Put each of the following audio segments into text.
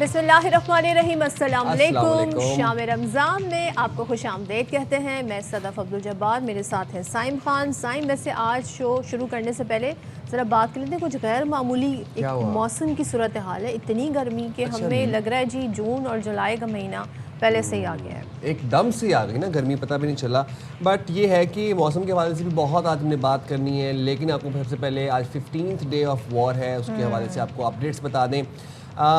बिस्मिल्लाहिर्रहमानिर्रहीम, अस्सलाम वालेकुम। शाम रमज़ान में आपको खुशामदीद कहते हैं। मैं सदफ अब्दुल जब्बार, मेरे साथ है साइम खान। साइम, वैसे आज शो शुरू करने से पहले ज़रा बात कर लेते हैं। कुछ गैर मामूली एक मौसम की सूरत हाल है, इतनी गर्मी के हमें लग रहा है जी जून और जुलाई का महीना पहले से ही आ गया है। एकदम से आ गई ना गर्मी, पता भी नहीं चला। बट ये है कि मौसम के हवाले से भी बहुत आज हमने बात करनी है, लेकिन आपको सबसे पहले आज 15th डे ऑफ वॉर है, उसके हवाले से आपको अपडेट्स बता दें।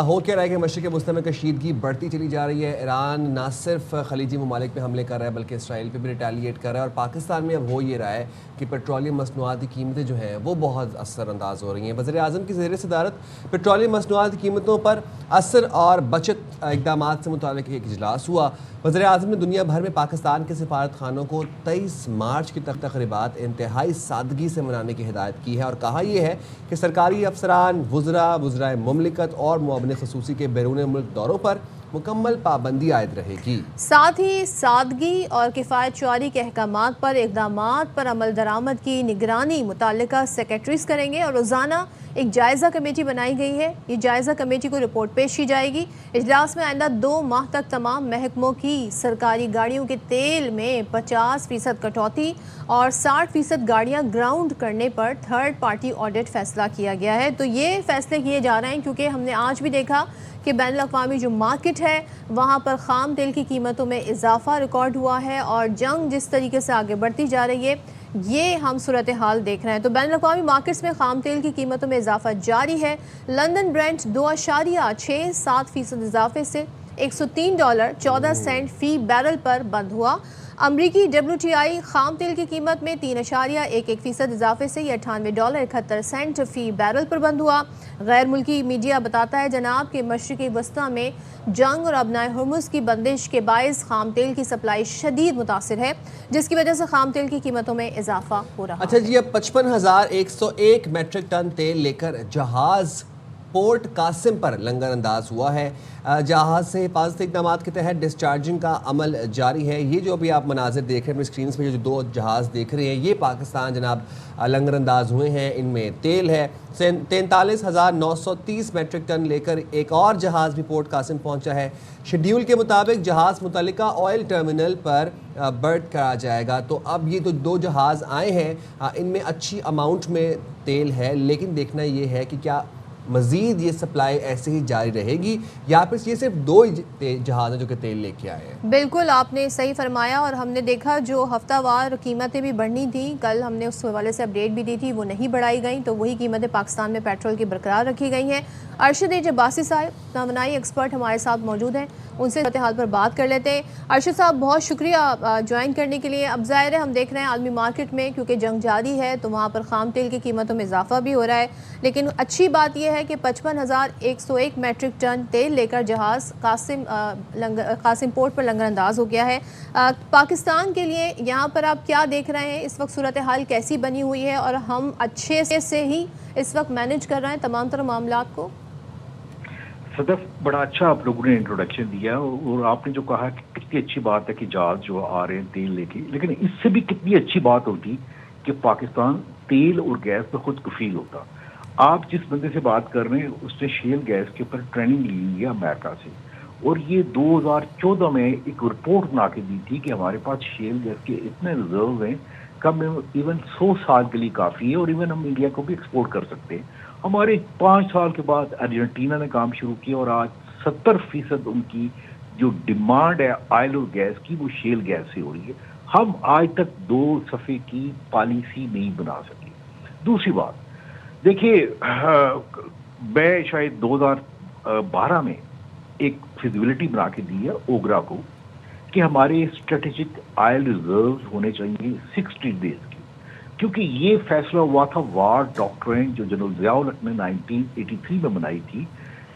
हो क्या रहा है कि मशरिक़ वुस्ता में कशीदगी बढ़ती चली जा रही है। ईरान ना सिर्फ खलीजी ममालिक पे हमले कर रहा है बल्कि इसराइल पे भी रिटेलिएट कर रहा है। और पाकिस्तान में अब हो ये रहा है कि पेट्रोलियम मसनूआत की कीमतें जो हैं वो बहुत असरअंदाज हो रही हैं। वज़ीर आज़म की ज़ेर सदारत पेट्रोलियम मसनूआत की कीमतों पर असर और बचत इक़दाम से मुताल्लिक़ एक इजलास हुआ। वज़ीर आज़म ने दुनिया भर में पाकिस्तान के सफारत खानों को 23 मार्च की तक़रीबात इंतहाई सादगी से मनाने की हिदायत की है और कहा यह है कि सरकारी अफसरान, वज़राए मुमलिकत और मुआविन ख़ुसूसी के बैरून मुल्क दौरों पर मुकम्मल पाबंदी आयद रहेगी। साथ ही सादगी और किफ़ायत शुआरी के अहकामात पर इक़दामात पर अमल दरामद की निगरानी मुतल्लिका सेक्रेटरीज करेंगे और रोज़ाना एक जायज़ा कमेटी बनाई गई है। ये जायज़ा कमेटी को रिपोर्ट पेश की जाएगी। इजलास में आइंदा 2 माह तक तमाम महकमों की सरकारी गाड़ियों के तेल में 50% कटौती और 60% गाड़ियाँ ग्राउंड करने पर थर्ड पार्टी ऑडिट फैसला किया गया है। तो ये फैसले किए जा रहे हैं क्योंकि हमने आज भी देखा कि बैनुल-अक़वामी जो मार्केट है वहाँ पर ख़ाम तेल की कीमतों में इजाफा रिकॉर्ड हुआ है और जंग जिस तरीके से आगे बढ़ती जा रही है ये हम सूरत हाल देख रहे हैं। तो बैनुल-अक़वामी मार्केट्स में ख़ाम तेल की कीमतों में इजाफा जारी है। लंदन ब्रेंट 2.67% इजाफे से $103.14 फ़ी बैरल पर बंद हुआ। अमरीकी WTI ख़ाम तेल की कीमत में 3.11% इजाफे से $98.71 फ़ी बैरल पर बंद हुआ। गैर मुल्की मीडिया बताता है जनाब कि मशरिक़ी वस्ता में जंग और अबनाए हुर्मुज़ की बंदिश के बायस ख़ाम तेल की सप्लाई शदीद मुतासिर है, जिसकी वजह से ख़ाम तेल की कीमतों में इजाफा हो रहा है। अच्छा जी, अब 55,101 मेट्रिक टन तेल लेकर जहाज़ पोर्ट कासिम पर लंगर अंदाज हुआ है। जहाज़ से हिफाजती इक़दाम के तहत डिस्चार्जिंग का अमल जारी है। ये जो अभी आप मनाजिर देख रहे हैं अपनी स्क्रीन पर, जो 2 जहाज़ देख रहे हैं ये पाकिस्तान जनाब लंगर अंदाज हुए हैं। इनमें तेल है। 43,930 मेट्रिक टन लेकर एक और जहाज़ भी पोर्ट कासिम पहुंचा है। शेड्यूल के मुताबिक जहाज़ मुतल्लिका ऑयल टर्मिनल पर बर्थ करा जाएगा। तो अब ये तो 2 जहाज़ आए हैं, इनमें अच्छी अमाउंट में तेल है, लेकिन देखना ये है कि क्या मज़ीद ये सप्लाई ऐसे ही जारी रहेगी या फिर ये सिर्फ 2 जहाज़ हैं जो कि तेल लेके आए हैं। बिल्कुल आपने सही फरमाया और हमने देखा जो हफ्तावार कीमतें भी बढ़नी थी, कल हमने उस हवाले से अपडेट भी दी थी, वो नहीं बढ़ाई गई। तो वही कीमतें पाकिस्तान में पेट्रोल की बरकरार रखी गई हैं। अरशद अब्बासी साहब तवानाई एक्सपर्ट हमारे साथ मौजूद हैं, उनसे हाल पर बात कर लेते हैं। अरशद साहब बहुत शुक्रिया ज्वाइन करने के लिए। अब ज़ाहिर है हम देख रहे हैं आलमी मार्केट में क्योंकि जंग जारी है तो वहाँ पर ख़ाम तेल की कीमतों में इजाफा भी हो रहा है, लेकिन अच्छी बात यह है कि 55,101 मेट्रिक टन तेल लेकर जहाज़ कासिम पोर्ट पर लंगर अंदाज हो गया है। पाकिस्तान के लिए यहाँ पर आप क्या देख रहे हैं, इस वक्त सूरत हाल कैसी बनी हुई है और हम अच्छे से ही इस वक्त मैनेज कर रहे हैं तमाम तरह मामलात को? सदफ, बड़ा अच्छा आप लोगों ने इंट्रोडक्शन दिया और आपने जो कहा कि कितनी अच्छी बात है कि जहाज जो आ रहे हैं तेल लेके, लेकिन इससे भी कितनी अच्छी बात होती कि पाकिस्तान तेल और गैस पर खुद कफील होता। आप जिस बंदे से बात कर रहे हैं उसने शेल गैस के ऊपर ट्रेनिंग ली हुई है अमेरिका से और ये 2014 में एक रिपोर्ट बना के दी थी कि हमारे पास शेल गैस के इतने रिजर्व हैं कम इवन 100 साल के लिए काफ़ी है और इवन हम इंडिया को भी एक्सपोर्ट कर सकते हैं। हमारे 5 साल के बाद अर्जेंटीना ने काम शुरू किया और आज 70% उनकी जो डिमांड है ऑयल और गैस की वो शेल गैस से हो रही है। हम आज तक 2 सफ़े की पॉलिसी नहीं बना सके। दूसरी बात देखिए, मैं शायद 2012 में एक फिजिबिलिटी बना के दी है ओगरा को कि हमारे स्ट्रेटेजिक ऑयल रिजर्व्स होने चाहिए 60 डेज की, क्योंकि ये फैसला हुआ था वार डॉक्ट्रिन जो जनरल ज़ियाउल हक ने 1983 में बनाई थी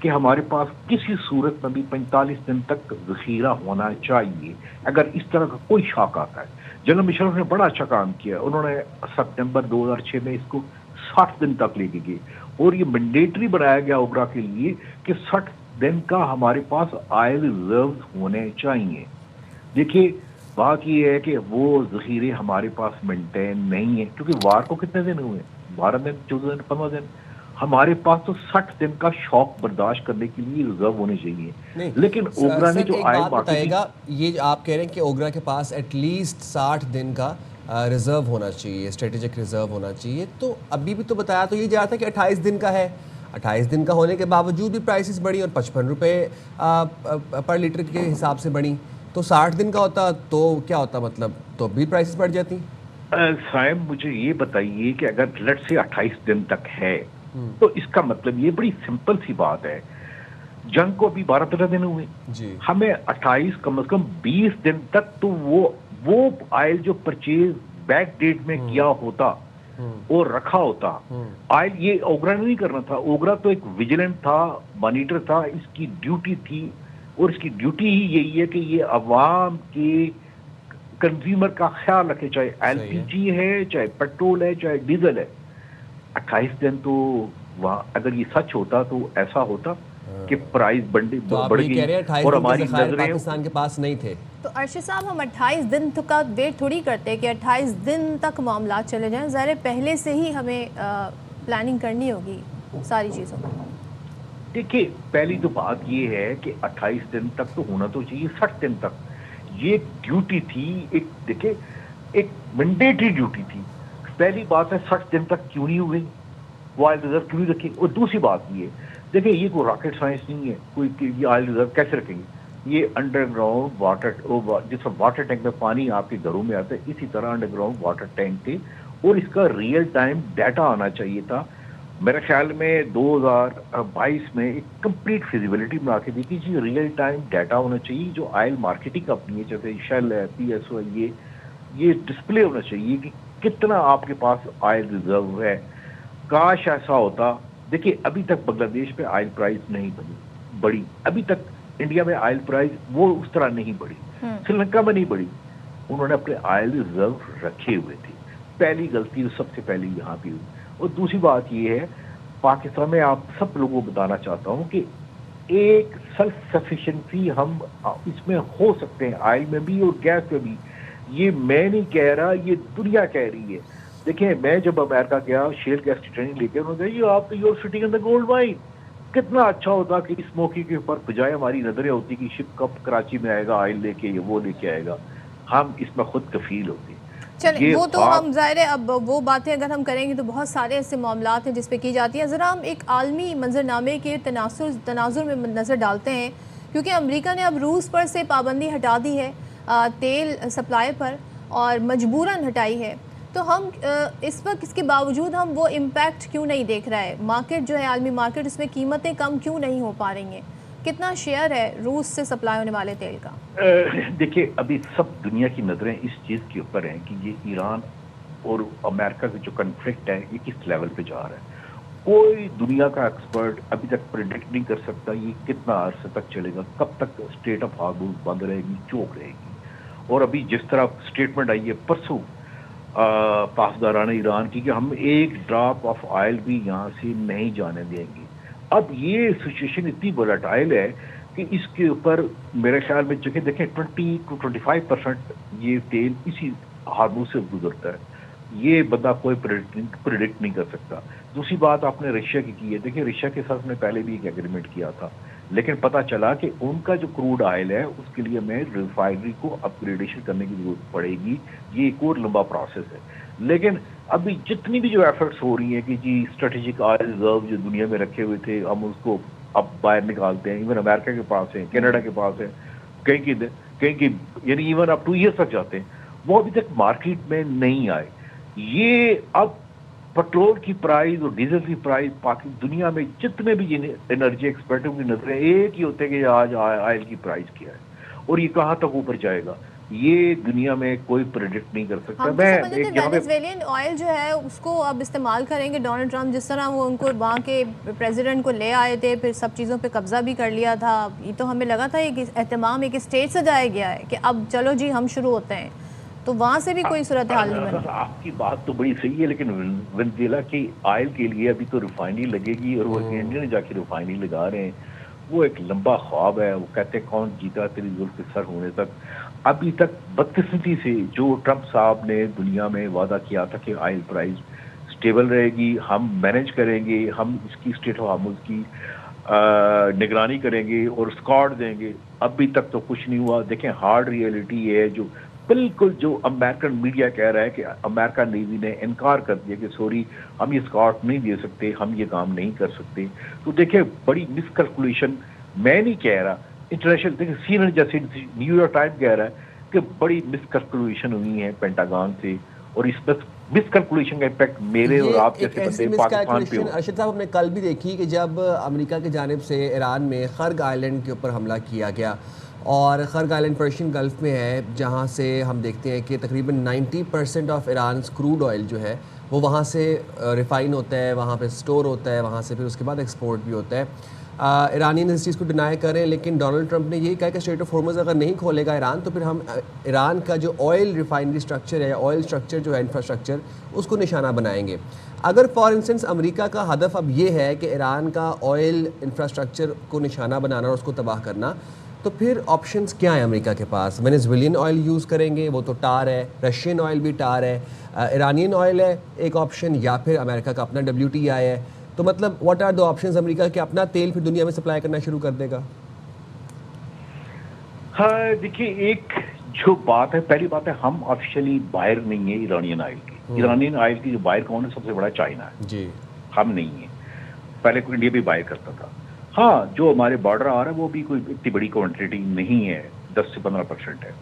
कि हमारे पास किसी सूरत में भी 45 दिन तक ज़ख़ीरा होना चाहिए अगर इस तरह का कोई शॉक आता है। जनरल मुशर्रफ ने बड़ा अच्छा काम किया, उन्होंने सितंबर 2006 में इसको 60 दिन तक लेके गए और ये मैंडेटरी बनाया गया ओगरा के लिए कि 60 दिन का हमारे पास ऑयल रिजर्व्स होने चाहिए। देखिए बात ये है कि वो ज़ख़ीरे हमारे पास मेंटेन नहीं है क्योंकि वार को कितने दिन हुए, 12 दिन, 14 दिन, 15 दिन। हमारे पास तो 60 दिन का शॉक बर्दाश्त करने के लिए रिजर्व होने चाहिए। नहीं, लेकिन ओगरा ने सर जो एक आयल बात मार्केटिंग, बताइएगा, ये जो आप कह रहे हैं कि ओगरा के पास एटलीस्ट 60 दिन का रिजर्व होना चाहिए, स्ट्रेटेजिक रिजर्व होना चाहिए, तो अभी भी तो बताया तो ये जा रहा था कि 28 दिन का है। 28 दिन का होने के बावजूद भी प्राइसेस बढ़ी और 55 रुपये पर लीटर के हिसाब से बढ़ी। तो 60 दिन का होता तो क्या होता, मतलब तो भी प्राइसेस बढ़ जाती। साहब मुझे ये बताइए कि अगर लेट से 28 दिन तक है तो इसका मतलब ये बड़ी सिंपल सी बात है, जंग को अभी 12-13 दिन हुए जी। हमें 28 कम से कम 20 दिन तक तो वो आयल जो परचेज बैक डेट में किया होता और रखा होता, आयल ये ओगरा ने नहीं करना था। ओगरा तो एक विजिलेंट था, मॉनिटर था, इसकी ड्यूटी थी और इसकी ड्यूटी ही यही है कि ये अवाम के कंज्यूमर का ख्याल रखे, चाहे एलपीजी है, चाहे पेट्रोल है, चाहे डीजल है। 28 दिन तो वहां अगर ये सच होता तो ऐसा होता कि प्राइस तो आप बढ़ ये कह रहे हैं गई 28 और दिन के हमारी ज़खायर नजरें। पाकिस्तान के पास नहीं थे। तो अर्शद साहब, हम 28 दिन तक का वेट थोड़ी करते कि 28 दिन तक मामला चले जाएं। ज़ाहिर है पहले से ही हमें प्लानिंग करनी होगी सारी चीज़ों की। देखिए पहली तो बात ये है कि 28 दिन तक तो होना तो चाहिए, 60 दिन तक ये ड्यूटी थी, एक देखिए एक मैंडेटरी ड्यूटी थी। पहली बात है 60 दिन तक क्यों नहीं हुई, वो ऑयल रिजर्व क्यों नहीं रखी। और दूसरी बात ये देखिए, ये कोई रॉकेट साइंस नहीं है कोई कि ये ऑयल रिजर्व कैसे रखेंगे। ये अंडरग्राउंड वाटर, जिस वाटर टैंक में पानी आपके घरों में आता है, इसी तरह अंडरग्राउंड वाटर टैंक थे और इसका रियल टाइम डाटा आना चाहिए था। मेरे ख्याल में 2022 में एक कंप्लीट फिजिबिलिटी बना के दी कि जी रियल टाइम डाटा होना चाहिए। जो ऑयल मार्केटिंग कंपनी है जैसे शेल है, पीएसओ है, ये डिस्प्ले होना चाहिए कि कितना आपके पास ऑयल रिजर्व है। काश ऐसा होता। देखिए अभी तक बांग्लादेश में ऑयल प्राइस नहीं बढ़ी, अभी तक इंडिया में ऑयल प्राइस वो उस तरह नहीं बढ़ी, श्रीलंका में नहीं बढ़ी। उन्होंने अपने ऑयल रिजर्व रखे हुए थे। पहली गलती तो सबसे पहले यहाँ पे हुई। और दूसरी बात ये है, पाकिस्तान में आप सब लोगों को बताना चाहता हूँ कि एक सेल्फ सफिशिएंसी हम इसमें हो सकते हैं, ऑयल में भी और गैस में भी। ये मैं नहीं कह रहा, ये दुनिया कह रही है। देखिए मैं जब अमेरिका गया शेल गैस की ट्रेनिंग लेके, उन्होंने कहा ये आप तो you're sitting in the gold mine. कितना अच्छा होता कि स्मोकी के ऊपर बजाय हमारी नजरें होती कि शिप कब कराची में आएगा ऑयल लेके, ये वो लेके आएगा, हम इसमें खुद कफील होते। चलिए वो तो हम ज़ाहिर है अब वो बातें अगर हम करेंगे तो बहुत सारे ऐसे मामलात हैं जिस पे की जाती है। ज़रा हम एक आलमी मंजरनामे के तनाजुर में नज़र डालते हैं, क्योंकि अमेरिका ने अब रूस पर से पाबंदी हटा दी है तेल सप्लाई पर, और मजबूरन हटाई है। तो हम इस वक्त इसके बावजूद हम वो इम्पैक्ट क्यों नहीं देख रहा है। मार्केट जो है आलमी मार्केट, उसमें कीमतें कम क्यों नहीं हो पा रही हैं। कितना शेयर है रूस से सप्लाई होने वाले तेल का? देखिए अभी सब दुनिया की नजरें इस चीज के ऊपर हैं कि ये ईरान और अमेरिका का जो कन्फ्लिक्ट है ये किस लेवल पे जा रहा है। कोई दुनिया का एक्सपर्ट अभी तक प्रेडिक्ट नहीं कर सकता ये कितना अरसे तक चलेगा, कब तक स्टेट ऑफ हार्मोज बंद रहेगी, चौक रहेगी। और अभी जिस तरह स्टेटमेंट आई है परसों पासदारान ईरान की कि हम एक ड्रॉप ऑफ ऑयल भी यहाँ से नहीं जाने देंगे। अब ये सिचुएशन इतनी वोलेटाइल है कि इसके ऊपर मेरे ख्याल में जगह देखें 20 to 25% ये तेल इसी हार्मोज से गुजरता है। ये बंदा कोई प्रेडिक्ट नहीं कर सकता। दूसरी बात आपने रशिया की है, देखिए रशिया के साथ में पहले भी एक एग्रीमेंट किया था, लेकिन पता चला कि उनका जो क्रूड ऑयल है उसके लिए हमें रिफाइनरी को अपग्रेडेशन करने की जरूरत पड़ेगी। ये एक और लंबा प्रोसेस है। लेकिन अभी जितनी भी जो एफर्ट्स हो रही हैं कि जी स्ट्रेटेजिक ऑयल रिजर्व जो दुनिया में रखे हुए थे हम उसको अब बाहर निकालते हैं, इवन अमेरिका के पास है, कनाडा के पास है, कहीं की यानी इवन अब 2 ईयर्स तक जाते हैं, वो अभी तक मार्केट में नहीं आए। ये अब पेट्रोल की प्राइस और डीजल की प्राइस दुनिया में जितने भी एनर्जी एक्सपर्टों की नजरें एक ही होते हैं कि आज ऑयल की प्राइस क्या है और ये कहाँ तक ऊपर जाएगा, ये दुनिया में कोई प्रेडिक्ट नहीं कर सकता। वेनेजुएलियन ऑयल जो है उसको अब इस्तेमाल करेंगे डोनाल्ड ट्रंप, जिस तरह वो उनको वहाँ के प्रेसिडेंट को ले आए थे, फिर सब चीज़ों पे कब्जा भी कर लिया था। ये तो हमें लगा था एक एहतमाम एक स्टेज सजाया गया है कि अब चलो जी हम शुरू होते हैं, तो वहाँ से भी कोई सूरत हाल नहीं बनी। आपकी बात तो बड़ी सही है, लेकिन वेनेजुएला की ऑयल के लिए अभी तो रिफाइनरी लगेगी और वो इंडियन जाके रिफाइनरी लगा रहे हैं। वो एक लंबा ख्वाब है। वो कहते हैं कौन जीता तेरी जुल्फ सर होने तक। अभी तक बदकिस्मती से जो ट्रंप साहब ने दुनिया में वादा किया था कि ऑयल प्राइस स्टेबल रहेगी, हम मैनेज करेंगे, हम इसकी स्टेट ऑफ हार्मोज की निगरानी करेंगे और स्कॉट देंगे। अभी तक तो कुछ नहीं हुआ। देखें, हार्ड रियलिटी है जो बिल्कुल जो अमेरिकन मीडिया कह रहा है कि अमेरिकन नेवी ने इनकार कर दिया कि सॉरी हम ये स्कॉट नहीं दे सकते, हम ये काम नहीं कर सकते। तो देखिए बड़ी मिसकैलकुलेशन, मैं नहीं कह रहा, इंटरनेशनल देखिए सीएनएन जैसे न्यूयॉर्क टाइम्स कह रहा है कि बड़ी मिसकैलकुलेशन हुई है पेंटागन से, और इस मिसकैलकुलेशन का इम्पैक्ट मेरे और आप जैसे बंदे पाकिस्तान पे हो। अर्शद साहब, हमने कल भी देखी कि जब अमेरिका की जानिब से ईरान में खर्ग आइलैंड के ऊपर हमला किया गया, और खर्ग आइलैंड पर्शियन गल्फ में है, जहाँ से हम देखते हैं कि तकरीबन 90% ऑफ ईरान क्रूड ऑयल जो है वो वहाँ से रिफ़ाइन होता है, वहाँ पे स्टोर होता है, वहाँ से फिर उसके बाद एक्सपोर्ट भी होता है। ईरानियन इस चीज़ को डिनाई कर रहे हैं, लेकिन डोनाल्ड ट्रंप ने यही कहा कि स्ट्रेट ऑफ हॉर्मुज़ अगर नहीं खोलेगा ईरान, तो फिर हम ईरान का जो ऑयल रिफाइनरी स्ट्रक्चर है, ऑयल स्ट्रक्चर जो है, इंफ्रास्ट्रक्चर, उसको निशाना बनाएंगे। अगर फॉर इंस्टेंस अमेरिका का हदफ अब ये है कि ईरान का ऑयल इंफ्रास्ट्रक्चर को निशाना बनाना और उसको तबाह करना, तो फिर ऑप्शंस क्या है अमेरिका के पास? वेनेजुएलियन ऑयल यूज़ करेंगे, वो तो टार है, रशियन ऑयल भी टार है, ईरानियन ऑयल है एक ऑप्शन, या फिर अमेरिका का अपना WTI है। तो मतलब what are the options? America के अपना तेल फिर दुनिया में सप्लाई करना शुरू कर देगा? हाँ देखिए, एक जो बात है, पहली बात है, हम ऑफिशियली बायर नहीं है ईरानियन ऑयल की। ईरानियन ऑयल की जो बायर कौन है? सबसे बड़ा चाइना है जी, हम नहीं है। पहले को इंडिया भी बायर करता था। हाँ, जो हमारे बॉर्डर आ रहा है वो भी कोई इतनी बड़ी क्वांटिटी नहीं है, 10 से 15% है।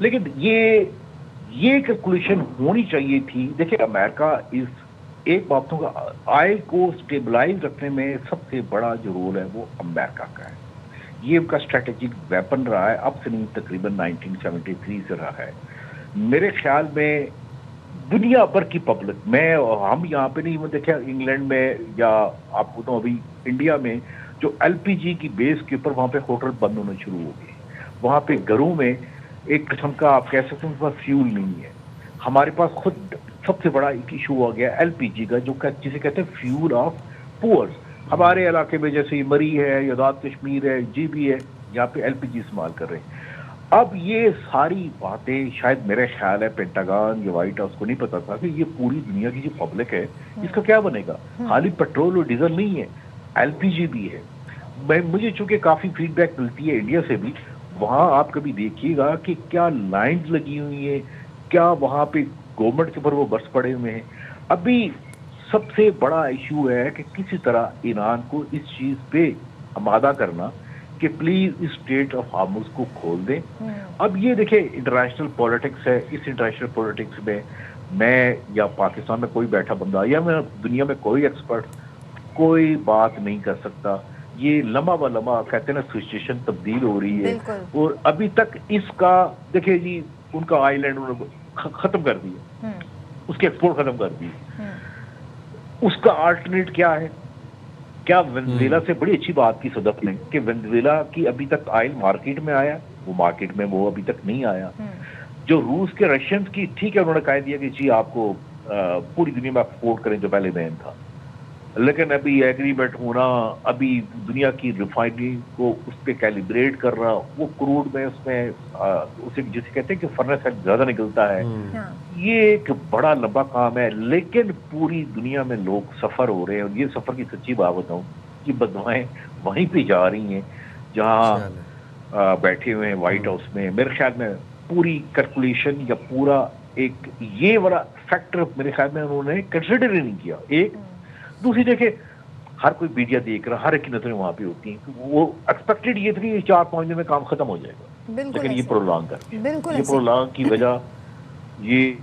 लेकिन ये कैलकुलेशन होनी चाहिए थी। देखिए, अमेरिका इस एक बातों का ऑयल को स्टेबलाइज रखने में सबसे बड़ा जो रोल है वो अमेरिका का है। ये उनका स्ट्रेटेजिक वेपन रहा है, अब से नहीं तकरीबन 1973 से रहा है। मेरे ख्याल में दुनिया भर की पब्लिक, हम यहाँ पे नहीं देखा, इंग्लैंड में या आपको तो अभी इंडिया में जो LPG की बेस के ऊपर वहाँ पे होटल बंद होने शुरू हो गए। वहाँ पे घरों में एक किस्म का आप कह सकते हैं फ्यूल नहीं है। हमारे पास खुद सबसे बड़ा एक इशू आ गया LPG का, जिसे कहते हैं फ्यूल ऑफ पुअर्स। हमारे इलाके में जैसे मरी है, आज़ाद कश्मीर है, GB है, यहाँ पे LPG इस्तेमाल कर रहे हैं। अब ये सारी बातें शायद मेरा ख्याल है पेंटागन या व्हाइट हाउस को नहीं पता था कि ये पूरी दुनिया की जो पब्लिक है इसका क्या बनेगा। खाली पेट्रोल और डीजल नहीं है, LPG भी है। मुझे चूंकि काफी फीडबैक मिलती है इंडिया से भी, वहां आप कभी देखिएगा कि क्या लाइन्स लगी हुई है, क्या वहां पे गवर्नमेंट के ऊपर वो बरस पड़े हुए हैं। अभी सबसे बड़ा इशू है कि किसी तरह ईरान को इस चीज पे आमादा करना कि प्लीज इस स्टेट ऑफ हार्मुज को खोल दें। अब ये देखिए इंटरनेशनल पॉलिटिक्स है, इस इंटरनेशनल पॉलिटिक्स में मैं या पाकिस्तान में कोई बैठा बंदा या मैं दुनिया में कोई एक्सपर्ट कोई बात नहीं कर सकता। ये लम्हा व लम्हा कहते हैं ना, सिचुएशन तब्दील हो रही है और अभी तक इसका देखिए जी, उनका आइलैंड उन्होंने खत्म कर दिया, उसके एक्सपोर्ट खत्म कर दिए। उसका अल्टरनेट क्या है? क्या वेनेजुएला से बड़ी अच्छी बात की सदफ ने कि वेनेजुएला की अभी तक ऑयल मार्केट में आया, वो मार्केट में वो अभी तक नहीं आया। जो रूस के रशियंस की, ठीक है, उन्होंने कह दिया कि जी आपको पूरी दुनिया में एक्सपोर्ट करें जो पहले बैन था, लेकिन अभी एग्रीमेंट होना, अभी दुनिया की रिफाइनरी को उस पर कैलिब्रेट कर रहा, वो क्रूड में उसमें उसे जिसे कहते हैं कि फर्नेस ज्यादा निकलता है। ये एक बड़ा लंबा काम है, लेकिन पूरी दुनिया में लोग सफर हो रहे हैं। और ये सफर की सच्ची बात बताऊं कि बदवाएं वहीं पे जा रही हैं जहां बैठे हुए हैं व्हाइट हाउस में। मेरे ख्याल में पूरी कैलकुलेशन या पूरा एक ये वाला फैक्टर मेरे ख्याल में उन्होंने कंसिडर ही नहीं किया। एक दूसरी देखिए, हर कोई मीडिया देख रहा, हर एक की नजरें वहां पे होती हैं, वो एक्सपेक्टेड ये थी कि 4-5 दिन में काम खत्म हो जाएगा, लेकिन ये प्रोलॉन्ग कर, ये प्रोलॉन्ग की वजह ये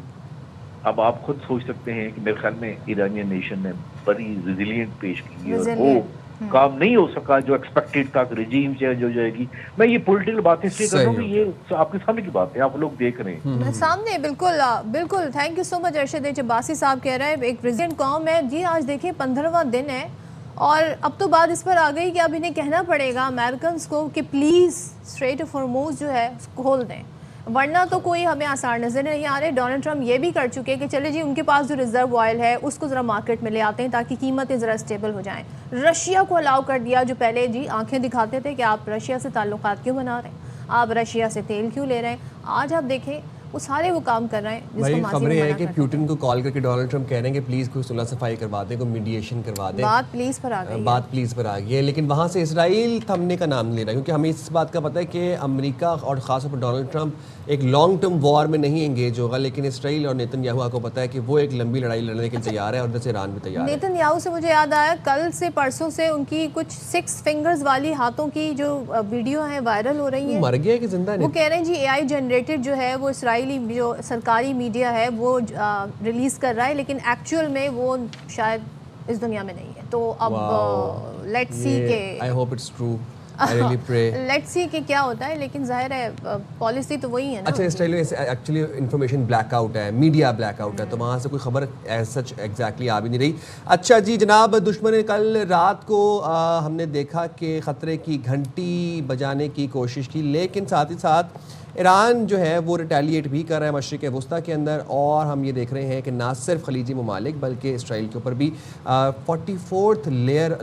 अब आप खुद सोच सकते हैं कि मेरे ख्याल में ईरानियन नेशन ने बड़ी रिजिलियंट पेश की है और वो काम नहीं हो सका जो एक्सपेक्टेड था। रिजीम चेंज हो जाएगी। मैं ये पॉलिटिकल बातें इसलिए कर रहा हूँ कि ये आपके सामने की बात है, आप लोग देख रहे हैं सामने। बिल्कुल बिल्कुल, thank you so much Arshad Jabbasi साहब कह रहे हैं एक रेजिडेंट कौम है जी। आज देखिए 15वां दिन है और अब तो बात इस पर आ गई कि अब इन्हें कहना पड़ेगा अमेरिकन को कि प्लीज़ स्ट्रेट ऑफ हॉर्मुज़ जो है खोल दें, वरना तो कोई हमें आसार नज़र नहीं आ रहे। डोनाल्ड ट्रंप ये भी कर चुके हैं कि चले जी उनके पास जो रिजर्व ऑयल है उसको ज़रा मार्केट में ले आते हैं ताकि कीमतें ज़रा स्टेबल हो जाएं। रशिया को अलाउ कर दिया, जो पहले जी आंखें दिखाते थे कि आप रशिया से ताल्लुकात क्यों बना रहे हैं, आप रशिया से तेल क्यों ले रहे हैं। आज आप देखें वो सारे वो काम कर रहे हैं भाई जिसको माजी खबरें में हैं मना कि करते थे। पुतिन को कॉल करके डोनाल्ड ट्रंप कह रहे हैं कि प्लीज़ कोई सुलह सफाई करवा दें, कोई मीडिएशन करवा दें। बात प्लीज पर आ गई है। बात प्लीज़ पर आ गई है, लेकिन वहाँ से इसराइल थमने का नाम नहीं ले रहा, क्योंकि हमें इस बात का पता है कि अमेरिका और ख़ासतौर पर डोनाल्ड ट्रंप एक लॉन्ग टर्म वॉर में नहीं एंगेज होगा, लेकिन इसराइल और नेतन्याहू को पता है कि वो एक लंबी लड़ाई लड़ने के लिए तैयार है और उधर से ईरान भी तैयार है। नेतन्याहू से मुझे याद आया, कल से परसों से उनकी कुछ 6 फिंगर्स वाली हाथों की जो वीडियो है वायरल हो रही है। मर गया कि जिंदा वो कह रहे हैं जी एआई जनरेटेड जो है वो इसराइली जो सरकारी मीडिया है वो रिलीज कर रहा है, लेकिन एक्चुअल में वो शायद इस दुनिया में नहीं है। तो अब लेट्स सी के I hope it's true, I really pray. Let's see कि क्या होता है, लेकिन जाहिर है पॉलिसी तो वही है ना। अच्छा, इसराइल में एक्चुअली इंफॉर्मेशन ब्लैकआउट है, मीडिया ब्लैकआउट है, तो वहाँ से कोई खबर एज सच एग्जैक्टली आ भी नहीं रही। अच्छा जी जनाब, दुश्मन ने कल रात को हमने देखा कि ख़तरे की घंटी बजाने की कोशिश की, लेकिन साथ ही साथ ईरान जो है वो रिटेलिएट भी कर रहा है मशरिक़ वस्ता के अंदर, और हम ये देख रहे हैं कि ना सिर्फ खलीजी ममालिक बल्कि इसराइल के ऊपर भी 44th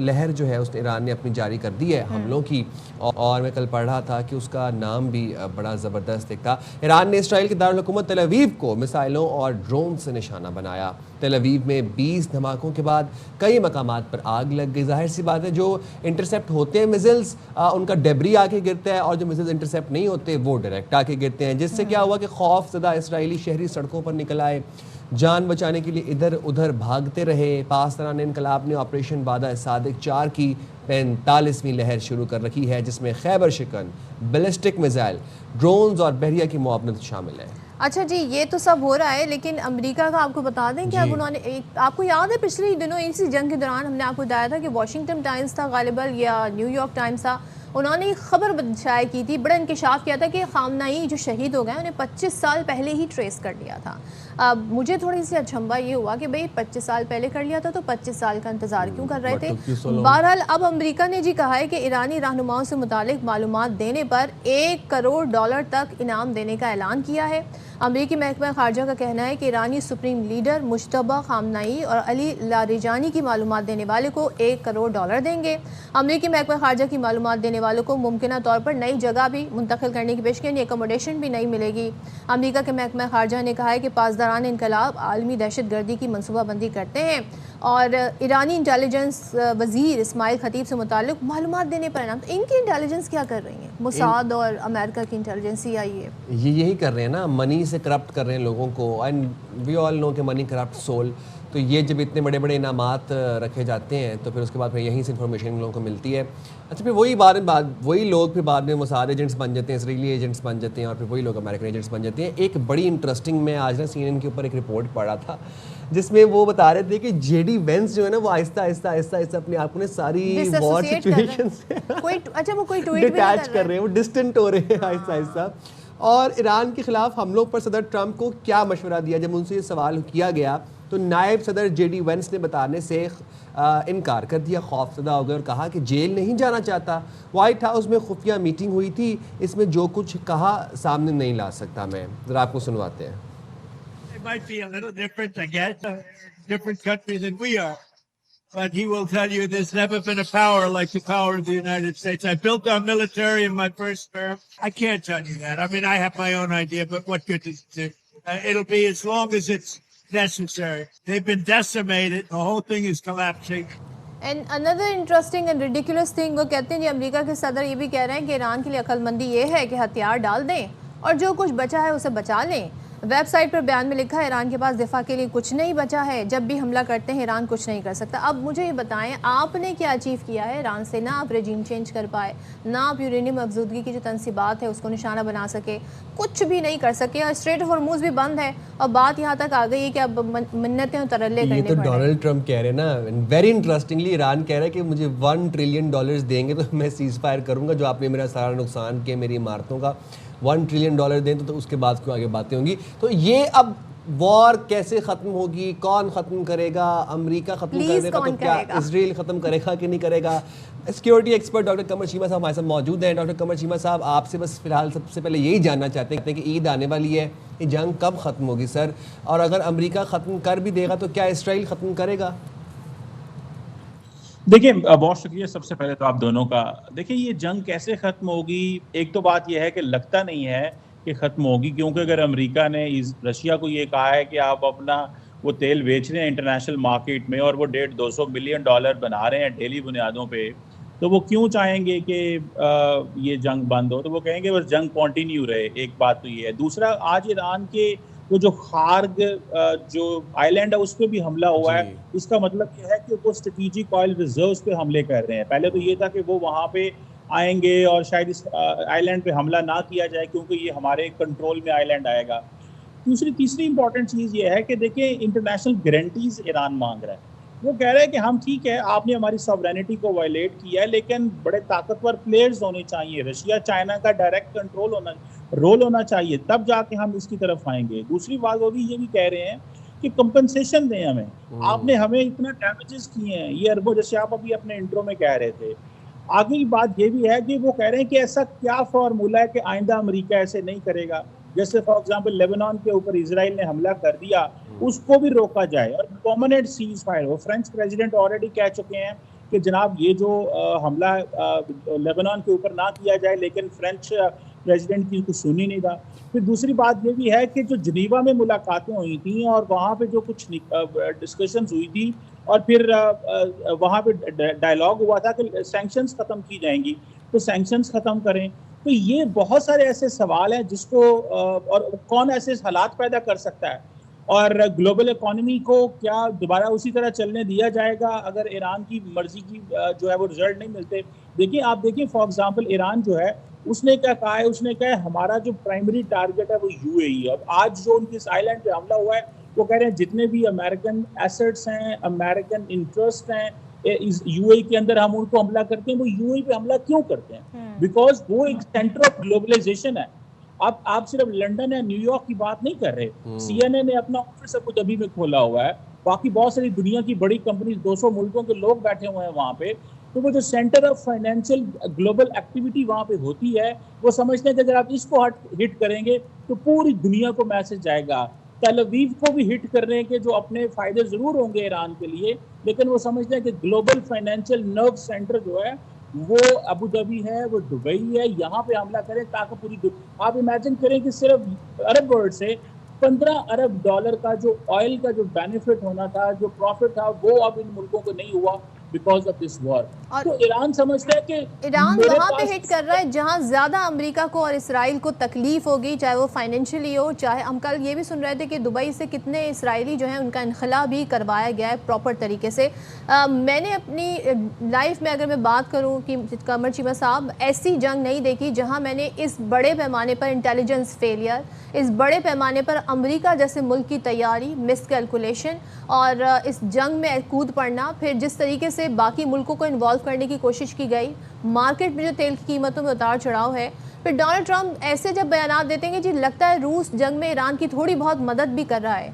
लहर जो है उसने ईरान ने अपनी जारी कर दी है हमलों की। और मैं कल पढ़ रहा था कि उसका नाम भी बड़ा ज़बरदस्त एक था। ईरान ने इसराइल के दारुल हुकूमत तेल अवीव को मिसाइलों और ड्रोन से निशाना बनाया। तेल अवीव में 20 धमाकों के बाद कई मकामात पर आग लग गई। जाहिर सी बात है, जो इंटरसेप्ट होते हैं मिसाइल्स उनका डेब्री आके गिरता है, और जो मिसाइल्स इंटरसेप्ट नहीं होते वो डायरेक्ट आके गिरते हैं, जिससे क्या हुआ कि खौफज़दा इसराइली शहरी सड़कों पर निकल आए, जान बचाने के लिए इधर उधर भागते रहे। पासदारान इनकलाब ने ऑपरेशन बादा सादिक 4 की 45वीं लहर शुरू कर रखी है, जिसमें खैबर शिकन, बैलिस्टिक मिसाइल, ड्रोन्स और बहरिया की मुआवनत शामिल है। अच्छा जी, ये तो सब हो रहा है, लेकिन अमेरिका का आपको बता दें कि अब उन्होंने आपको याद है पिछले दिनों इसी जंग के दौरान हमने आपको बताया था कि वॉशिंगटन टाइम्स था गालिबन या न्यूयॉर्क टाइम्स था, उन्होंने एक खबर शाया की थी, बड़ा इंकशाफ किया था कि खामनाई जो शहीद हो गए उन्हें 25 साल पहले ही ट्रेस कर लिया था। अब मुझे थोड़ी सी अचंभा ये हुआ कि भाई 25 साल पहले कर लिया था तो 25 साल का इंतजार क्यों कर रहे थे। बहरहाल अब अमेरिका ने जी कहा है कि ईरानी रहनुमाओं से मुतालिक मालूमात देने पर $1 करोड़ तक इनाम देने का ऐलान किया है। अमरीकी महकमा खारजा का कहना है कि ईरानी सुप्रीम लीडर मुश्तबा खामनाई और अली लारिजानी की मालूमात देने वाले को $1 करोड़ देंगे। अमरीकी महकमा खारजा की मालूमात देने वालों को मुमकिन तौर पर नई जगह भी मुंतकिल करने की पेशकश यानी अकोमोडेशन भी नहीं मिलेगी। अमरीका के महकमा खारजा ने कहा है कि पासदारान इनकलाब आलमी दहशत गर्दी की मनसूबाबंदी करते हैं और ईरानी इंटेलिजेंस वजीर इस्माइल खतीब से मुताल्लिक मालूमात देने पर इनाम। तो इनकी इंटेलिजेंस क्या कर रही है, मुसाद और अमेरिका की इंटेलिजेंस CIA ये यही कर रहे हैं ना, मनी से करप्ट कर रहे हैं लोगों को, एंड वी ऑल नो कि मनी करप्ट सोल। तो ये जब इतने बड़े बड़े इनामात रखे जाते हैं तो फिर उसके बाद फिर यहीं से इन्फॉर्मेशन इन लोगों को मिलती है। अच्छा, फिर वही लोग फिर बाद में मोसाद एजेंट्स बन जाते हैं, इसराइली एजेंट्स बन जाते हैं, और फिर वही लोग अमेरिकन एजेंट्स बन जाते हैं। एक बड़ी इंटरेस्टिंग, मैं आज ना CNN के ऊपर एक रिपोर्ट पढ़ा था जिसमें वो बता रहे थे कि JD Vance जो है ना वो आहिस्ता आहिस्ता अपने आप को ना सारी वॉर सिचुएशन से वो कोई ट्वीट डिटैच कर रहे हैं, वो डिस्टेंट हो रहे हैं आहिस्ता आहिस्ता। और ईरान के खिलाफ हमलों पर सदर ट्रंप को क्या मशवरा दिया, जब उनसे ये सवाल किया गया तो नायब सदर JD Vance ने बताने से इनकार कर दिया, खौफज़दा हो गए और कहा कि जेल नहीं जाना चाहता। वाइट हाउस में खुफिया मीटिंग हुई थी, इसमें जो कुछ कहा सामने नहीं ला सकता। मैं ज़रा आपको सुनवाते हैं। It might be a little different, I guess, different country than we are. But he will tell you there's never been a power like the power of the United States. I built our military in my first term. I can't tell you that. I mean, I have my own idea, but what good does it do? It'll be as long as it's necessary. They've been decimated. The whole thing is collapsing. And another interesting and ridiculous thing, वो कहते हैं जी America के सदर ये भी कह रहे हैं कि ईरान के लिए अक्लमंदी ये है कि हथियार डाल दें और जो कुछ बचा है उसे बचा लें। वेबसाइट पर बयान में लिखा है ईरान के पास दिफा के लिए कुछ नहीं बचा है, जब भी हमला करते हैं ईरान कुछ नहीं कर सकता। अब मुझे ये बताएं आपने क्या अचीव किया है ईरान से? ना आप रेजिम चेंज कर पाए, ना आप यूरेनियम अफजूदगी की जो तनसीबात है उसको निशाना बना सके, कुछ भी नहीं कर सके, और स्ट्रेट ऑफ हॉर्मूज भी बंद है, और बात यहाँ तक आ गई है कि अब मिन्नतें और तरल्ले करने ये तो डोनाल्ड ट्रंप कह रहे हैं ना, वेरी इंटरेस्टिंगली ईरान कह रहा है कि मुझे $1 ट्रिलियन देंगे तो मैं सीज फायर करूँगा, जो आपने मेरा सारा नुकसान किया मेरी इमारतों का, $1 ट्रिलियन दें तो उसके बाद क्यों आगे बातें होंगी। तो ये अब वॉर कैसे ख़त्म होगी, कौन ख़त्म करेगा? अमेरिका ख़त्म कर देगा तो क्या इसराइल ख़त्म करेगा कि नहीं करेगा? सिक्योरिटी एक्सपर्ट डॉक्टर कमर चीमा साहब हमारे साथ मौजूद हैं। डॉक्टर कमर चीमा साहब, आपसे बस फिलहाल सबसे पहले यही जानना चाहते हैं कि ईद आने वाली है, ये जंग कब ख़त्म होगी सर? और अगर अमेरिका ख़त्म कर भी देगा तो क्या इसराइल ख़त्म करेगा? देखिए, बहुत शुक्रिया सबसे पहले तो आप दोनों का। देखिए, ये जंग कैसे खत्म होगी, एक तो बात यह है कि लगता नहीं है कि ख़त्म होगी, क्योंकि अगर अमेरिका ने रशिया को ये कहा है कि आप अपना वो तेल बेच रहे हैं इंटरनेशनल मार्केट में और वो 150-200 मिलियन डॉलर बना रहे हैं डेली बुनियादों पे, तो वो क्यों चाहेंगे कि ये जंग बंद हो? तो वो कहेंगे बस जंग कंटिन्यू रहे। एक बात तो ये है। दूसरा, आज ईरान के वो जो खार्ग जो आइलैंड है उस पे भी हमला हुआ है। इसका मतलब ये है कि वो स्ट्रेटेजिक ऑयल रिजर्व्स पे हमले कर रहे हैं। पहले तो ये था कि वो वहाँ पे आएंगे और शायद इस आइलैंड पे हमला ना किया जाए क्योंकि ये हमारे कंट्रोल में आइलैंड आएगा। तीसरी इंपॉर्टेंट चीज़ ये है कि देखिए इंटरनेशनल गारंटीज ईरान मांग रहा है। वो कह रहे हैं कि हम ठीक है, आपने हमारी सॉवरेनिटी को वायलेट किया है, लेकिन बड़े ताकतवर प्लेयर्स होने चाहिए, रशिया चाइना का डायरेक्ट रोल होना चाहिए, तब जाके हम इसकी तरफ आएंगे। दूसरी बात वो भी ये भी कह रहे हैं कि कंपनसेशन दें हमें, आपने हमें इतना डैमेजेस किए हैं, ये अरबों, जैसे आप अभी अपने इंट्रो में कह रहे थे। आगे की बात ये भी है कि वो कह रहे हैं कि ऐसा क्या फॉर्मूला है कि आइंदा अमेरिका ऐसे नहीं करेगा। जैसे फॉर एग्जांपल लेबनान के ऊपर इजराइल ने हमला कर दिया, उसको भी रोका जाए और परमानेंट सीज फायर हो। फ्रेंच प्रेसिडेंट ऑलरेडी कह चुके हैं कि जनाब ये जो हमला लेबनान के ऊपर ना किया जाए, लेकिन फ्रेंच प्रेसिडेंट की कुछ सुनी नहीं था। फिर दूसरी बात ये भी है कि जो जनीवा में मुलाकातें हुई थी और वहाँ पे जो कुछ डिस्कशंस हुई थी और फिर वहाँ पे डायलॉग हुआ था कि सैंक्शंस ख़त्म की जाएंगी, तो सैंक्शंस ख़त्म करें। तो ये बहुत सारे ऐसे सवाल हैं जिसको और कौन ऐसे हालात पैदा कर सकता है और ग्लोबल इकोनॉमी को क्या दोबारा उसी तरह चलने दिया जाएगा अगर ईरान की मर्जी की जो है वो रिजल्ट नहीं मिलते। देखिए, आप देखिए फॉर एग्जांपल ईरान जो है उसने क्या कहा है, उसने कहा है हमारा जो प्राइमरी टारगेट है वो यूएई। अब आज जो उनके इस आइलैंड पे हमला हुआ है, वो कह रहे हैं जितने भी अमेरिकन एसेट्स हैं, अमेरिकन इंटरेस्ट हैं इस यूएई के अंदर, हम उनको हमला करते हैं। वो यूएई पे हमला क्यों करते हैं? बिकॉज वो एक सेंटर ऑफ ग्लोबलाइजेशन है। आप सिर्फ लंदन या न्यूयॉर्क की बात नहीं कर रहे। सीएनए ने अपना ऑफिस अबू धाबी में खोला हुआ है, बाकी बहुत सारी दुनिया की बड़ी कंपनी, 200 मुल्कों के लोग बैठे हुए हैं वहाँ पे। तो वो जो centre of financial global activity वहाँ पे होती है, वो समझते हैं कि अगर आप इसको हिट करेंगे तो पूरी दुनिया को मैसेज जाएगा। तेल अवीव को भी हिट कर रहे हैं कि जो अपने फायदे जरूर होंगे ईरान के लिए, लेकिन वो समझते हैं कि ग्लोबल फाइनेंशियल नर्व सेंटर जो है वो अबू धाबी है, वो दुबई है, यहाँ पे हमला करें ताकि पूरी आप इमेजिन करें कि सिर्फ अरब वर्ल्ड से 15 अरब डॉलर का जो ऑयल का जो बेनिफिट होना था, जो प्रॉफिट था, वो अब इन मुल्कों को नहीं हुआ बिकॉज ऑफ दिस वॉर। तो ईरान समझता है कि ईरान वहाँ पे हिट कर रहा है जहाँ ज़्यादा अमेरिका को और इसराइल को तकलीफ होगी, चाहे वो फाइनेंशियली हो, चाहे हम कल ये भी सुन रहे थे कि दुबई से कितने इसराइली जो हैं उनका इनखला भी करवाया गया है प्रॉपर तरीके से। मैंने अपनी लाइफ में अगर मैं बात करूँ कि कमर चीमा साहब, ऐसी जंग नहीं देखी जहाँ मैंने इस बड़े पैमाने पर इंटेलिजेंस फेलियर, इस बड़े पैमाने पर अमेरिका जैसे मुल्क की तैयारी, मिस कैलकुलेशन और इस जंग में कूद पड़ना, फिर जिस तरीके से बाकी मुल्कों को इन्वॉल्व करने की कोशिश की गई, मार्केट में जो तेल की कीमतों में उतार चढ़ाव है, फिर डोनाल्ड ट्रंप ऐसे जब बयान देते हैं कि जी लगता है रूस जंग में ईरान की थोड़ी बहुत मदद भी कर रहा है,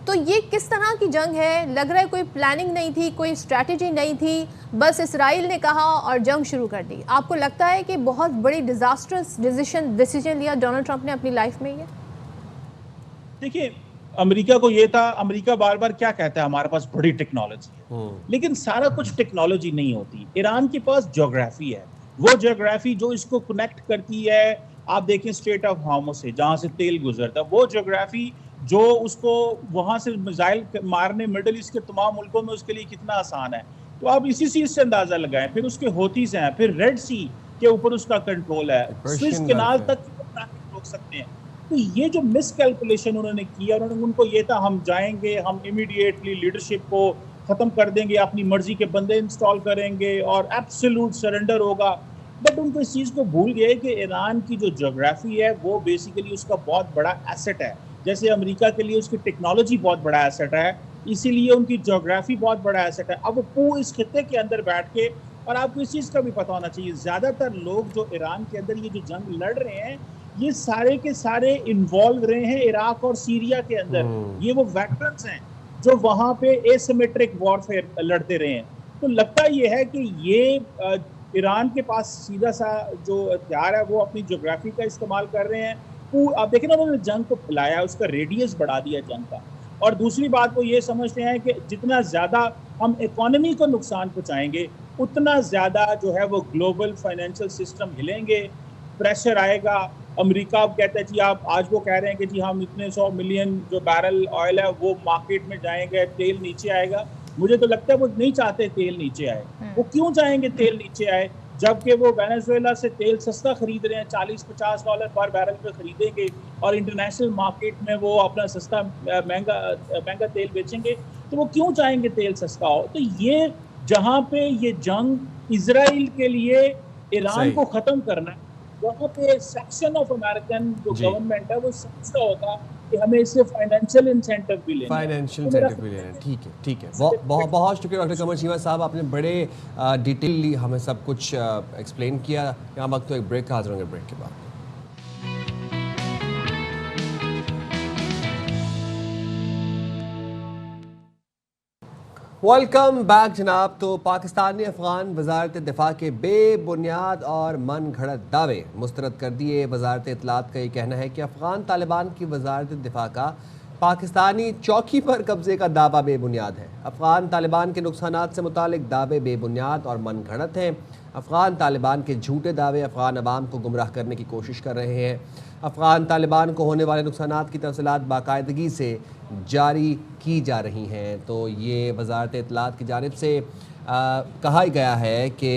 तो ये किस तरह की जंग है? लग रहा है कोई प्लानिंग नहीं थी, कोई स्ट्रैटेजी नहीं थी, बस इसराइल ने कहा और जंग शुरू कर दी। आपको लगता है कि बहुत बड़ी डिजास्टर्स डिसीजन लिया डोनाल्ड ट्रंप ने अपनी लाइफ में? ये देखिए, अमेरिका को ये था, अमेरिका बार बार क्या कहता है, हमारे पास बड़ी टेक्नोलॉजी है, लेकिन सारा कुछ टेक्नोलॉजी नहीं होती। ईरान के पास ज्योग्राफी है, वो ज्योग्राफी जो इसको कनेक्ट करती है, आप देखें स्ट्रेट ऑफ हार्मस से जहां से तेल गुजरता है, वो ज्योग्राफी जो उसको वहां से मिसाइल मारने मिडिल ईस्ट के तमाम मुल्कों में उसके लिए कितना आसान है। तो आप इसी चीज से अंदाजा लगाएं। फिर उसके होतीज हैं, फिर रेड सी के ऊपर उसका कंट्रोल है, स्विस कैनाल तक रोक सकते हैं। तो ये जो मिस कैलकुलेशन उन्होंने किया, उनको ये था हम जाएंगे, हम इमीडिएटली लीडरशिप को खत्म कर देंगे, अपनी मर्जी के बंदे इंस्टॉल करेंगे और एब्सोल्यूट सरेंडर होगा। बट उनको इस चीज़ को भूल गए कि ईरान की जो ज्योग्राफी है वो बेसिकली उसका बहुत बड़ा एसेट है। जैसे अमेरिका के लिए उसकी टेक्नोलॉजी बहुत बड़ा एसेट है, इसीलिए उनकी ज्योग्राफी बहुत बड़ा एसेट है। अब वो इस खित्ते के अंदर बैठ के, और आपको इस चीज़ का भी पता होना चाहिए, ज़्यादातर लोग जो ईरान के अंदर ये जो जंग लड़ रहे हैं, ये सारे के सारे इन्वॉल्व रहे हैं इराक और सीरिया के अंदर। ये वो वेटरन्स हैं जो वहाँ पे एसिमेट्रिक वॉरफेयर लड़ते रहे हैं। तो लगता ये है कि ये ईरान के पास सीधा सा जो हथियार है वो अपनी ज्योग्राफी का इस्तेमाल कर रहे हैं। आप देखें ना, उन्होंने जंग को फैलाया, उसका रेडियस बढ़ा दिया जंग का। और दूसरी बात वो ये समझते हैं कि जितना ज़्यादा हम इकोनॉमी को नुकसान पहुँचाएंगे, उतना ज़्यादा जो है वो ग्लोबल फाइनेंशियल सिस्टम हिलेंगे, प्रेशर आएगा, अमेरिका अब कहता है जी आप आज वो कह रहे हैं कि जी हम इतने 100 मिलियन जो बैरल ऑयल है वो मार्केट में जाएंगे, तेल नीचे आएगा। मुझे तो लगता है वो नहीं चाहते तेल नीचे आए। वो क्यों चाहेंगे तेल नीचे आए, जबकि वो वेनेजुएला से तेल सस्ता खरीद रहे हैं, $40-50 पर बैरल पे खरीदेंगे और इंटरनेशनल मार्केट में वो अपना सस्ता महंगा तेल बेचेंगे। तो वो क्यों चाहेंगे तेल सस्ता हो? तो ये जहाँ पे ये जंग इजराइल के लिए ईरान को खत्म करना है, वहाँ पे सेक्शन ऑफ अमेरिकन जो गवर्नमेंट है वो समझता होगा कि हमें इससे फाइनेंशियल इंसेंटिव भी लेना है। ठीक है। बहुत बहुत शुक्रिया डॉक्टर कमर चीमा साहब, आपने बड़े डिटेलली हमें सब कुछ एक्सप्लेन किया। यहाँ वक्त तो एक ब्रेक का हाजिर होंगे, ब्रेक के बाद। वेलकम बैक जनाब। तो पाकिस्तान ने अफगान वजारत दिफा के बेबुनियाद और मन घड़त दावे मुस्तरद कर दिए। वजारत इत्तलात का ये कहना है कि अफगान तालिबान की वजारत दिफा का पाकिस्तानी चौकी पर कब्जे का दावा बेबुनियाद है। अफगान तालिबान के नुकसानात से मुतालिक दावे बेबुनियाद और मन घड़त हैं। अफगान तालिबान के झूठे दावे अफगान अवाम को गुमराह करने की कोशिश कर रहे हैं। अफगान तालिबान को होने वाले नुकसानात की तफसीलात बाकायदगी से जारी की जा रही हैं। तो ये वजारत इत्तलात की जानिब से कहा गया है कि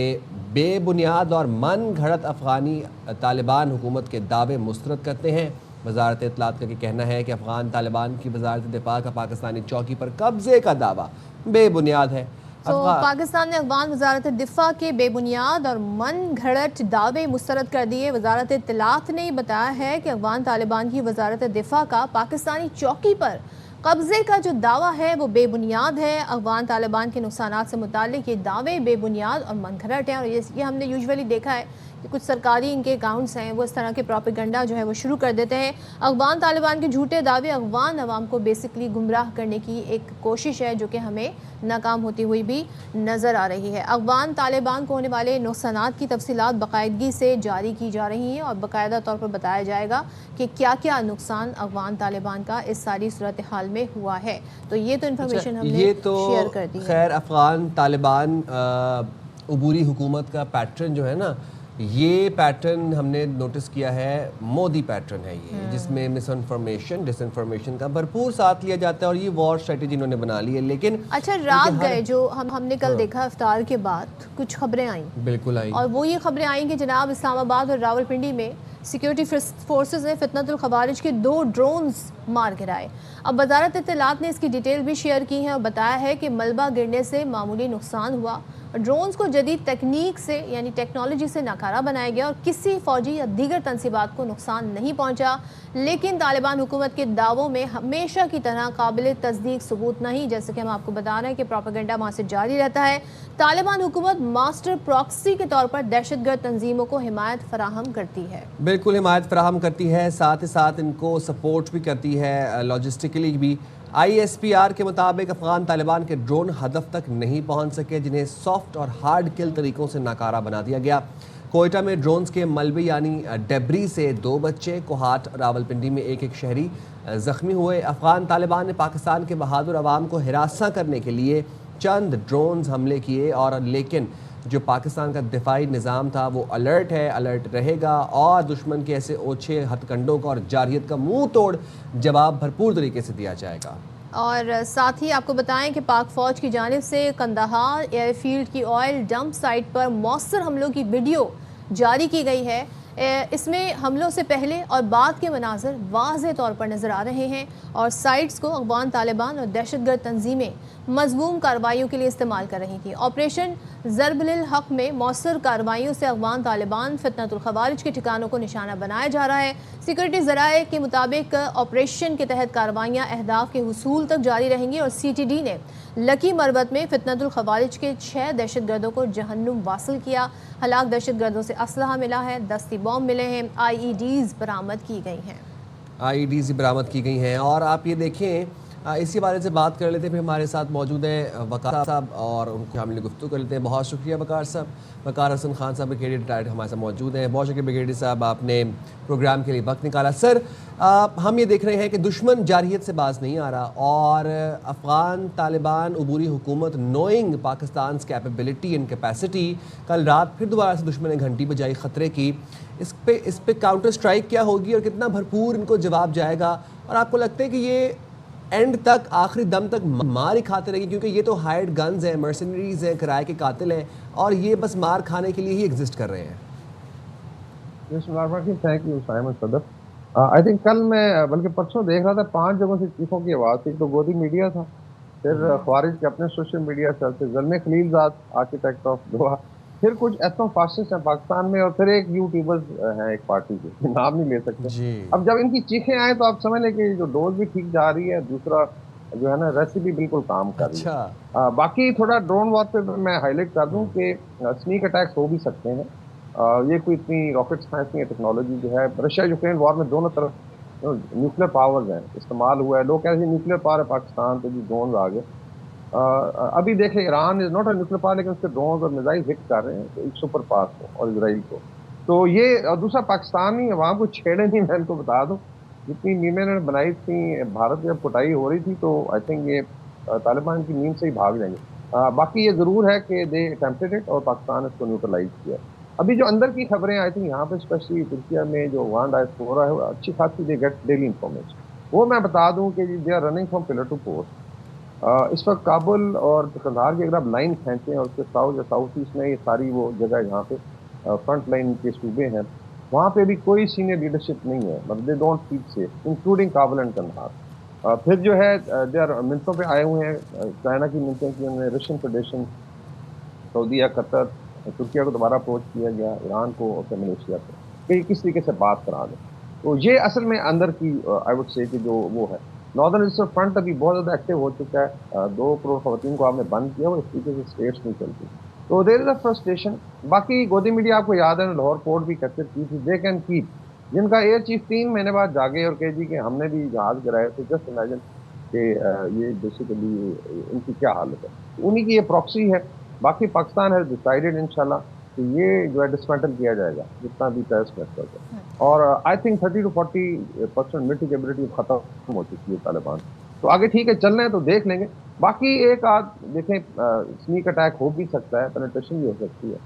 बेबुनियाद और मन घड़त अफगानी तालिबान हुकूमत के दावे मुस्तरद करते हैं। वजारत इत्तलात का कहना है कि अफगान तालिबान की वजारत दिफा का पाकिस्तानी चौकी पर कब्जे का दावा बेबुनियाद है। तो पाकिस्तान ने अफगान वजारत दिफा के बेबुनियाद और मन घड़त दावे मुस्तरद कर दिए। वजारत इत्तलात ने बताया है कि अफगान तालिबान की वजारत दिफा का पाकिस्तानी चौकी पर कब्जे का जो दावा है वो बेबुनियाद है। अफगान तालिबान के नुकसानात से मुतालिक ये दावे बेबुनियाद और मन घड़त हैं। और ये हमने यूजुअली देखा है कि कुछ सरकारी इनके अकाउंट्स हैं वो इस तरह के प्रोपेगेंडा जो है वो शुरू कर देते हैं। अफगान तालिबान के झूठे दावे अफगान अवाम को बेसिकली गुमराह करने की एक कोशिश है जो कि हमें नाकाम होती हुई भी नज़र आ रही है। अफगान तालिबान को होने वाले नुकसानात की तफसीलात बाकायदगी से जारी की जा रही हैं और बाकायदा तौर पर बताया जाएगा कि क्या क्या नुकसान अफगान तालिबान का इस सारी सूरत हाल में हुआ है। तो ये तो इन्फॉर्मेशन हमने शेयर कर दी है। खैर अफगान तालिबान अबूरी हुकूमत का पैटर्न जो है ना, ये पैटर्न हमने नोटिस किया है, मोदी पैटर्न है ये, जिसमें मिस इन्फॉर्मेशन डिसइंफॉर्मेशन का भरपूर साथ लिया जाता है और ये वॉर स्ट्रेटेजी इन्होंने बना ली है। लेकिन अच्छा रात गए जो हमने कल देखा इफ्तार के बाद कुछ खबरें आई, बिल्कुल आई, और वो ये खबरें आई कि जनाब इस्लामाबाद और रावलपिंडी में सिक्योरिटी फोर्सेस ने फितनतुल खवारिज के 2 ड्रोन्स मार गिराए। अब वजारत इत्तलात ने इसकी डिटेल भी शेयर की है और बताया है कि मलबा गिरने से मामूली नुकसान हुआ। ड्रोन्स को जदीद तकनीक से यानी टेक्नोलॉजी से नाकारा बनाया गया और किसी फौजी या दीगर तंसीबात को नुकसान नहीं पहुंचा। लेकिन तालिबान हुकूमत के दावों में हमेशा की तरह काबिल तस्दीक सबूत नहीं, जैसे कि हम आपको बता रहे हैं कि प्रोपेगेंडा वहाँ से जारी रहता है। तालिबान हुकूमत मास्टर प्रॉक्सी के तौर पर दहशतगर्द तंजीमों को हिमायत फराहम करती है। बिल्कुल हिमायत फराहम करती है, साथ ही साथ इनको सपोर्ट भी करती है लॉजिस्टिकली भी। ISPR के मुताबिक अफगान तालिबान के ड्रोन हदफ तक नहीं पहुंच सके, जिन्हें सॉफ्ट और हार्ड किल तरीकों से नाकारा बना दिया गया। कोयटा में ड्रोन्स के मलबे यानी डेब्री से 2 बच्चे, कोहाट रावलपिंडी में एक शहरी जख्मी हुए। अफगान तालिबान ने पाकिस्तान के बहादुर अवाम को हिरासा करने के लिए चंद ड्रोन्स हमले किए और लेकिन जो पाकिस्तान का दिफाई निज़ाम था वो अलर्ट है, अलर्ट रहेगा और दुश्मन के ऐसे ओछे हथकंडों का और जारहियत का मुंह तोड़ जवाब भरपूर तरीके से दिया जाएगा। और साथ ही आपको बताएं कि पाक फ़ौज की जानिब से कंदाहार एयरफील्ड की ऑयल डंप साइट पर मौसर हमलों की वीडियो जारी की गई है। इसमें हमलों से पहले और बाद के मनाजर वाज़े तौर पर नज़र आ रहे हैं और साइट्स को अफगान तालिबान और दहशतगर्द तंजीमें मजमूम कार्रवाइयों के लिए इस्तेमाल कर रही थी। ऑपरेशन ज़रबुल हक में मौसर कार्रवाइयों से अफगान तालिबान फितनतुल खवारिज के ठिकानों को निशाना बनाया जा रहा है। सिक्योरिटी ज़राए के मुताबिक ऑपरेशन के तहत कार्रवाइयाँ अहदाफ के हुसूल तक जारी रहेंगी और CTD ने लकी मरबत में फितनतुल खवारिज के 6 दहशतगर्दों को जहन्नुम वासिल किया। हलाक दहशतगर्दों से असलहा मिला है, दस्ती बॉम्ब मिले हैं, IEDs बरामद की गई हैं। IEDs बरामद की गई हैं। और आप ये देखें इसी बारे से बात कर लेते हैं। फिर हमारे साथ मौजूद हैं वकार साहब और उनको शामिल गुफ्तगू कर लेते हैं। बहुत शुक्रिया वकार साहब। वकार हसन खान साहब ब्रिगेडियर रिटायर्ड हमारे साथ मौजूद हैं। बहुत शुक्रिया ब्रिगेडियर साहब, आपने प्रोग्राम के लिए वक्त निकाला। सर, हम ये देख रहे हैं कि दुश्मन जारहियत से बाज नहीं आ रहा और अफ़गान तालिबान अबूरी हुकूमत knowing Pakistan capability and capacity कल रात फिर दोबारा से दुश्मन ने घंटी बजाई ख़तरे की। इस पे काउंटर स्ट्राइक क्या होगी और कितना भरपूर इनको जवाब जाएगा? और आपको लगता है कि ये एंड तक आखिरी दम तक मार ही खाते रहेंगे, क्योंकि ये तो हायर्ड गन्स हैं, मर्सनरीज हैं, किराए के कातिल हैं और ये बस मार खाने के लिए ही एग्जिस्ट कर रहे हैं? Thank you Simon Sadaf. I think कल मैं बल्कि परसों देख रहा था 5 जगहों से चीखों की आवाज़ थी। तो गोदी मीडिया था, फिर ख्वारिज के अपने सोशल मीडिया चलते, ज़लमे खलीलजाद आर्किटेक्ट ऑफ दुआ, फिर कुछ एथनो फासिस्ट हैं पाकिस्तान में और फिर एक यूट्यूबर्स हैं एक पार्टी के, नाम नहीं ले सकते। अब जब इनकी चीखें आए तो आप समझ लें कि जो डोज भी ठीक जा रही है, दूसरा जो है ना रेसिपी बिल्कुल काम कर रही है। बाकी थोड़ा ड्रोन वॉर पे मैं हाईलाइट कर दूं कि स्नीक अटैक्स हो भी सकते हैं। ये कोई इतनी रॉकेट साइंस नहीं है, टेक्नोलॉजी जो है। रशिया यूक्रेन वॉर में दोनों तरफ न्यूक्लियर पावर्स हैं, इस्तेमाल हुआ है। लोग कह रहे हैं न्यूक्लियर पावर है पाकिस्तान, तो जी ड्रोन आ गए। अभी देखें, Iran is not a nuclear power, लेकिन उसके ड्रोन और मिसाइल हिट कर रहे हैं तो एक सुपर पावर को और इसराइल को। तो ये दूसरा पाकिस्तानी अवाम को छेड़े नहीं, मैं इनको बता दूं। जितनी मीमें ने बनाई थी, भारत जब कुटाई हो रही थी, तो आई थिंक ये तालिबान की नींद से ही भाग जाएंगे। बाकी ये ज़रूर है कि दे अटेम्प्टेड इट और पाकिस्तान ने इसको न्यूट्रलाइज किया। अभी जो अंदर की खबरें आई थी यहाँ पे, स्पेशली तुर्किया में जो अफगान डायस्पोरा है, अच्छी खासी दे गेट डेली इंफॉर्मेशन। वो मैं बता दूं कि they are running from pillar to post. इस वक्त काबुल और कंधार की अगर आप लाइन खींचें और उसके साउथ या साउथ ईस्ट में ये सारी वो जगह जहाँ पे फ्रंट लाइन के सूबे हैं, वहाँ पे भी कोई सीनियर लीडरशिप नहीं है। मतलब they don't feel safe, including Kabul and Kandahar. फिर जो है दे आर मिनटों पे आए हुए हैं, चाइना की मिनटें की उन्होंने, रशियन फेडरेशन, सऊदी या कतर, तुर्किया को दोबारा अप्रोच किया गया, ईरान को और मलेशिया को, कि किस तरीके से बात करा दें। तो ये असल में अंदर की आई वुड से कि जो वो है। नॉर्दर्न रिजर्व फ्रंट अभी बहुत ज़्यादा एक्टिव हो चुका है। 2 करोड़ खवातीन को आपने बंद किया और इस तरीके से स्टेट्स नहीं चलती, तो देयर इज अ फ्रस्ट्रेशन। बाकी गोदी मीडिया आपको याद है, लाहौर पोर्ट भी कैप्चर की थी, दे कैन कीप, जिनका एयर चीफ 3 महीने बाद जागे और कह दी कि हमने भी जहाज गिराए। तो जस्ट इमेजिन कि ये बेसिकली इनकी क्या हालत है। उन्हीं की ये प्रॉक्सी है। बाकी पाकिस्तान है डिसाइडेड इंशाल्लाह कि ये जो है डिसमेंटल किया जाएगा जितना भी टेस्ट कर सके। और I think 30 to 40% military capability खत्म हो चुकी है तालिबान। तो आगे ठीक है, चल रहे हैं तो देख लेंगे। बाकी एक आध देखें, स्नीक अटैक हो भी सकता है, पेनिट्रेशन भी हो सकती है।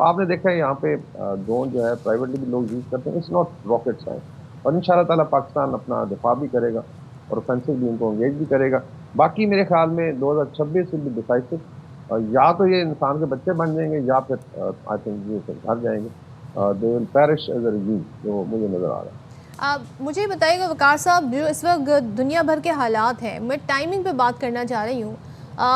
आपने देखा है यहाँ पे ड्रोन जो है प्राइवेटली भी लोग यूज़ करते हैं, इट्स नॉट रॉकेट साइंस। और इंशाल्लाह ताला पाकिस्तान अपना दिफा भी करेगा और ऑफेंसिव भी उनको एंगेज भी करेगा। बाकी मेरे ख्याल में 2026 विल बी डिसाइसिव। या तो ये इंसान के बच्चे बन जाएंगे या फिर आई थिंक ये घर जाएंगे, they will perish as a regime, जो मुझे नज़र आ रहा है। आप मुझे बताइएगा वकार साहब, जो इस वक्त दुनिया भर के हालात हैं, मैं टाइमिंग पे बात करना चाह रही हूँ।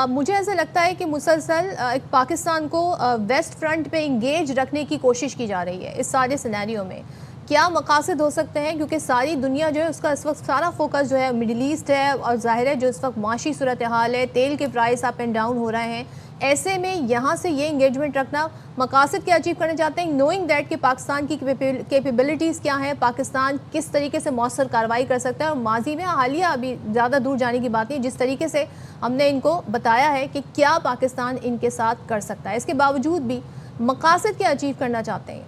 मुझे ऐसा लगता है कि मुसलसल एक पाकिस्तान को वेस्ट फ्रंट पे इंगेज रखने की कोशिश की जा रही है इस सारे सिनेरियो में। क्या मकासद हो सकते हैं, क्योंकि सारी दुनिया जो है उसका इस वक्त सारा फोकस जो है मिडिल ईस्ट है, और जाहिर है जो इस वक्त माशी सूरत हाल है, तेल के प्राइस अप एंड डाउन हो रहे हैं, ऐसे में यहाँ से ये इंगेजमेंट रखना, मकासद क्या अचीव करना चाहते हैं, नोइंग दैट कि पाकिस्तान की कैपेबिलिटीज़ क्या हैं, पाकिस्तान किस तरीके से मौसर कार्रवाई कर सकता है। और माजी में हालिया, अभी ज़्यादा दूर जाने की बात नहीं, जिस तरीके से हमने इनको बताया है कि क्या पाकिस्तान इनके साथ कर सकता है, इसके बावजूद भी मकासद क्या अचीव करना चाहते हैं?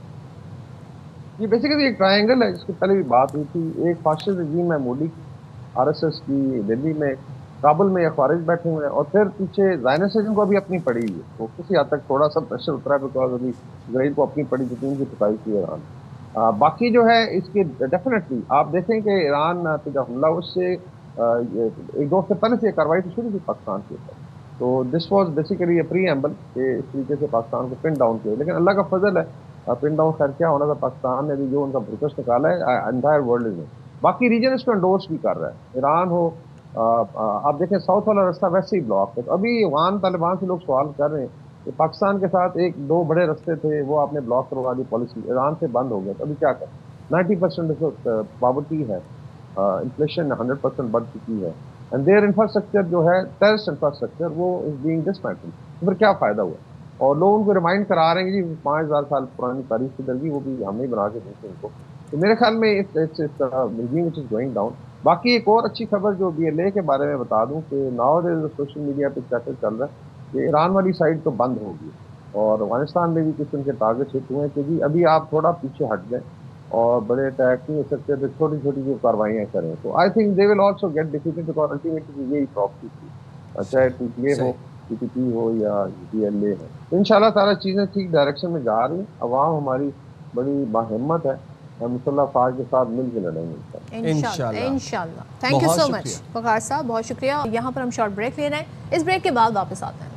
ये बेसिकली एक ट्रायंगल है, जिसकी पहले भी बात हुई थी। एक फाशिस्ट रजीम है मोदी, आरएसएस की, दिल्ली में, काबुल में ख्वारिज बैठे हुए हैं, और फिर पीछे ज़ायनिस्टों को अभी अपनी पड़ी हुई है। तो किसी हद तक थोड़ा सा प्रेशर उतरा है, बिकॉज अभी इसराइल को अपनी पड़ी थी, उनकी पिटाई की ईरान। बाकी जो है इसके डेफिनेटली आप देखें कि ईरान पे जब हमला, उससे 1-2 हफ्ते पहले से कार्रवाई तो शुरू थी पाकिस्तान के ऊपर। तो this was basically A preamble कि इस तरीके से पाकिस्तान को पिन डाउन किया। लेकिन अल्लाह का फजल है, पिन डाउन खैर क्या होना था, पाकिस्तान ने भी जो उनका भूकस निकाला है एंटायर वर्ल्ड में। बाकी रीजन इसको एंडोर्स भी कर रहा है, ईरान हो, आप देखें साउथ वाला रास्ता वैसे ही ब्लॉक है। तो अभी अफगान तालिबान से लोग सवाल कर रहे हैं कि पाकिस्तान के साथ 1-2 बड़े रास्ते थे, वो आपने ब्लॉक करवा दी, पॉलिसी ईरान से बंद हो गया। तो अभी क्या करें? 90% पॉवर्टी है, इन्फ्लेशन 100% बढ़ चुकी है, एंड देयर इंफ्रास्ट्रक्चर जो है टेररिस्ट इंफ्रास्ट्रक्चर, वो इज बीइंग डिसमेंटल्ड। तो फिर क्या फ़ायदा हुआ? और लोग उनको रिमाइंड करा रहे हैं कि जी 5000 साल पुरानी तारीख की दरगी वो भी हमने ही बना के दी थी उनको। तो मेरे ख्याल में it's regime which is going down. बाकी एक और अच्छी खबर जो BLA के बारे में बता दूं कि नाउ सोशल मीडिया पे चर्चा चल रहा है कि ईरान वाली साइड तो बंद होगी और अफगानिस्तान में भी कुछ उनके टारगेट हिट हुए हैं कि जी अभी आप थोड़ा पीछे हट जाए और बड़े अटैक नहीं हो सकते तो छोटी छोटी जो कार्रवाइयाँ करें। तो I think they will also get defeated because ultimately यही प्रॉक्सी थी, चाहे PPA हो, PTP हो या BLA हो। तो इंशाल्लाह सारा चीज़ें ठीक डायरेक्शन में जा रही हैं। अवाम हमारी बड़ी बाहिम्मत है, हम मुसल्लह अफवाज के साथ मिलकर लड़ेंगे इंशाल्लाह। इंशाल्लाह। थैंक यू सो मच वक़ार साहब, बहुत शुक्रिया। यहाँ पर हम शॉर्ट ब्रेक ले रहे हैं, इस ब्रेक के बाद वापस आते हैं।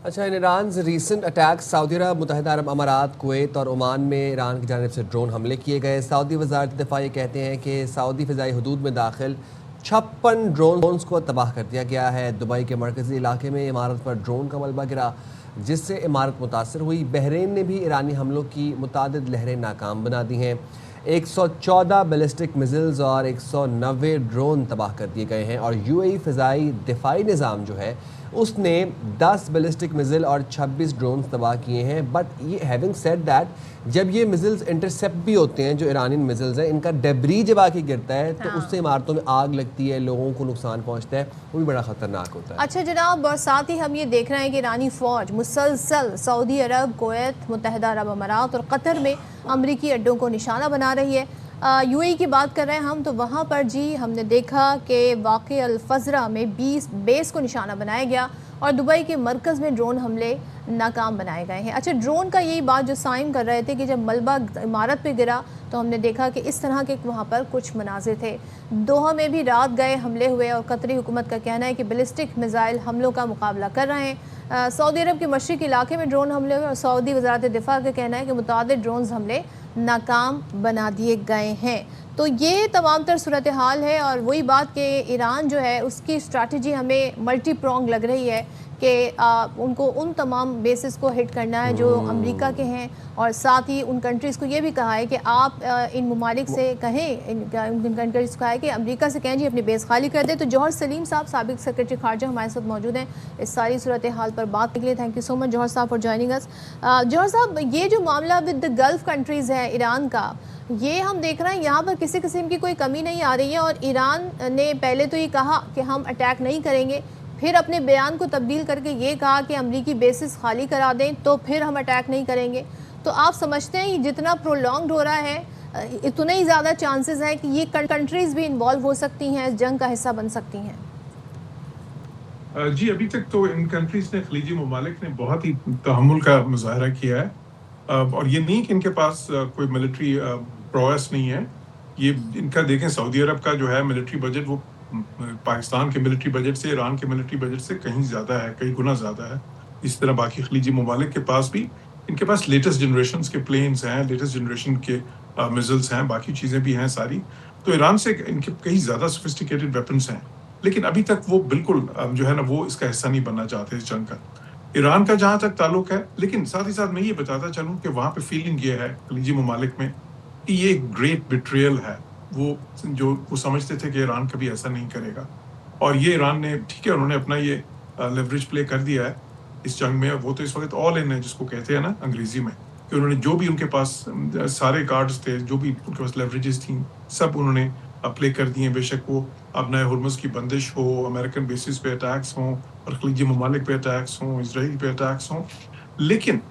अच्छा, इन ईरान रीसेंट अटैक सऊदी अरब, मुत्तहिदा अरब अमारात, कुवैत और ओमान में ईरान की जानिब से ड्रोन हमले किए गए। सऊदी वज़ारत दिफा ये कहते हैं कि सऊदी फ़िज़ाई हदूद में दाखिल 56 ड्रोन्स को तबाह कर दिया गया है। दुबई के मरकज़ी इलाके में इमारत पर ड्रोन का मलबा गिरा जिससे इमारत मुतासर हुई। बहरीन ने भी ईरानी हमलों की मुतादिद लहरें नाकाम बना दी हैं। 114 बैलिस्टिक मिज़िल्स और 190 ड्रोन तबाह कर दिए गए हैं और UAE फ़िज़ाई दिफाई निज़ाम जो है उसने 10 बैलिस्टिक मिज़िल और 26 ड्रोन तबाह किए हैं। बट ये हैविंग सेड दैट, जब ये मिज़िल्स इंटरसेप्ट भी होते हैं, जो ईरानी मिज़िल्स हैं, इनका डेब्री जब आके गिरता है तो उससे इमारतों में आग लगती है, लोगों को नुकसान पहुंचता है, वो भी बड़ा ख़तरनाक होता है। अच्छा जनाब, और साथ ही हम ये देख रहे हैं कि ईरानी फ़ौज मुसलसल सऊदी अरब, कुवैत, मुत्तहिदा अरब अमारात और कतर में अमरीकी अड्डों को निशाना बना रही है। UAE की बात कर रहे हैं हम, तो वहाँ पर जी हमने देखा कि वाक़ई अल-फज़रा में 20 बेस को निशाना बनाया गया और दुबई के मरकज़ में ड्रोन हमले नाकाम बनाए गए हैं। अच्छा, ड्रोन का यही बात जो साइम कर रहे थे कि जब मलबा इमारत पे गिरा तो हमने देखा कि इस तरह के वहाँ पर कुछ मनाजिर थे। दोहा में भी रात गए हमले हुए और कतरी हुकूमत का कहना है कि बैलिस्टिक मिज़ाइल हमलों का मुकाबला कर रहे हैं। सऊदी अरब के मशरिक़ी इलाके में ड्रोन हमले हुए और सऊदी वज़ारत दिफा का कहना है कि मुतादिद ड्रोन हमले नाकाम बना दिए गए हैं। तो ये तमाम तर सूरत हाल है और वही बात कि ईरान जो है उसकी स्ट्रैटेजी हमें मल्टी प्रोंग लग रही है कि उनको उन तमाम बेसिस को हिट करना है जो अमेरिका के हैं और साथ ही उन कंट्रीज़ को ये भी कहा है कि आप इन ममालिक से कहें, इन कंट्रीज़ को कहा है कि अमेरिका से कहें जी अपनी बेस खाली कर दे। तो जौहर सलीम साहब, साबिक सेक्रेटरी खारजा, हमारे साथ मौजूद हैं इस सारी सूरत हाल पर बात के लिए। थैंक यू सो मच जौहर साहब फॉर जॉइनिंग अस। जौहर साहब, ये जो मामला विद द गल्फ़ कंट्रीज़ है ईरान का, ये हम देख रहे हैं यहाँ पर किसी किस्म की कोई कमी नहीं आ रही है और ईरान ने पहले तो ये कहा कि हम अटैक नहीं करेंगे, फिर अपने बयान को तब्दील करके ये कहा कि अमरीकी बेसिस खाली करा दें तो फिर हम अटैक नहीं करेंगे। तो आप समझते हैं ये जितना प्रोलॉन्ग्ड हो रहा है इतने ही ज़्यादा चांसेस हैं कि ये कंट्रीज़ भी इन्वॉल्व हो सकती हैं, इस जंग का हिस्सा बन सकती हैं? जी, अभी तक तो इन कंट्रीज़ ने, खलीजी ममालिक ने बहुत ही तहम्मुल का मुजाहरा किया है और ये नहीं कि इनके पास कोई मिलिट्री प्रोएस नहीं है। ये इनका देखें, सऊदी अरब का जो है मिलिट्री बजट वो पाकिस्तान के मिलिट्री बजट से, ईरान के मिलिट्री बजट से कहीं ज़्यादा है, कई गुना ज़्यादा है। इस तरह बाकी खलीजी ममालिक के पास भी, इनके पास लेटेस्ट जनरेशन के प्लेन्स हैं, लेटेस्ट जनरेशन के मिसाइल्स हैं, बाकी चीज़ें भी हैं सारी। तो ईरान से इनके कई ज़्यादा सोफिस्टिकेटेड वेपन्स हैं, लेकिन अभी तक वो बिल्कुल जो है ना वो इसका हिस्सा नहीं बनना चाहते इस जंग का। ईरान का जहाँ तक ताल्लुक है, लेकिन साथ ही साथ मैं ये बताता चलूँ कि वहाँ पे फीलिंग ये है खलीजी ममालिक में कि ये ग्रेट बिट्रियल है। वो समझते थे कि ईरान कभी ऐसा नहीं करेगा और ये ईरान ने, ठीक है, उन्होंने अपना ये लेवरेज प्ले कर दिया है इस जंग में। वो तो इस वक्त ऑल इन है जिसको कहते हैं ना अंग्रेजी में, कि उन्होंने जो भी उनके पास सारे कार्ड्स थे, जो भी उनके पास लेवरेजेस थी, सब उन्होंने प्ले कर दिए। बेशक वो अब नए हुर्मुज़ की बंदिश हो, अमेरिकन बेसिस पे अटैक्स हों और खलीजी ममालिक पे अटैक्स हों, इसराइल पे अटैक्स हों, लेकिन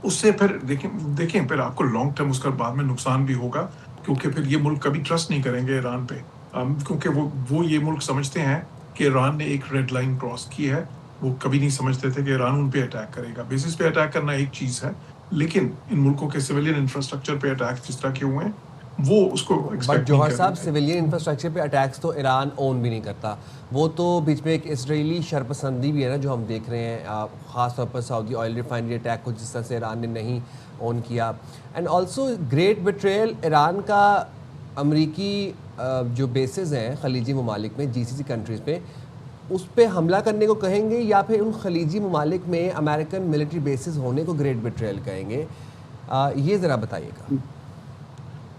उससे फिर देखें फिर आपको लॉन्ग टर्म उसका बाद में नुकसान भी होगा, क्योंकि फिर ये मुल्क कभी ट्रस्ट नहीं करेंगे ईरान पे, क्योंकि वो ये मुल्क समझते हैं कि ईरान ने एक रेड लाइन क्रॉस की है। वो कभी नहीं समझते थे कि ईरान उन पे अटैक करेगा। बेसिस पे अटैक करना एक चीज़ है, लेकिन इन मुल्कों के सिविलियन इंफ्रास्ट्रक्चर पे अटैक जिस तरह के हुए हैं वो उसको बट जौहर साहब, सिविलियन इंफ्रास्ट्रक्चर पे अटैक्स तो ईरान ओन भी नहीं करता। वो तो बीच में एक इसराइली शरपसंदी भी है ना जो हम देख रहे हैं, ख़ास तौर पर सऊदी ऑयल रिफाइनरी अटैक को जिस तरह से ईरान ने नहीं ओन किया। And also great betrayal Iran का अमरीकी जो बेसिस हैं खलीजी ममालिक में, GCC कंट्रीज़ पे, उस पर हमला करने को कहेंगे या फिर उन खलीजी ममालिक में अमेरिकन मिलिट्री बेसिस होने को ग्रेट बिट्रेयल कहेंगे? ये ज़रा बताइएगा।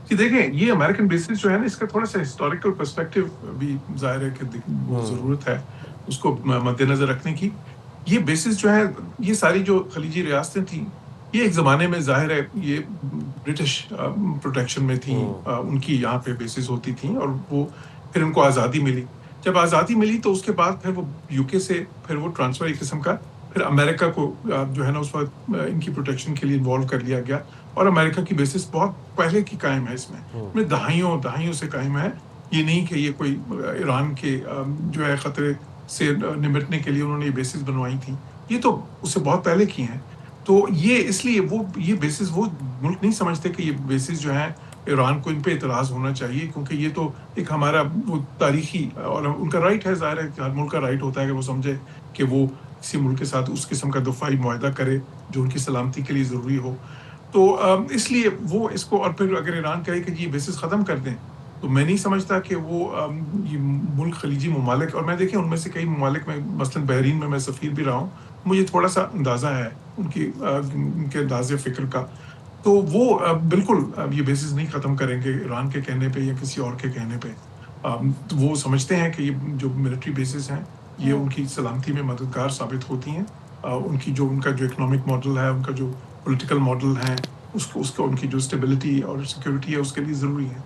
कि देखें, ये अमेरिकन बेसिस जो है ना, इसका थोड़ा सा हिस्टोरिकल पर्सपेक्टिव भी जाहिर है कि ज़रूरत है उसको मद्देनज़र रखने की। ये बेसिस जो है, ये सारी जो खलीजी रियासतें थी, ये एक ज़माने में ज़ाहिर है ये ब्रिटिश प्रोटेक्शन में थी, उनकी यहाँ पे बेसिस होती थी, और वो फिर उनको आज़ादी मिली। जब आज़ादी मिली तो उसके बाद फिर वो यूके से फिर वो ट्रांसफ़र एक किस्म का फिर अमेरिका को जो है ना उस वक्त इनकी प्रोटेक्शन के लिए इन्वॉल्व कर लिया गया, और अमेरिका की बेसिस बहुत पहले की कायम है, इसमें दहाइयों से कायम है। ये नहीं कि ये कोई ईरान के जो है ख़तरे से निपटने के लिए उन्होंने ये बेसिस बनवाई थी, ये तो उससे बहुत पहले की हैं। तो ये इसलिए वो ये बेसिस वो मुल्क नहीं समझते कि ये बेसिस जो है ईरान को इन पे इतराज़ होना चाहिए, क्योंकि ये तो एक हमारा वो तारीखी और उनका राइट है, ज़ाहिर है हर मुल्क का राइट होता है कि वो समझे कि वो किसी मुल्क के साथ उस किस्म का दफ़ाई मुआहदा करे जो उनकी सलामती के लिए ज़रूरी हो। तो इसलिए वो इसको, और फिर अगर ईरान कहे कि ये बेसिस ख़त्म कर दें, तो मैं नहीं समझता कि वो ये मुल्क खलीजी ममालिक, और मैं देखें उनमें से कई ममालिक में, मसलन बहरीन में मैं सफ़ीर भी रहा हूँ, मुझे थोड़ा सा अंदाज़ा है उनके अंदाज़े फ़िक्र का, तो वो बिल्कुल ये बेसिस नहीं ख़त्म करेंगे ईरान के कहने पे या किसी और के कहने पे। तो वो समझते हैं कि ये जो मिलिट्री बेसिस हैं ये उनकी सलामती में मददगार साबित होती हैं, उनका जो इकोनॉमिक मॉडल है, उनका जो पॉलिटिकल मॉडल है, उसको उनकी जो स्टेबिलिटी और सिक्योरिटी है उसके लिए ज़रूरी है।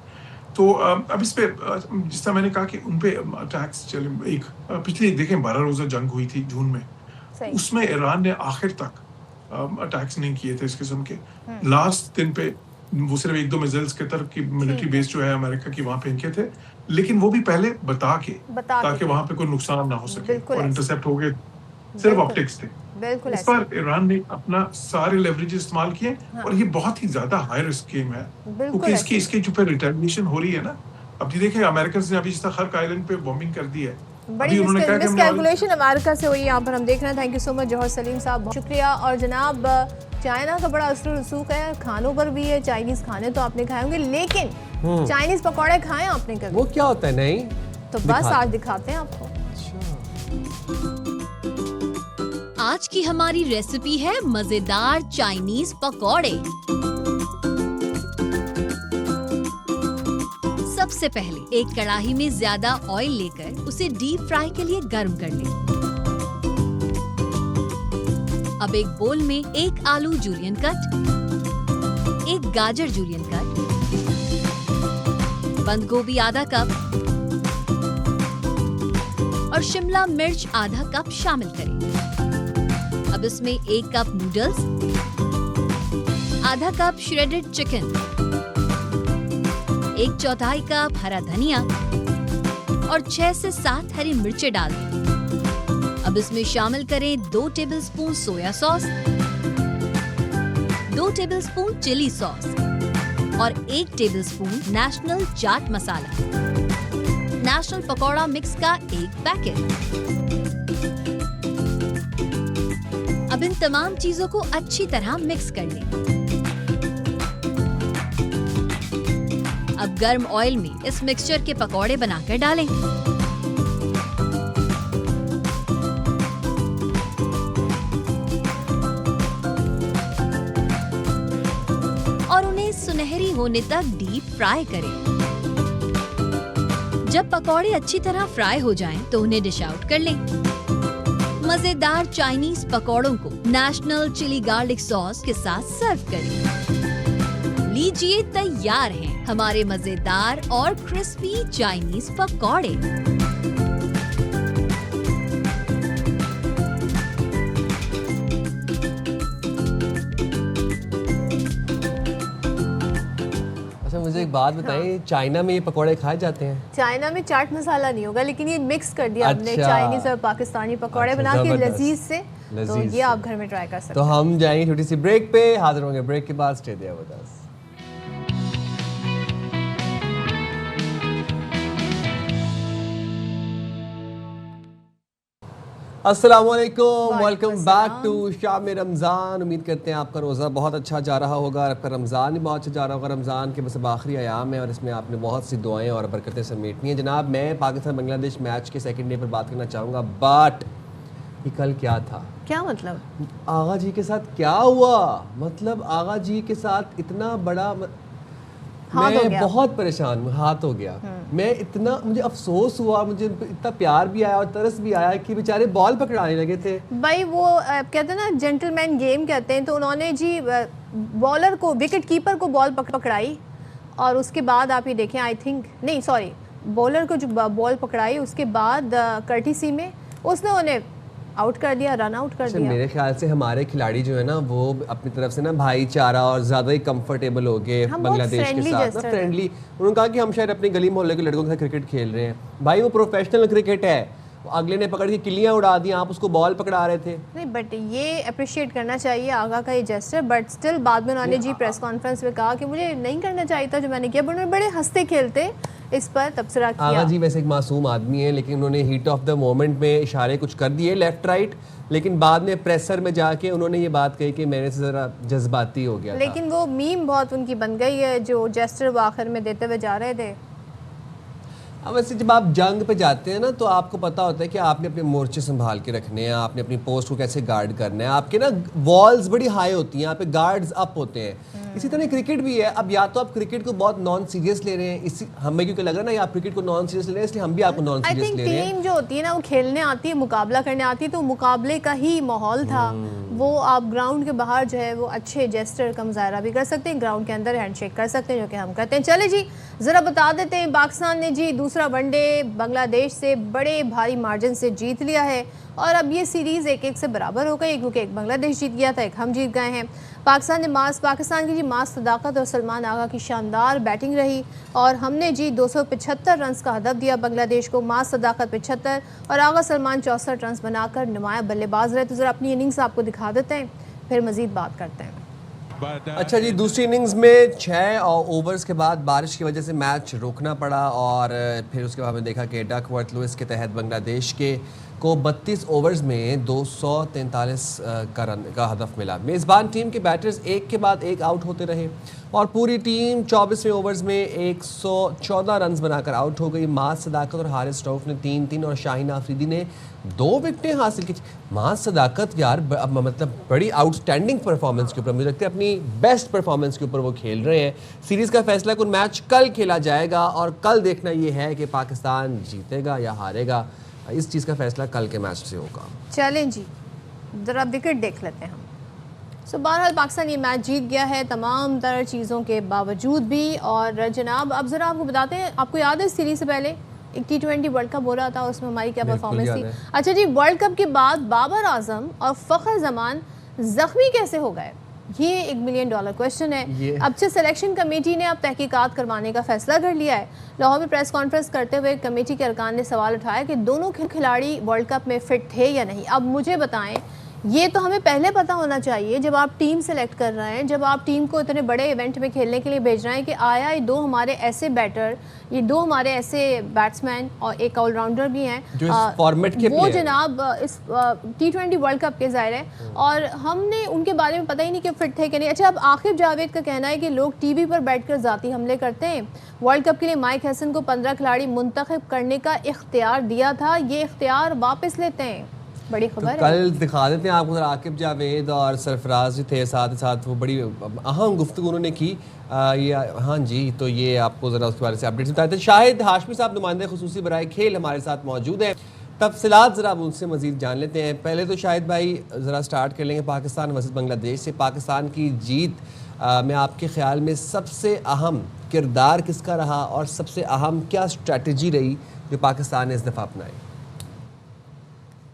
तो अब इस पे जिस तरह मैंने कहा कि उन पे अटैक्स चले, एक पिछली देखें 12 रोज़ा जंग हुई थी जून में, उसमें ईरान ने आखिर तक अटैक्स नहीं किए थे इस किस्म के। लास्ट दिन पे वो सिर्फ 1-2 मिसाइल्स के तरफ की मिलिट्री बेस जो है अमेरिका की वहाँ फेंके थे, लेकिन वो भी पहले बता के ताकि वहाँ पे कोई नुकसान ना हो सके, और इंटरसेप्ट हो गए, सिर्फ ऑप्टिक्स थे। इस पर ईरान ने अपना सारे लेवरेज इस्तेमाल किए, और ये बहुत ही ज्यादा हाई रिस्क गेम है, क्योंकि इसकी जो पे रिटेलिएशन हो रही है ना, अब ये देखें अमेरिकन ने अभी जिस तरह खर्क आइलैंड पे बॉम्बिंग कर दी है, बड़ी मिसकैलकुलेशन अमेरिका से हुई यहाँ पर हम देख रहे हैं। थैंक यू सो मच जौहर सलीम साहब, बहुत शुक्रिया। और जनाब, चाइना का बड़ा असर रसूख है, खानों पर भी है, चाइनीज खाने तो आपने खाए होंगे, लेकिन चाइनीज पकौड़े खाए आपने कभी? वो क्या होता है? नहीं, तो बस आज दिखाते हैं आपको। आज की हमारी रेसिपी है मजेदार चाइनीज पकौड़े। सबसे पहले एक कढ़ाई में ज्यादा ऑयल लेकर उसे डीप फ्राई के लिए गर्म कर लें। अब एक बोल में एक आलू जूलियन कट, एक गाजर जूलियन कट, बंद गोभी आधा कप और शिमला मिर्च आधा कप शामिल करें। अब इसमें 1 कप नूडल्स, आधा कप श्रेडेड चिकन, 1/4 कप हरा धनिया और 6 से 7 हरी मिर्चें डाल दें। अब इसमें शामिल करें 2 tablespoon soya sauce, 2 tablespoon chilli sauce और 1 tablespoon National Chaat Masala, National Pakora mix का 1 पैकेट। अब इन तमाम चीजों को अच्छी तरह मिक्स कर लें। अब गर्म ऑयल में इस मिक्सचर के पकौड़े बनाकर डालें। और उन्हें सुनहरी होने तक डीप फ्राई करें। जब पकौड़े अच्छी तरह फ्राई हो जाएं, तो उन्हें डिश आउट कर लें। मजेदार चाइनीज पकौड़ों को नेशनल चिली गार्लिक सॉस के साथ सर्व करें। लीजिए, तैयार हैं हमारे मजेदार और क्रिस्पी चाइनीज पकौड़े। मुझे एक बात बताइए, चाइना में ये पकौड़े खाए जाते हैं? चाइना में चाट मसाला नहीं होगा, लेकिन ये मिक्स कर दिया हमने चाइनीज और पाकिस्तानी पकौड़े बना के लजीज से, तो ये आप घर में ट्राई कर सकते हैं। तो हम जाएंगे छोटी सी ब्रेक पे, हाजिर होंगे ब्रेक के बाद। Stay there with us. अस्सलामुअलैकुम, वेलकम बैक टू शाम रमज़ान। उम्मीद करते हैं आपका रोज़ा बहुत अच्छा जा रहा होगा, आपका रमज़ान भी बहुत अच्छा जा रहा होगा। रमज़ान के बस आखिरी अयाम है और इसमें आपने बहुत सी दुआएं और बरकतें समेटनी है। जनाब, मैं पाकिस्तान बांग्लादेश मैच के सेकंड डे पर बात करना चाहूँगा, बट ये कल क्या था? क्या मतलब? आगा जी के साथ क्या हुआ? मतलब आगा जी के साथ इतना बड़ा हाथ हो मैं गया। बहुत परेशान हूँ, हाथ हो गया। मैं इतना, मुझे अफसोस हुआ, मुझे उन पे इतना प्यार भी आया और तरस भी आया कि बेचारे बॉल पकड़ाने लगे थे। भाई वो कहते हैं ना जेंटलमैन गेम कहते हैं, तो उन्होंने जी बॉलर को, विकेट कीपर को बॉल पकड़ाई और उसके बाद आप ये देखें, आई थिंक नहीं सॉरी, बॉलर को जो बॉल पकड़ाई उसके बाद कर्टिसी में उसने उन्हें आउट कर दिया, रन आउट कर अच्छा, दिया। मेरे ख्याल से हमारे खिलाड़ी जो है ना वो अपनी तरफ से ना भाईचारा और ज़्यादा ही कंफर्टेबल हो गए हम बहुत बांग्लादेश के friendly साथ ना, gesture फ्रेंडली। उन्होंने कहा कि हम शायद अपनी गली मोहल्ले के लड़कों के साथ क्रिकेट खेल रहे हैं। भाई वो प्रोफेशनल क्रिकेट है, अगले ने पकड़ के किलियां उड़ा दी, आप उसको बॉल पकड़ा रहे थे। नहीं बट ये अप्रिशिएट करना चाहिए आगा का ये जेस्टर, बट स्टिल बाद में उन्होंने जी प्रेस कॉन्फ्रेंस में कहा कि मुझे नहीं करना चाहिए था जो मैंने किया, बट उन्होंने बड़े हंसते खेलते इस पर तबसरा आगा किया। जी वैसे एक मासूम आदमी है, लेकिन उन्होंने हीट ऑफ द मोमेंट में इशारे कुछ कर दिए लेफ्ट राइट, लेकिन बाद में प्रेसर में जाके उन्होंने ये बात कही कि मैंने से ज़रा जज्बाती हो गया था। लेकिन वो मीम बहुत उनकी बन गई है जो जेस्टर वो आखिर में देते हुए जा रहे थे। अब वैसे जब आप जंग पे जाते हैं ना तो आपको पता होता है कि आपने अपने मोर्चे संभाल के रखने हैं, आपने अपनी पोस्ट को कैसे गार्ड करना है। आपके ना वॉल्स बड़ी हाई होती हैं, यहाँ पे गार्ड्स अप होते हैं। इसी तरह क्रिकेट भी है। अब या तो आप क्रिकेट को बहुत नॉन सीरियस ले रहे हैं, इसी हमें क्योंकि लग रहा है ना, या आप क्रिकेट को नॉन सीरियस ले रहे हैं, इसलिए हम भी आपको नॉन आई सीरियस थिंक ले रहे हैं। टीम जो होती है ना वो खेलने आती है, मुकाबला करने आती है, तो मुकाबले का ही माहौल था वो। आप ग्राउंड के बाहर जो है वो अच्छे जेस्टर का मुजाहरा भी कर सकते हैं, ग्राउंड के अंदर हैंडशेक कर सकते हैं, जो कि हम करते हैं। चले जी ज़रा बता देते हैं, पाकिस्तान ने जी दूसरा वनडे बांग्लादेश से बड़े भारी मार्जिन से जीत लिया है और अब ये सीरीज़ 1-1 से बराबर हो गई, क्योंकि एक बांग्लादेश जीत गया था, एक हम जीत गए हैं। पाकिस्तान की जी मास सदाकत और सलमान आगा की शानदार बैटिंग रही और हमने जी 275 रन का हदफ दिया बांग्लादेश को। मास सदाकत 75 और आगा सलमान 64 रन बनाकर नुमाया बल्लेबाज रहे। तो ज़रा अपनी इनिंग्स आपको दिखा देते हैं, फिर मज़ीद बात करते हैं। अच्छा जी, दूसरी इनिंग्स में 6 ओवर्स के बाद बारिश की वजह से मैच रोकना पड़ा और फिर उसके बाद हमने देखा कि डकवर्थ लुइस के तहत बांग्लादेश को 32 ओवर्स में 243 का हदफ मिला। मेज़बान टीम के बैटर्स एक के बाद एक आउट होते रहे और पूरी टीम 24वें ओवर्स में 114 रन बनाकर आउट हो गई। मास सदाकत और हारिस रऊफ ने 3-3 और शाहीन आफरीदी ने 2 विकेटें हासिल की। मास सदाकत यार मतलब बड़ी आउटस्टैंडिंग परफॉर्मेंस के ऊपर, मुझे लगता है अपनी बेस्ट परफॉर्मेंस के ऊपर वो खेल रहे हैं। सीरीज़ का फैसला कुल मैच कल खेला जाएगा और कल देखना ये है कि पाकिस्तान जीतेगा या हारेगा। इस चीज़ का फैसला कल के मैच से होगा। चलें जी ज़रा विकेट देख लेते हैं हम। सो बहरहाल पाकिस्तान ये मैच जीत गया है तमाम तरह चीज़ों के बावजूद भी। और जनाब अब ज़रा आपको बताते हैं, आपको याद है इस सीरीज़ से पहले एक T20 वर्ल्ड कप हो रहा था, उसमें हमारी क्या परफॉर्मेंस थी? अच्छा जी, वर्ल्ड कप के बाद बाबर आजम और फ़खर जमान ज़ख्मी कैसे हो गए, ये $1 मिलियन क्वेश्चन है। अब से सिलेक्शन कमेटी ने अब तहकीकात करवाने का फैसला कर लिया है। लाहौर में प्रेस कॉन्फ्रेंस करते हुए कमेटी के अरकान ने सवाल उठाया कि दोनों खिलाड़ी वर्ल्ड कप में फ़िट थे या नहीं। अब मुझे बताएं, ये तो हमें पहले पता होना चाहिए जब आप टीम सेलेक्ट कर रहे हैं, जब आप टीम को इतने बड़े इवेंट में खेलने के लिए भेज रहे हैं, कि आया ये 2 हमारे ऐसे बैटर, ये 2 हमारे ऐसे बैट्समैन और एक ऑलराउंडर भी हैं जो इस फॉर्मेट के वो जनाब इस T20 वर्ल्ड कप के ज़ाहिर है, और हमने उनके बारे में पता ही नहीं कि फिट थे कि नहीं। अच्छा, अब आकिब जावेद का कहना है कि लोग टीवी पर बैठकर ज़ाती हमले करते हैं। वर्ल्ड कप के लिए माइक हैसन को 15 खिलाड़ी मुंतखब करने का इख्तियार दिया था, ये इख्तियार वापस लेते हैं। बड़ी खबर तो कल दिखा देते हैं आपको। आकिब जावेद और सरफराज भी थे साथ ही साथ, वो बड़ी अहम गुफ्तगू उन्होंने की। ये हाँ जी, तो ये आपको ज़रा उसके बारे से अपडेट्स बताते हैं। शाहिद हाशमी साहब नुमाइंदे खुसूसी बराए खेल हमारे साथ मौजूद हैं, तफसीलात ज़रा उनसे मज़ीद जान लेते हैं। पहले तो शाहिद भाई ज़रा स्टार्ट कर लेंगे पाकिस्तान वर्सेस बांग्लादेश से। पाकिस्तान की जीत में आपके ख्याल में सबसे अहम किरदार किसका रहा और सबसे अहम क्या स्ट्रैटेजी रही जो पाकिस्तान ने इस दफ़ा अपनाई?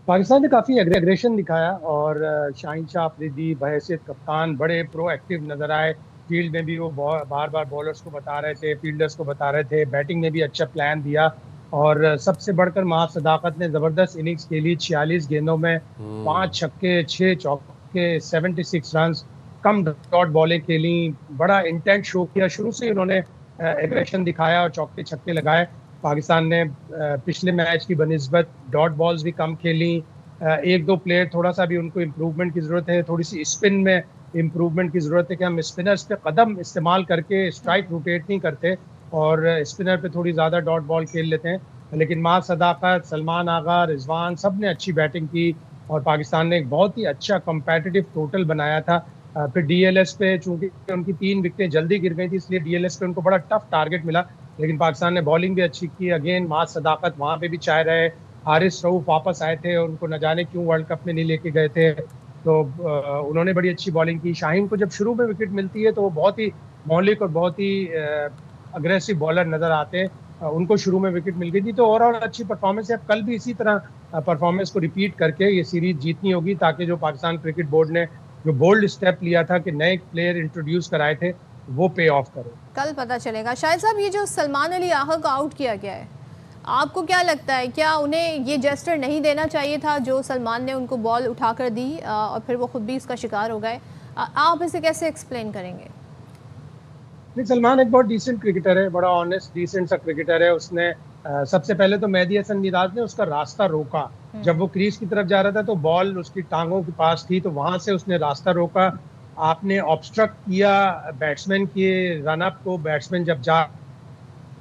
पाकिस्तान ने काफ़ी एग्रेशन दिखाया और शाहीन शाह अफरीदी बहैसियत कप्तान बड़े प्रोएक्टिव नज़र आए। फील्ड में भी वो बार बार बॉलर्स को बता रहे थे, फील्डर्स को बता रहे थे, बैटिंग में भी अच्छा प्लान दिया और सबसे बढ़कर मास सदाकत ने ज़बरदस्त इनिंग्स खेली। 46 गेंदों में 5 छक्के 6 चौके 76 रन, कम डॉट बॉलें खेली, बड़ा इंटेंट शो किया। शुरू से उन्होंने एग्रेशन दिखाया और चौके छक्के लगाए। पाकिस्तान ने पिछले मैच की बनिस्बत डॉट बॉल्स भी कम खेली। 1-2 प्लेयर थोड़ा सा भी उनको इम्प्रूवमेंट की ज़रूरत है, थोड़ी सी स्पिन में इम्प्रूवमेंट की ज़रूरत है कि हम स्पिनर्स पे कदम इस्तेमाल करके स्ट्राइक रोटेट नहीं करते और स्पिनर पे थोड़ी ज़्यादा डॉट बॉल खेल लेते हैं। लेकिन मास सदाकत, सलमान आगा, रिजवान सब ने अच्छी बैटिंग की और पाकिस्तान ने एक बहुत ही अच्छा कम्पेटिटिव टोटल बनाया था। फिर डीएलएस पे चूंकि उनकी 3 विकेटें जल्दी गिर गई थी, इसलिए डीएलएस पे उनको बड़ा टफ टारगेट मिला, लेकिन पाकिस्तान ने बॉलिंग भी अच्छी की। अगेन मास सदाकत वहाँ पे भी चाह रहे, हारिस रऊफ वापस आए थे और उनको न जाने क्यों वर्ल्ड कप में नहीं लेके गए थे, तो उन्होंने बड़ी अच्छी बॉलिंग की। शाहीन को जब शुरू में विकेट मिलती है तो वो बहुत ही मौलिक और बहुत ही अग्रेसिव बॉलर नजर आते हैं, उनको शुरू में विकेट मिल गई थी, तो ओवरऑल अच्छी परफॉर्मेंस है। अब कल भी इसी तरह परफॉर्मेंस को रिपीट करके ये सीरीज जीतनी होगी, ताकि जो पाकिस्तान क्रिकेट बोर्ड ने जो बोल्ड स्टेप लिया था कि नए प्लेयर इंट्रोड्यूस कराए थे वो पे ऑफ करे। कल पता चलेगा। शाहिद साहब, ये जो सलमान अली आहा को आउट किया गया है, आपको क्या लगता है, क्या उन्हें ये जेस्टर नहीं देना चाहिए था जो सलमान ने उनको बॉल उठाकर दी और फिर वो खुद भी इसका शिकार हो गए? आप इसे कैसे एक्सप्लेन करेंगे? नहीं, सलमान एक बहुत डिसेंट क्रिकेटर है, बड़ा ऑनेस्ट डिसेंट सा क्रिकेटर है। उसने सबसे पहले तो मेहदी हसन मिराज ने उसका रास्ता रोका, जब वो क्रीज की तरफ जा रहा था तो बॉल उसकी टांगों के पास थी, तो वहां से उसने रास्ता रोका। आपने ऑब्स्ट्रक्ट किया बैट्समैन के रन अप को, बैट्समैन जब जा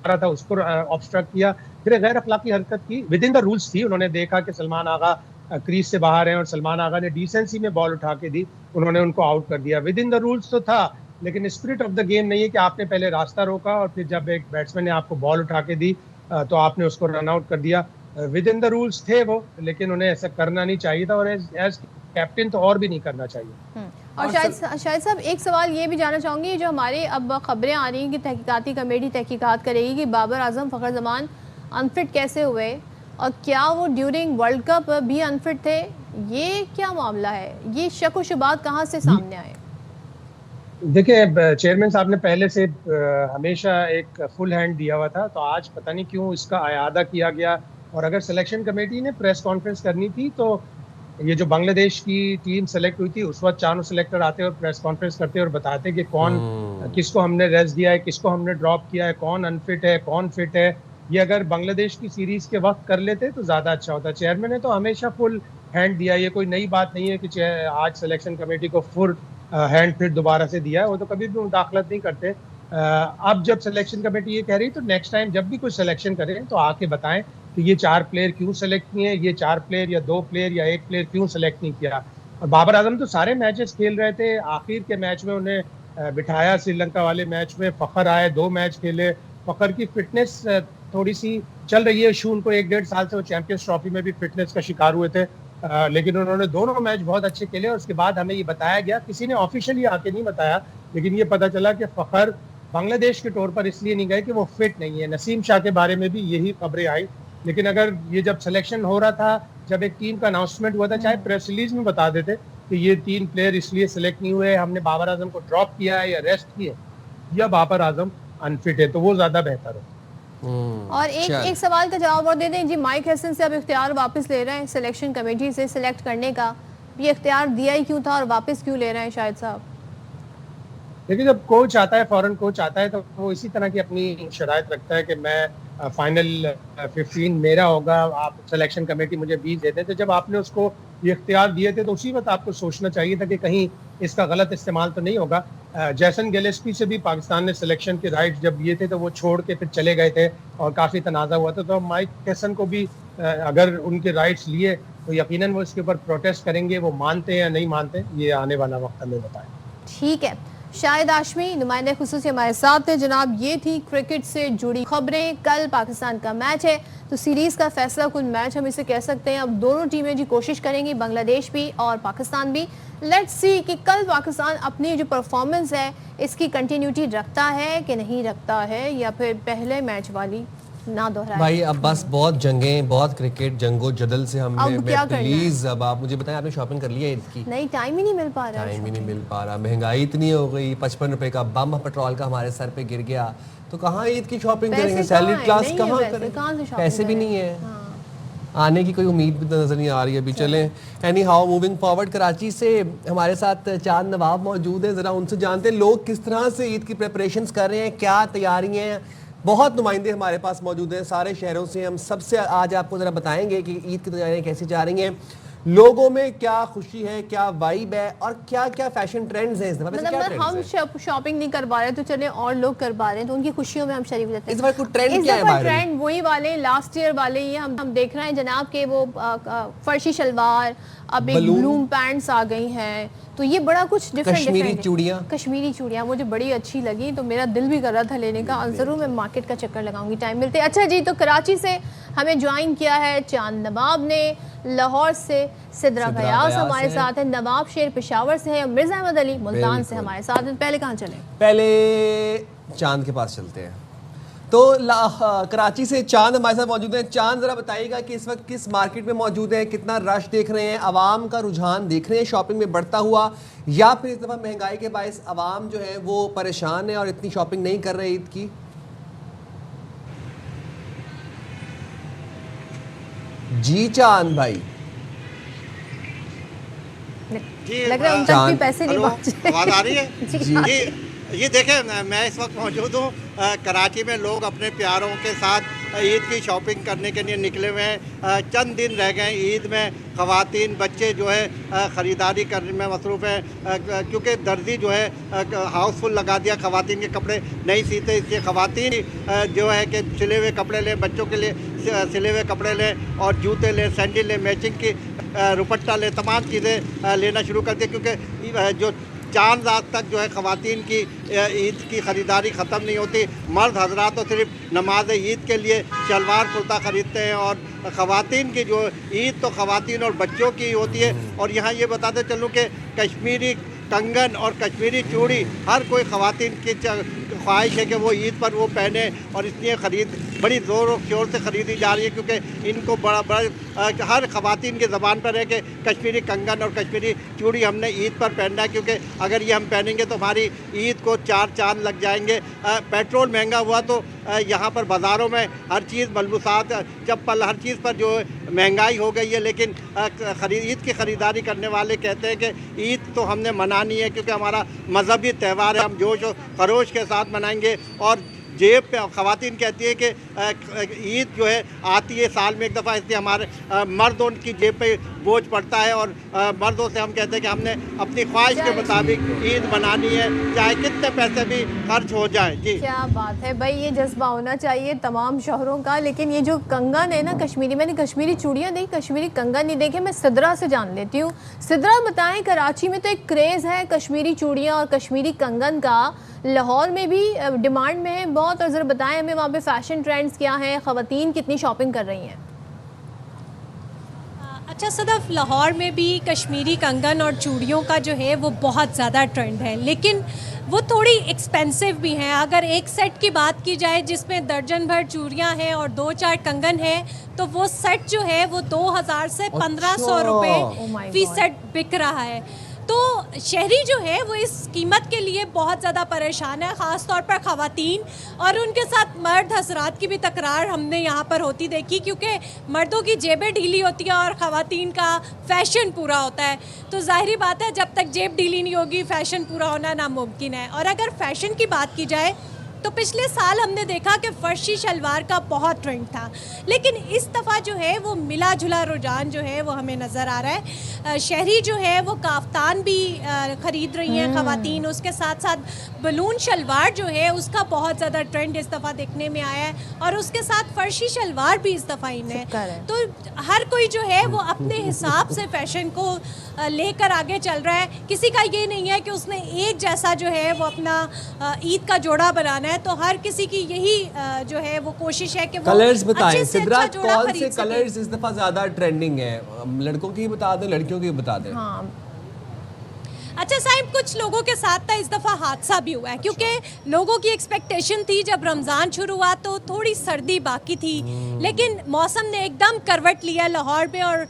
रहा था उसको ऑब्स्ट्रक्ट किया, फिर गैर अखलाकी हरकत की। विद इन द रूल्स थी, उन्होंने देखा कि सलमान आगा क्रीज से बाहर हैं और सलमान आगा ने डिसेंसी में बॉल उठा के दी, उन्होंने उनको आउट कर दिया। विद इन द रूल्स तो था, लेकिन स्पिरिट ऑफ द गेम नहीं है कि आपने पहले रास्ता रोका और फिर जब एक बैट्समैन ने आपको बॉल उठा के दी तो आपने उसको रन आउट कर दिया। विद इन द रूल्स थे वो, लेकिन उन्हें ऐसा करना नहीं चाहिए था और एज कैप्टन तो और भी नहीं करना चाहिए। और शायद साहब, एक सवाल ये भी जानना चाहूँगी, जो हमारे अब खबरें आ रही हैं कि तहकीकाती कमेटी तहकीकात करेगी कि बाबर आजम फ़खर जमान अनफिट कैसे हुए और क्या वो ड्यूरिंग वर्ल्ड कप भी अनफिट थे, ये क्या मामला है? ये शक व शुबात कहाँ से सामने आए? देखिए, चेयरमैन साहब ने पहले से हमेशा एक फुल हैंड दिया हुआ था, तो आज पता नहीं क्यों इसका अयादा किया गया। और अगर सिलेक्शन कमेटी ने प्रेस कॉन्फ्रेंस करनी थी तो ये जो बांग्लादेश की टीम सेलेक्ट हुई थी उस वक्त चारों सेलेक्टर आते और प्रेस कॉन्फ्रेंस करते और बताते कि कौन किसको हमने रेस्ट दिया है, किसको हमने ड्रॉप किया है, कौन अनफिट है, कौन फिट है। ये अगर बांग्लादेश की सीरीज के वक्त कर लेते तो ज़्यादा अच्छा होता। चेयरमैन ने तो हमेशा फुल हैंड दिया, ये कोई नई बात नहीं है कि आज सिलेक्शन कमेटी को फुल हैंड फिट दोबारा से दिया है, वो तो कभी भी मुदाखलत नहीं करते। अब जब सिलेक्शन कमेटी ये कह रही तो नेक्स्ट टाइम जब भी कोई सिलेक्शन करें तो आके बताएं कि ये 4 प्लेयर क्यों सेलेक्ट किए, ये 4 प्लेयर या 2 प्लेयर या 1 प्लेयर क्यों सेलेक्ट नहीं किया। और बाबर आजम तो सारे मैचेस खेल रहे थे, आखिर के मैच में उन्हें बिठाया, श्रीलंका वाले मैच में फ़खर आए, 2 मैच खेले। फ़खर की फिटनेस थोड़ी सी चल रही है इशू, उनको 1-1.5 साल से वो चैंपियंस ट्रॉफी में भी फिटनेस का शिकार हुए थे, लेकिन उन्होंने दोनों मैच बहुत अच्छे खेले। और उसके बाद हमें ये बताया गया, किसी ने ऑफिशियली आके नहीं बताया, लेकिन ये पता चला कि फ़खर बांग्लादेश के तौर पर इसलिए नहीं गए कि वो फिट नहीं है। नसीम शाह के बारे में भी यही खबरें आई, लेकिन अगर ये जब सिलेक्शन हो रहा था, जब एक टीम का अनाउंसमेंट हुआ था, चाहे प्रेस रिलीज में बता देते कि ये 3 प्लेयर इसलिए सिलेक्ट नहीं हुए, हमने बाबर आजम को ड्रॉप किया है या रेस्ट किया या बाबर आजम अनफिट है, तो वो ज्यादा बेहतर है। और एक सवाल का जवाब और दे दें जी, माइक हैसन से अब इख्तियार वापस ले रहे हैं सिलेक्शन कमेटी से सिलेक्ट करने का, ये इख्तियार दिया ही क्यों था और वापस क्यों ले रहे हैं शाहिद साहब? देखिए, जब कोच आता है, फॉरेन कोच आता है, तो वो इसी तरह की अपनी शराइत रखता है कि मैं फाइनल 15 मेरा होगा, आप सिलेक्शन कमेटी मुझे 20 देते। तो जब आपने उसको ये इख्तियार दिए थे तो उसी वक्त आपको सोचना चाहिए था कि कहीं इसका गलत इस्तेमाल तो नहीं होगा। जैसन गिलेस्पी से भी पाकिस्तान ने सिलेक्शन के राइट्स जब ये थे तो वो छोड़ के फिर चले गए थे और काफ़ी तनाज़ा हुआ था। तो माइक हैसन को भी अगर उनके राइट्स लिए तो यकीनन वो इसके ऊपर प्रोटेस्ट करेंगे। वो मानते हैं या नहीं मानते, ये आने वाला वक्त हमें बताएं। ठीक है, शाहिद हाशमी नुमाइंदे खुसूसी हमारे साथ थे। जनाब, ये थी क्रिकेट से जुड़ी खबरें। कल पाकिस्तान का मैच है तो सीरीज़ का फैसला कुल मैच हम इसे कह सकते हैं। अब दोनों टीमें जी कोशिश करेंगी, बांग्लादेश भी और पाकिस्तान भी। लेट्स सी कि कल पाकिस्तान अपनी जो परफॉर्मेंस है इसकी कंटिन्यूटी रखता है कि नहीं रखता है, या फिर पहले मैच वाली ना दोहराए। भाई अब बस बहुत जंगें, बहुत क्रिकेट जंगो जदल से हमने, प्लीज अब आप मुझे बताएं, आपने शॉपिंग कर लिया ईद की? नहीं, टाइम ही नहीं मिल पा रहा। टाइम ही नहीं मिल पा रहा, महंगाई इतनी हो गई, 55 रुपए का बम पेट्रोल का हमारे सर पे गिर गया, तो कहाँ ईद की शॉपिंग करेंगे? सैलरी क्लास कहाँ करेंगे? पैसे भी नहीं है, आने की कोई उम्मीद भी नजर नहीं आ रही है अभी। चले any how, moving forward, Karachi से हमारे साथ 4 नवाब मौजूद हैं, जरा उनसे जानते हैं लोग किस तरह से ईद की प्रिपरेशंस कर रहे हैं, क्या तैयारियां हैं। बहुत नुमाइंदे हमारे पास मौजूद हैं सारे शहरों से, हम सबसे आज आपको ज़रा बताएंगे कि ईद की तैयारियां कैसी जा रही हैं। लोगों में क्या खुशी है, क्या वाइब है और क्या क्या फैशन ट्रेंड्स हैं इस दफा? वैसे क्या मतलब ट्रेंड्स हैं? हम शॉपिंग नहीं कर पा रहे तो चले और लोग कर पा रहे हैं, तो उनकी खुशियों में हम शरीक रहते हैं। इस दफा कोई ट्रेंड इस क्या है दफा वायरल? ट्रेंड वही वाले लास्ट ईयर वाले ही हम देख रहे हैं जनाब के वो फर्शी शलवार, अब एक बलून। ब्लूम पैंट्स आ गई हैं, तो ये बड़ा कुछ डिफरेंट कश्मीरी चूड़ियाँ। कश्मीरी चूड़ियाँ मुझे बड़ी अच्छी लगी, तो मेरा दिल भी कर रहा था लेने का। ज़रूर मैं मार्केट का चक्कर लगाऊंगी टाइम मिलते। अच्छा जी, तो कराची से हमें ज्वाइन किया है चांद नवाब ने, लाहौर से सिद्रा गयास हमारे साथ है, नवाब शेर पेशावर से है, मिर्जा अहमद अली मुल्तान से हमारे साथ हैं। पहले कहाँ चले? पहले चांद के पास चलते हैं। तो कराची से चांद हमारे साथ मौजूद हैं। चांद जरा बताइएगा कि इस वक्त किस मार्केट में मौजूद है, कितना रश देख रहे हैं, आवाम का रुझान देख रहे हैं शॉपिंग में बढ़ता हुआ, या फिर इस दफ़ा महंगाई के बायस आवाम जो है वो परेशान है और इतनी शॉपिंग नहीं कर रहे ईद की? जी चांद भाई लग रहा है उन तक भी पैसे नहीं हेलो, पहुंचे। आवाज़ आ रही है? जी। ये देखें, मैं इस वक्त मौजूद हूँ कराची में। लोग अपने प्यारों के साथ ईद की शॉपिंग करने के लिए निकले हुए हैं। चंद दिन रह गए ईद में। ख़वातीन बच्चे जो है ख़रीदारी करने में मसरूफ़ हैं, क्योंकि दर्जी जो है हाउसफुल लगा दिया, ख़वातीन के कपड़े नहीं सीते, इसलिए ख़वातीन जो है कि सिले हुए कपड़े लें, बच्चों के लिए सिले हुए कपड़े लें और जूते लें, सैंडल लें, मैचिंग की रुपट्टा लें, तमाम चीज़ें लेना शुरू कर दिए, क्योंकि जो चांद रात तक जो है ख़वातीन की ईद की ख़रीदारी ख़त्म नहीं होती। मर्द हजरात तो सिर्फ नमाज ईद के लिए शलवार कुर्ता ख़रीदते हैं, और ख़वातीन की जो ईद तो ख़वातीन और बच्चों की होती है। और यहाँ ये बताते चलूँ कि कश्मीरी कंगन और कश्मीरी चूड़ी हर कोई ख़वातीन की ख्वाहिश है कि वो ईद पर वो पहने, और इसलिए बड़ी ज़ोर और शोर से ख़रीदी जा रही है, क्योंकि इनको बड़ा हर ख़वातीन की ज़बान पर है कि कश्मीरी कंगन और कश्मीरी चूड़ी हमने ईद पर पहनना है, क्योंकि अगर ये हम पहनेंगे तो हमारी ईद को 4 चांद लग जाएंगे। पेट्रोल महंगा हुआ तो यहाँ पर बाज़ारों में हर चीज़, मलबूसात, चप्पल, हर चीज़ पर जो महंगाई हो गई है, लेकिन ईद की ख़रीदारी करने वाले कहते हैं कि ईद तो हमने मनानी है, क्योंकि हमारा मजहबी त्यौहार है, हम जोश और खरोश के साथ मनाएंगे। और जेब पे ख़वातीन कहती है कि ईद जो है आती है साल में एक दफ़ा, इसलिए हमारे मर्दों की जेब पे बोझ पड़ता है, और मर्दों से हम कहते हैं कि हमने अपनी ख्वाहिश के मुताबिक ईद मनानी है, चाहे कितने पैसे भी खर्च हो जाए। जी, क्या बात है भाई, ये जज्बा होना चाहिए तमाम शहरों का। लेकिन ये जो कंगन है ना कश्मीरी, मैंने कश्मीरी चूड़ियाँ देखी, कश्मीरी कंगन नहीं देखे। मैं सिद्रा से जान लेती हूँ। सिद्रा बताएं, कराची में तो एक क्रेज़ है कश्मीरी चूड़ियाँ और कश्मीरी कंगन का, लाहौर में भी डिमांड में है बहुत, और ज़रा बताएं हमें वहाँ पे फैशन ट्रेंड्स क्या हैं, ख़वातीन कितनी शॉपिंग कर रही हैं? अच्छा सदफ, लाहौर में भी कश्मीरी कंगन और चूड़ियों का जो है वो बहुत ज़्यादा ट्रेंड है, लेकिन वो थोड़ी एक्सपेंसिव भी हैं। अगर एक सेट की बात की जाए जिसमें दर्जन भर चूड़ियाँ हैं और 2-4 कंगन हैं, तो वो सेट जो है वो 2000 से 1500 रुपये फी सेट बिक रहा है। तो शहरी जो है वो इस कीमत के लिए बहुत ज़्यादा परेशान है, ख़ास तौर पर ख़वातीन, और उनके साथ मर्द हजरात की भी तकरार हमने यहाँ पर होती देखी, क्योंकि मर्दों की जेबें ढीली होती हैं और ख़वातीन का फ़ैशन पूरा होता है। तो ज़ाहिरी बात है जब तक जेब ढीली नहीं होगी फ़ैशन पूरा होना नामुमकिन है। और अगर फ़ैशन की बात की जाए तो पिछले साल हमने देखा कि फर्शी शलवार का बहुत ट्रेंड था, लेकिन इस दफ़ा जो है वो मिला जुला रुझान जो है वो हमें नज़र आ रहा है। शहरी जो है वो काफ्तान भी ख़रीद रही हैं ख़वातीन, उसके साथ साथ बलून शलवार जो है उसका बहुत ज़्यादा ट्रेंड इस दफ़ा देखने में आया है, और उसके साथ फर्शी शलवार भी इस दफ़ा इन है। तो हर कोई जो है वो अपने हिसाब से फ़ैशन को लेकर आगे चल रहा है। किसी का ये नहीं है कि उसने एक जैसा जो है वो अपना ईद का जोड़ा बनाना है, तो हर किसी की यही जो है वो कोशिश है कि कलर्स वो बताएं। अच्छे से सिद्रा, अच्छा जोड़ा कौन से खरीद सके। कलर्स इस दफा ज्यादा ट्रेंडिंग है? लड़कों की बता दें, लड़कियों की बता दें। हाँ। अच्छा साहिब, कुछ लोगों के साथ ना इस दफ़ा हादसा भी हुआ है, क्योंकि लोगों की एक्सपेक्टेशन थी जब रमज़ान शुरू हुआ तो थोड़ी सर्दी बाकी थी, लेकिन मौसम ने एकदम करवट लिया लाहौर में, और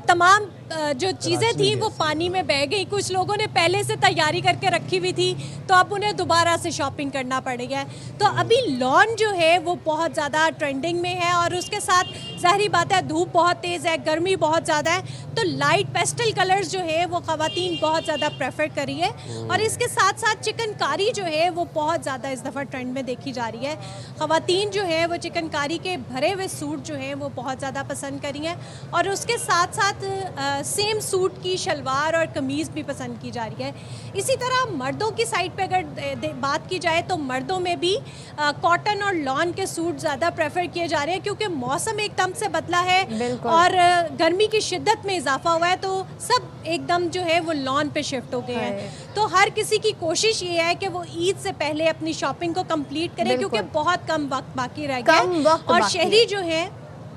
तमाम जो चीज़ें थी वो पानी में बह गई। कुछ लोगों ने पहले से तैयारी करके रखी हुई थी, तो अब उन्हें दोबारा से शॉपिंग करना पड़ेगा। तो अभी लॉन जो है वो बहुत ज़्यादा ट्रेंडिंग में है, और उसके साथ ज़ाहिरी बात है धूप बहुत तेज़ है, गर्मी बहुत ज़्यादा है, तो लाइट पेस्टल कलर्स जो है वो ख़वातीन बहुत ज़्यादा प्रेफर करी है। और इसके साथ साथ चिकनकारी जो है वो बहुत ज़्यादा इस दफ़ा ट्रेंड में देखी जा रही है। ख़वातीन जो है वो चिकनकारी के भरे हुए सूट जो है वो बहुत ज़्यादा पसंद करी हैं, और उसके साथ साथ सेम सूट की शलवार और कमीज़ भी पसंद की जा रही है। इसी तरह मर्दों की साइड पे अगर बात की जाए तो मर्दों में भी कॉटन और लॉन के सूट ज़्यादा प्रेफर किए जा रहे हैं, क्योंकि मौसम एकदम से बदला है और गर्मी की शिद्दत में इजाफा हुआ है, तो सब एकदम जो है वो लॉन पे शिफ्ट हो गए हैं। तो हर किसी की कोशिश ये है कि वो ईद से पहले अपनी शॉपिंग को कंप्लीट करें, क्योंकि बहुत कम वक्त बाकी रह गया और शहरी जो है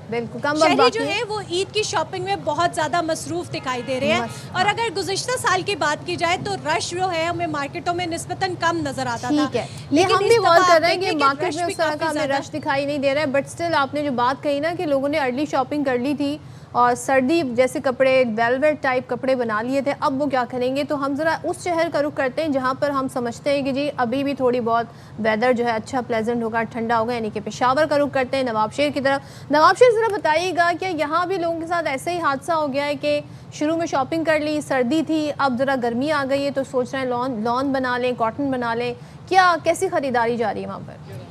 बिल्कुल कम शहरी जो है वो ईद की शॉपिंग में बहुत ज़्यादा मसरूफ दिखाई दे रहे हैं। और अगर गुज़िश्ता साल की बात की जाए तो रश जो है हमें मार्केटों में निस्बतन कम नजर आता था। लेकिन हम भी गौर कर रहे हैं कि मार्केट में उस तरह का हमें रश दिखाई नहीं दे रहा है। बट स्टिल आपने जो बात कही ना कि लोगों ने अर्ली शॉपिंग कर ली थी और सर्दी जैसे कपड़े वेलवेट टाइप कपड़े बना लिए थे, अब वो क्या करेंगे। तो हम ज़रा उस शहर का रुख करते हैं जहाँ पर हम समझते हैं कि जी अभी भी थोड़ी बहुत वेदर जो है अच्छा प्लेजेंट होगा, ठंडा होगा, यानी कि पेशावर का रुख करते हैं, नवाबशहर की तरफ। नवाबशहर ज़रा बताइएगा कि यहाँ भी लोगों के साथ ऐसे ही हादसा हो गया है कि शुरू में शॉपिंग कर ली, सर्दी थी, अब ज़रा गर्मी आ गई है तो सोच रहे हैं लॉन बना लें, कॉटन बना लें, क्या कैसी ख़रीदारी जा रही है वहाँ पर?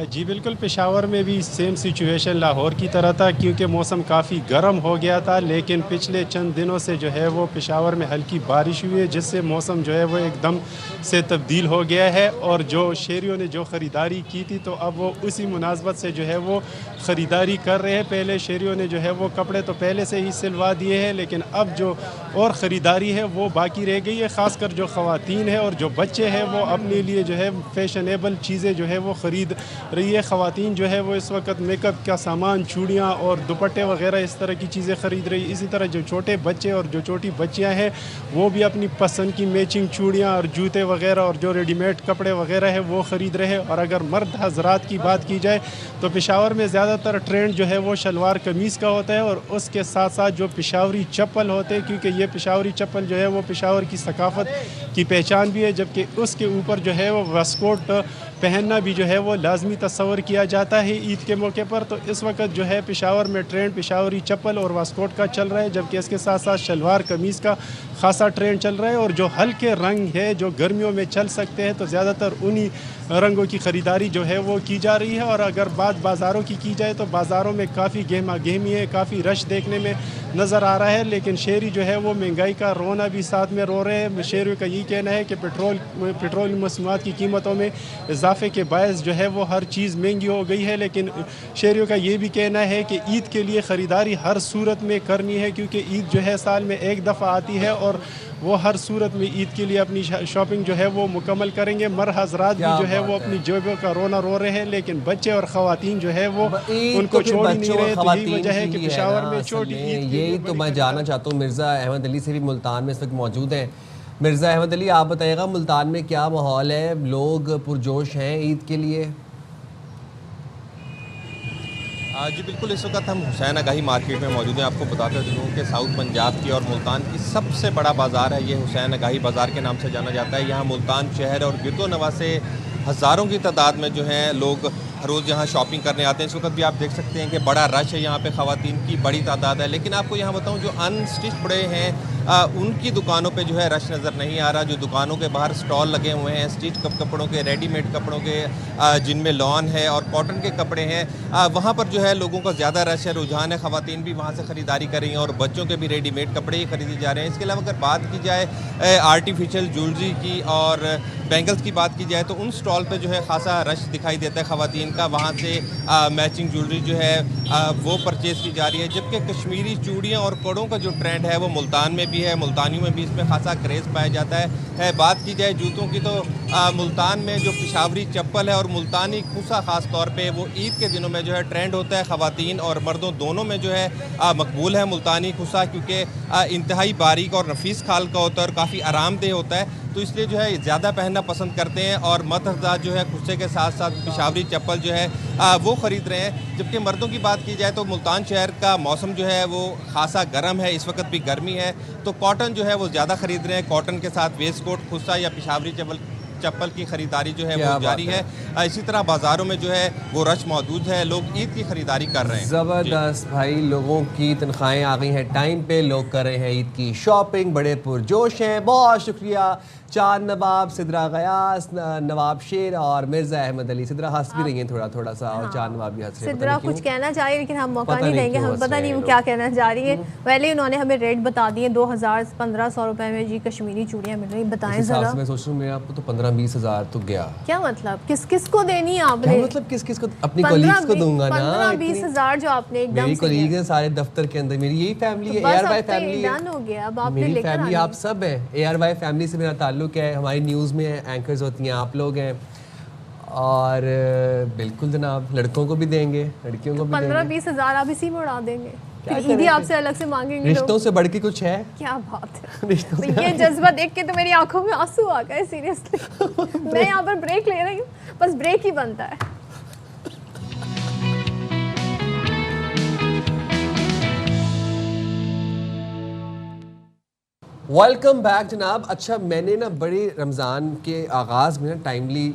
जी बिल्कुल, पेशावर में भी सेम सिचुएशन लाहौर की तरह था, क्योंकि मौसम काफ़ी गर्म हो गया था। लेकिन पिछले चंद दिनों से जो है वो पेशावर में हल्की बारिश हुई है, जिससे मौसम जो है वो एकदम से तब्दील हो गया है। और जो शहरियों ने जो ख़रीदारी की थी तो अब वो उसी मुनासबत से जो है वो ख़रीदारी कर रहे हैं। पहले शहरियों ने जो है वो कपड़े तो पहले से ही सिलवा दिए हैं, लेकिन अब जो और ख़रीदारी है वो बाकी रह गई है। ख़ासकर जो ख़वातीन है और जो बच्चे हैं वो अपने लिए जो है फैशनेबल चीज़ें जो है वो ख़रीद रही है। ख़वातीन जो है वो इस वक्त मेकअप का सामान, चूड़ियाँ और दुपट्टे वगैरह इस तरह की चीज़ें ख़रीद रही है। इसी तरह जो छोटे बच्चे और जो छोटी बच्चियाँ हैं वो भी अपनी पसंद की मैचिंग चूड़ियाँ और जूते वगैरह और जो रेडीमेड कपड़े वगैरह है वो ख़रीद रहे हैं। और अगर मर्द हजरात की बात की जाए तो पेशावर में ज़्यादातर ट्रेंड जो है वो शलवार कमीज़ का होता है और उसके साथ साथ जो पेशावरी चप्पल होते हैं, क्योंकि ये पेशावरी चप्पल जो है वो पेशावर की सकाफ़त की पहचान भी है। जबकि उसके ऊपर जो है वो वेस्टकोट पहनना भी जो है वो लाजमी तस्वर किया जाता है ईद के मौके पर। तो इस वक्त जो है पेशावर में ट्रेंड पेशावरी चप्पल और वेस्टकोट का चल रहा है, जबकि इसके साथ साथ शलवार कमीज़ का खासा ट्रेंड चल रहा है। और जो हल्के रंग है जो गर्मियों में चल सकते हैं तो ज़्यादातर उन्हीं रंगों की ख़रीदारी जो है वो की जा रही है। और अगर बात बाज़ारों की जाए तो बाज़ारों में काफ़ी गहमा गहमी है, काफ़ी रश देखने में नज़र आ रहा है। लेकिन शहरी जो है वो महंगाई का रोना भी साथ में रो रहे हैं। शहरियों का यही कहना है कि पेट्रोल मसनूआत की कीमतों में इजाफे के बायस जो है वो हर चीज़ महंगी हो गई है। लेकिन शहरियों का ये भी कहना है कि ईद के लिए ख़रीदारी हर सूरत में करनी है, क्योंकि ईद जो है साल में एक दफ़ा आती है और वो हर सूरत में ईद के लिए अपनी शॉपिंग जो है वो मुकम्मल करेंगे। मर हजरात भी जो है वो अपनी जेबों का रोना रो रहे हैं, लेकिन बच्चे और ख़वातीन जो है वो उनको छोड़ नहीं रहे। तो यही वजह है कि पेशावर में छोटी ईद। यही तो मैं जानना चाहता हूँ, मिर्ज़ा अहमद अली से भी मुल्तान में इस वक्त मौजूद हैं। मिर्ज़ा अहमद अली, आप बताइएगा मुल्तान में क्या माहौल है, लोग पुरजोश हैं ईद के लिए? जी बिल्कुल, इस वक्त हम हुसैन आगाही मार्केट में मौजूद हैं। आपको बताते चलूँ कि साउथ पंजाब की और मुल्तान की सबसे बड़ा बाज़ार है ये हुसैन आगाही बाज़ार के नाम से जाना जाता है। यहाँ मुल्तान शहर और गिरदो नवा से हज़ारों की तादाद में जो है लोग हर रोज़ यहाँ शॉपिंग करने आते हैं। इस वक्त भी आप देख सकते हैं कि बड़ा रश है यहाँ पे, ख़वातीन की बड़ी तादाद है। लेकिन आपको यहाँ बताऊँ जो अनस्टिच कपड़े हैं उनकी दुकानों पे जो है रश नज़र नहीं आ रहा। जो दुकानों के बाहर स्टॉल लगे हुए हैं स्टिच कपड़ों के, रेडीमेड कपड़ों के, जिनमें लॉन है और कॉटन के कपड़े हैं, वहाँ पर जो है लोगों का ज़्यादा रश है, रुझान है। ख़वातीन भी वहाँ से ख़रीदारी कर रही हैं और बच्चों के भी रेडीमेड कपड़े ही खरीदे जा रहे हैं। इसके अलावा अगर बात की जाए आर्टिफिशियल ज्वेलरी की और बैंगल्स की बात की जाए तो उन स्टॉल पे जो है खासा रश दिखाई देता है ख़वातीन का। वहाँ से मैचिंग ज्वेलरी जो है वो परचेज़ की जा रही है। जबकि कश्मीरी चूड़ियाँ और कड़ों का जो ट्रेंड है वो मुल्तान में भी है, मुल्तानियों में भी इसमें खासा क्रेज़ पाया जाता है। बात की जाए जूतों की तो मुल्तान में जो पेशावरी चप्पल है और मुल्तानी खूसा ख़ास तौर पे वो ईद के दिनों में जो है ट्रेंड होता है। ख़वातीन और मर्दों दोनों में जो है मकबूल है मुल्तानी खूसा, क्योंकि इंतहाई बारीक और नफीस खाल का होता है और काफ़ी आरामदेह होता है, तो इसलिए जो है ज़्यादा पहनना पसंद करते हैं। और मर्द हज़रात जो है खुस्से के साथ साथ पेशावरी चप्पल जो है वो ख़रीद रहे हैं। जबकि मर्दों की बात की जाए तो मुल्तान शहर का मौसम जो है वो खासा गर्म है, इस वक्त भी गर्मी है, तो कॉटन जो है वो ज़्यादा ख़रीद रहे हैं। कॉटन के साथ वेस्ट कोट, खुस्सा या पेशावरी चप्पल की खरीदारी जो है क्या वो जारी बात है। इसी तरह बाज़ारों में जो है वो रश मौजूद है, लोग ईद की खरीदारी कर रहे हैं। ज़बरदस्त भाई, लोगों की तनख्वाहें आ गई हैं टाइम पे, लोग कर रहे हैं ईद की शॉपिंग, बड़े पुरजोश हैं। बहुत शुक्रिया चांद नवाब, सिद्रा गयास, नवाब शेर और मिर्ज़ा अहमद अली। सिद्रा हंस भी रही हैं थोड़ा थोड़ा सा, और चांद नवाब भी हंस रहे हैं। सिद्रा कुछ कहना चाह रही है लेकिन हम मौका पता नहीं नहीं देंगे, क्यों हम हंस पता रहे नहीं हैं वो क्या कहना चाह रही है। पहले उन्होंने हमें रेट बता दिए, 2000-1500 रुपए में जी कश्मीरी चूड़ियाँ मिल रही। बताएं जरा। मैं सोच रहा हूँ, मेरा आपको तो 15-20 हज़ार तो गया। क्या मतलब किस किस को देनी है आपने? क्या मतलब किस किस को? अपनी कोलीग्स को दूंगा ना। 15-20 हज़ार जो आपने एकदम मेरी से कोलीग है सारे दफ्तर के अंदर, मेरी यही फैमिली है, बस ARY अब तो फैमिली है। डन हो गया, अब आपने मेरी लेकर फैमिली आनी आप सब है। ARY फैमिली से मेरा ताल्लुक है, हमारी न्यूज़ में एंकर्स होती हैं, आप लोग हैं। और बिल्कुल जनाब, लड़कों को भी देंगे, लड़कियों को भी देंगे। 15-20 हज़ार आप इसी में उड़ा देंगे, क्या ईदी आपसे अलग से मांगेंगे रिश्तों लोग। से बढ़ के कुछ है? क्या बात है। रिश्तों तो से ये जज्बा देख के तो मेरी आंखों में आंसू आ गए सीरियसली। मैं यहाँ पर ब्रेक ले रही हूँ, बस ब्रेक ही बनता है। वेलकम बैक जनाब। अच्छा, मैंने ना बड़े रमज़ान के आगाज़ में ना टाइमली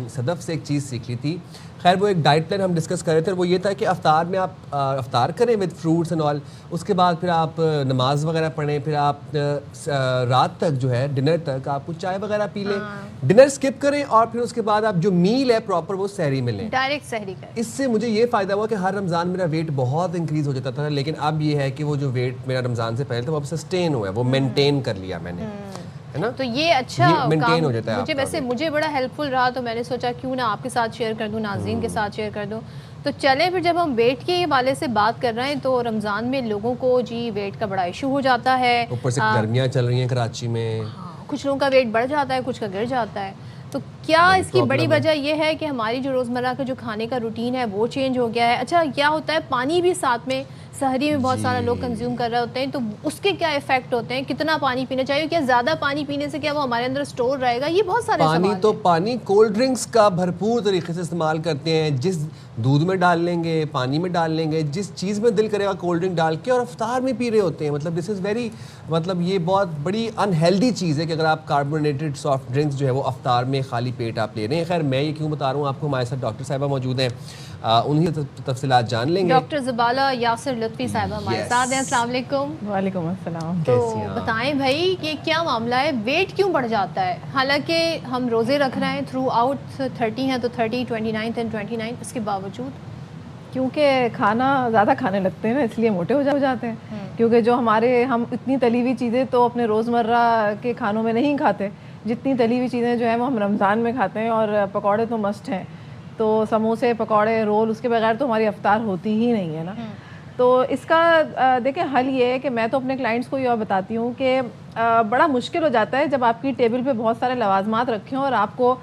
सदफ़ से एक चीज़ सीखी थी। खैर वो एक डाइट प्लान हम डिस्कस कर रहे थे, वो ये था कि अफ्तार में आप अफ्तार करें विद फ्रूट्स एंड ऑल, उसके बाद फिर आप नमाज वगैरह पढ़ें, फिर आप रात तक जो है डिनर तक आप कुछ चाय वगैरह पी लें, डिनर स्किप करें और फिर उसके बाद आप जो मील है प्रॉपर वो सहरी में लें, डायरेक्ट सहरी करें। इससे मुझे ये फ़ायदा हुआ कि हर रमज़ान मेरा वेट बहुत इंक्रीज़ हो जाता था, लेकिन अब ये है कि वो जो वेट मेरा रमज़ान से पहले था वो अब सस्टेन हुआ है, वो मेनटेन कर लिया मैंने, है ना। तो ये अच्छा मेंटेन हो जाता है मुझे, वैसे मुझे बड़ा हेल्पफुल रहा, तो मैंने सोचा क्यों ना आपके साथ शेयर कर दूं, नाज़रीन के साथ शेयर कर दूं। तो चले फिर, जब हम वेट के वाले से बात कर रहे हैं तो रमज़ान में लोगों को जी वेट का बड़ा इशू हो जाता है, ऊपर से गर्मियाँ चल रही हैं कराची में। कुछ लोगों का वेट बढ़ जाता है, कुछ का गिर जाता है। तो क्या इसकी बड़ी वजह यह है कि हमारी जो रोज़मर्रा का जो खाने का रूटीन है वो चेंज हो गया है? अच्छा, क्या होता है पानी भी साथ में सहरी में बहुत सारा लोग कंज्यूम कर रहे होते हैं, तो उसके क्या इफेक्ट होते हैं? कितना पानी पीना चाहिए? क्या ज़्यादा पानी पीने से क्या वो हमारे अंदर स्टोर रहेगा? ये बहुत सारे पानी तो पानी कोल्ड ड्रिंक्स का भरपूर तरीके से इस्तेमाल करते हैं, जिस दूध में डाल लेंगे, पानी में डाल लेंगे, जिस चीज़ में दिल करेगा कोल्ड ड्रिंक डाल के, और अफ्तार में पी रहे होते हैं। मतलब दिस इज़ वेरी, मतलब ये बहुत बड़ी अनहेल्दी चीज़ है कि अगर आप कार्बोनेटेड सॉफ्ट ड्रिंक्स जो है वो अफ्तार में खाली पेट आप ले रहे हैं। खैर मैं ये क्यों बता रहा हूँ आपको, हमारे साथ डॉक्टर साहिबा मौजूद हैं, उन्हीं तफसीलात जान लेंगे। डॉक्टर ज़बाला यासिर लुत्फ़ी साहिबा हमारे साथ हैं। अस्सलाम वालेकुम। वालेकुम अस्सलाम। तो बताएं भाई कि क्या मामला है, वेट क्यों बढ़ जाता है? हालांकि हम रोज़े रख रहे हैं, थ्रू आउट 30 हैं तो 30, 29 एंड 29, इसके बावजूद क्योंकि खाना ज़्यादा खाने लगते हैं ना, इसलिए मोटे हो जाते हैं। क्योंकि जो हम इतनी तली हुई चीज़ें तो अपने रोज़मर्रा के खानों में नहीं खाते, जितनी तली हुई चीज़ें जो है वो हम रमज़ान में खाते हैं, और पकौड़े तो मस्ट हैं। तो समोसे, पकौड़े, रोल, उसके बगैर तो हमारी अफ्तार होती ही नहीं है ना। तो इसका देखिए हल ये है कि मैं तो अपने क्लाइंट्स को ये बताती हूँ कि बड़ा मुश्किल हो जाता है जब आपकी टेबल पे बहुत सारे लवाजमात रखे हों और आपको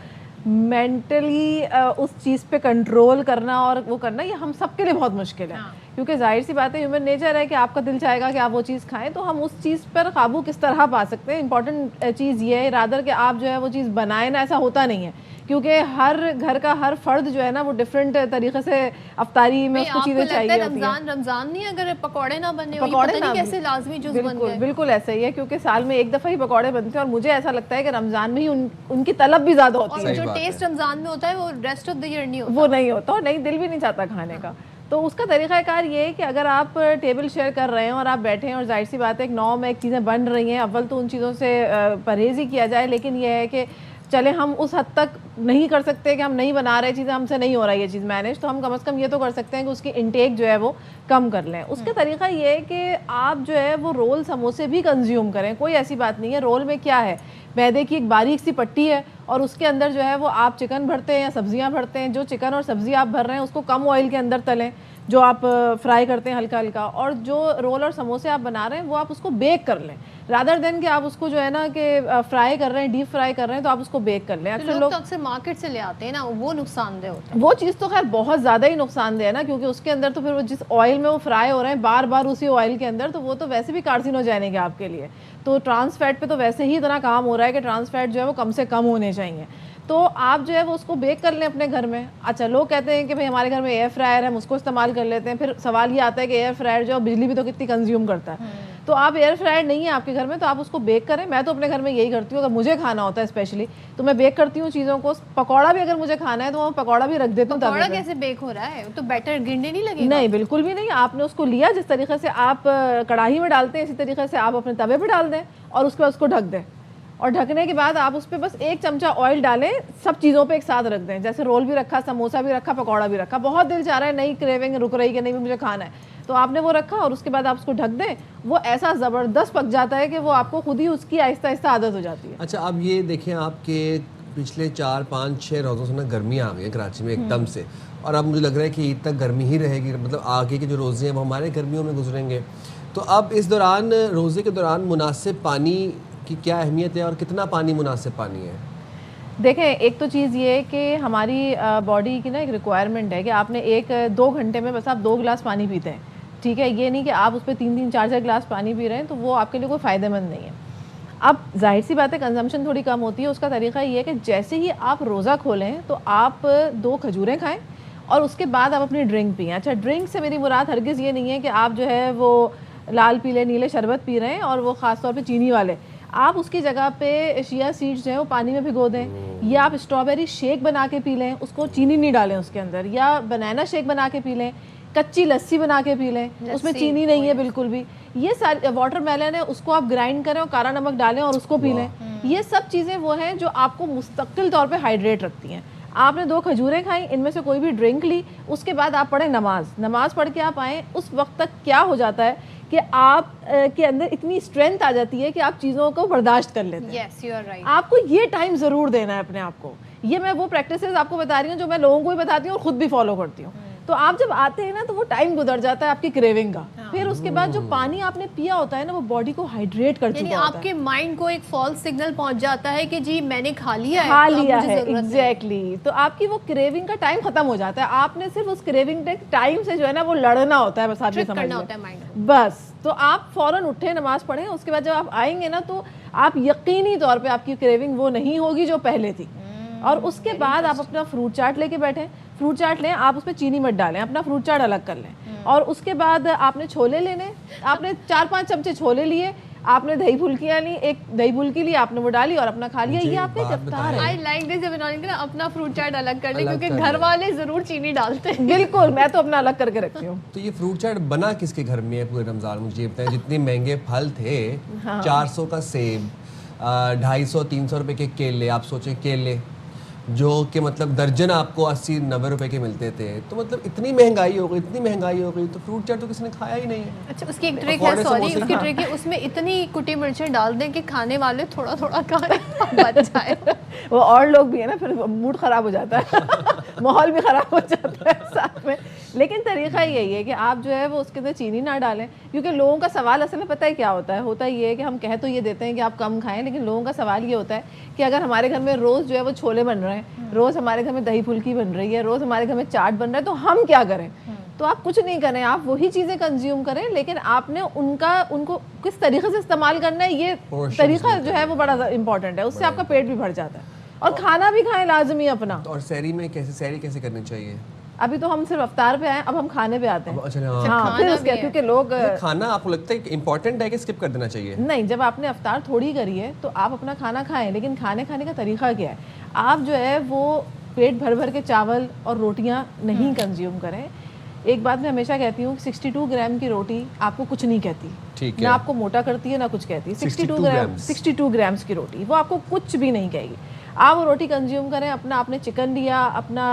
मेंटली उस चीज़ पे कंट्रोल करना और वो करना, ये हम सब के लिए बहुत मुश्किल है। क्योंकि जाहिर सी बात है, ह्यूमन नेचर है कि आपका दिल चाहेगा कि आप वो चीज़ खाएं, तो हम उस चीज़ पर काबू किस तरह पा सकते हैं। इंपॉर्टेंट चीज़ ये है रादर कि आप जो है वो चीज़ बनाए ना, ऐसा होता नहीं है, क्योंकि हर घर का हर फर्द जो है ना वो डिफरेंट तरीके से अफ्तारी में उसको चीज़ें चाहिए होती हैं। रमजान नहीं, अगर पकौड़े ना बने, पकौड़े ना कैसे लाजमी जुज़ बन गए? बिल्कुल ऐसा ही है, क्योंकि साल में एक दफ़ा ही पकौड़े बनते हैं, और मुझे ऐसा लगता है कि रमजान में ही उनकी तलब भी ज़्यादा होती है। जो टेस्ट रमजान में होता है वो रेस्ट ऑफ द ईयर नहीं होता, वो नहीं होता, और नहीं दिल भी नहीं चाहता खाने का। तो उसका तरीक़ाकार ये है कि अगर आप टेबल शेयर कर रहे हैं और आप बैठे हैं और जाहिर सी बात है एक नौ में एक चीज़ें बन रही हैं, अव्वल तो उन चीज़ों से परहेज़ ही किया जाए। लेकिन ये है कि चले हम उस हद तक नहीं कर सकते कि हम नहीं बना रहे चीज़ें, हमसे नहीं हो रहा है ये चीज़ मैनेज, तो हम कम से कम ये तो कर सकते हैं कि उसकी इंटेक जो है वो कम कर लें। उसका तरीका ये है कि आप जो है वो रोल समोसे भी कंज्यूम करें, कोई ऐसी बात नहीं है। रोल में क्या है, मैदे की एक बारीक सी पट्टी है और उसके अंदर जो है वो आप चिकन भरते हैं या सब्जियां भरते हैं। जो चिकन और सब्ज़ी आप भर रहे हैं उसको कम ऑयल के अंदर तलें, जो आप फ्राई करते हैं हल्का हल्का, और जो रोल और समोसे आप बना रहे हैं वो आप उसको बेक कर लें, रादर देन कि आप उसको जो है ना कि फ्राई कर रहे हैं, डीप फ्राई कर रहे हैं, तो आप उसको बेक कर लें। अक्सर लोग तो अक्सर मार्केट से ले आते हैं ना, वो नुकसानदेह होता है। वो चीज़ तो खैर बहुत ज़्यादा ही नुकसानदेह है ना, क्योंकि उसके अंदर तो फिर वो जिस ऑयल में वो फ्राई हो रहे हैं बार बार उसी ऑयल के अंदर, तो वो तो वैसे भी कार्सिनोजेनिक है आपके लिए। तो ट्रांस फैट पे तो वैसे ही इतना काम हो रहा है कि ट्रांस फैट जो है वो कम से कम होने चाहिए। तो आप जो है वो उसको बेक कर लें अपने घर में। अच्छा, लोग कहते हैं कि भाई हमारे घर में एयर फ्रायर है, हम उसको इस्तेमाल कर लेते हैं। फिर सवाल ये आता है कि एयर फ्रायर जो बिजली भी तो कितनी कंज्यूम करता है। तो आप एयर फ्रायर नहीं है आपके घर में तो आप उसको बेक करें। मैं तो अपने घर में यही करती हूँ, अगर मुझे खाना होता है स्पेशली तो मैं बेक करती हूँ चीज़ों को। पकौड़ा भी अगर मुझे खाना है तो मैं पकौड़ा भी रख देती हूँ। पकौड़ा कैसे बेक हो रहा है? तो बैटर गिरने नहीं लगेगा? नहीं, बिल्कुल भी नहीं। आपने उसको लिया, जिस तरीके से आप कढ़ाई में डालते हैं इसी तरीके से आप अपने तवे पे डाल दें और उसके बाद उसको ढक दें, और ढकने के बाद आप उस पर बस 1 चमचा ऑयल डालें, सब चीज़ों पे एक साथ रख दें। जैसे रोल भी रखा, समोसा भी रखा, पकौड़ा भी रखा, बहुत दिल चाह रहा है, नहीं क्रेविंग रुक रही कि नहीं मुझे खाना है, तो आपने वो रखा और उसके बाद आप उसको ढक दें। वो ऐसा ज़बरदस्त पक जाता है कि वो आपको खुद ही उसकी आहिस्ता आहिस्ता आदत हो जाती है। अच्छा, अब ये देखें, आपके पिछले 4, 5, 6 रोज़ों से ना गर्मी आ गई है कराची में एकदम से, और अब मुझे लग रहा है कि ईद तक गर्मी ही रहेगी, मतलब आगे के जो रोज़े हैं वो हमारे गर्मियों में गुजरेंगे। तो अब इस दौरान, रोज़े के दौरान मुनासिब पानी की क्या अहमियत है और कितना पानी मुनासिब पानी है? देखें, एक तो चीज़ ये कि हमारी बॉडी की ना एक रिक्वायरमेंट है कि आपने 1-2 घंटे में बस आप 2 गिलास पानी पीते हैं, ठीक है। ये नहीं कि आप उस पर 3-3, 4-4 गिलास पानी पी रहे हैं, तो वो आपके लिए कोई फ़ायदेमंद नहीं है। अब जाहिर सी बात है कंजम्पशन थोड़ी कम होती है। उसका तरीका ये है कि जैसे ही आप रोज़ा खोलें तो आप 2 खजूरें खाएं और उसके बाद आप अपनी ड्रिंक पिएं। अच्छा, ड्रिंक से मेरी मुराद हरगिज़ ये नहीं है कि आप जो है वो लाल पीले नीले शरबत पी रहे हैं और वो ख़ास तौर पे चीनी वाले। आप उसकी जगह पे चिया सीड्स जो है वो पानी में भिगो दें, या आप स्ट्रॉबेरी शेक बना के पी लें, उसको चीनी नहीं डालें उसके अंदर, या बनाना शेक बना के पी लें, कच्ची लस्सी बना के पी लें, उसमें चीनी नहीं है बिल्कुल भी। ये सारी वाटरमेलन है, उसको आप ग्राइंड करें और काला नमक डालें और उसको पी लें। ये सब चीज़ें वो हैं जो आपको मुस्तकिल तौर पे हाइड्रेट रखती हैं। आपने 2 खजूरें खाई, इनमें से कोई भी ड्रिंक ली, उसके बाद आप पढ़ें नमाज पढ़ के आप आएँ। उस वक्त तक क्या हो जाता है कि आप के अंदर इतनी स्ट्रेंथ आ जाती है कि आप चीज़ों को बर्दाश्त कर लेते हैं। Yes, you are right. आपको ये टाइम ज़रूर देना है अपने आप को। ये मैं वो प्रैक्टिसेस आपको बता रही हूँ जो मैं लोगों को भी बताती हूँ और ख़ुद भी फॉलो करती हूँ। तो आप जब आते हैं ना तो वो टाइम गुजर जाता है आपकी क्रेविंग का। फिर उसके बाद जो पानी आपने पिया होता है ना, वो बॉडी को हाइड्रेट कर चुका होता है। आपके माइंड को एक फॉल्स सिग्नल पहुंच जाता है कि जी मैंने खा लिया है, एग्जैक्टली। तो आपकी वो क्रेविंग का टाइम खत्म हो जाता है। आपने सिर्फ उस क्रेविंग टाइम से जो है ना वो लड़ना होता है, बस आप ये समझ लें बस। तो आप फौरन उठे, नमाज पढ़ें, उसके बाद जब आप आएंगे ना तो आप यकीनी तौर पे आपकी क्रेविंग वो नहीं होगी जो पहले थी। और उसके बाद आप अपना फ्रूट चाट लेके बैठें, फ्रूट चाट लें, आप उसमें चीनी मत डालें, अपना फ्रूट चाट अलग कर लें। और उसके बाद आपने छोले लेने, आपने 4-5 चमचे छोले लिए, आपने दही फुल्कियाँ ली, एक दही फुल्की ली, आपने वो डाली और अपना खा लिया। ये आपका इफ्तार है। आई लाइक दिस ना, अपना फ्रूट चाट अलग कर ले, क्योंकि घर वाले जरूर चीनी डालते हैं। बिल्कुल, मैं तो अपना अलग करके रखती हूँ। तो ये फ्रूट चाट बना किसके घर में है पूरे रमजान? मुझे बताएं, जितने महंगे फल थे, 400 का सेब, 250-300 रुपए के केले, आप सोचें केले जो कि मतलब दर्जन आपको 80-90 रुपए के मिलते थे, तो मतलब इतनी महंगाई हो गई, तो फ्रूट चाट तो किसी ने खाया ही नहीं है। अच्छा, उसकी एक ट्रिक है, उसकी ट्रिक है, उसमें इतनी कुटी मिर्चें डाल दें कि खाने वाले थोड़ा थोड़ा खाएं, बच जाए। वो और लोग भी है ना, फिर मूड ख़राब हो जाता है माहौल भी ख़राब हो जाता है साथ में। लेकिन तरीका यही है कि आप जो है वो उसके अंदर चीनी ना डालें, क्योंकि लोगों का सवाल असल में पता है क्या होता है ये है कि हम कह तो ये देते हैं कि आप कम खाएं, लेकिन लोगों का सवाल ये होता है कि अगर हमारे घर में रोज़ जो है वो छोले बन रहे हैं, रोज़ हमारे घर में दही फुल्की बन रही है, रोज़ हमारे घर में चाट बन रहा है, तो हम क्या करें? तो आप कुछ नहीं करें, आप वही चीज़ें कंज्यूम करें, लेकिन आपने उनको किस तरीके से इस्तेमाल करना है, ये तरीका जो है वो बड़ा इंपॉर्टेंट है। उससे आपका पेट भी भर जाता है और खाना भी खाएं लाजमी अपना। और सैरी में सैरी कैसे करनी चाहिए? अभी तो हम सिर्फ अफ्तार पे आए, अब हम खाने पे आते हैं। अच्छा, फिर उसके क्योंकि लोग खाना आपको लगता है इम्पोर्टेंट है कि स्किप कर देना चाहिए? नहीं, जब आपने अफ्तार थोड़ी करी है तो आप अपना खाना खाएं, लेकिन खाने का तरीका क्या है? आप जो है वो पेट भर भर के चावल और रोटियां नहीं कंज्यूम करें। एक बात मैं हमेशा कहती हूँ, 62 ग्राम की रोटी आपको कुछ नहीं कहती, ठीक है, ना आपको मोटा करती है ना कुछ कहती है। 62 ग्राम्स की रोटी वो आपको कुछ भी नहीं कहेगी। आप वो रोटी कंज्यूम करें, अपना आपने चिकन लिया, अपना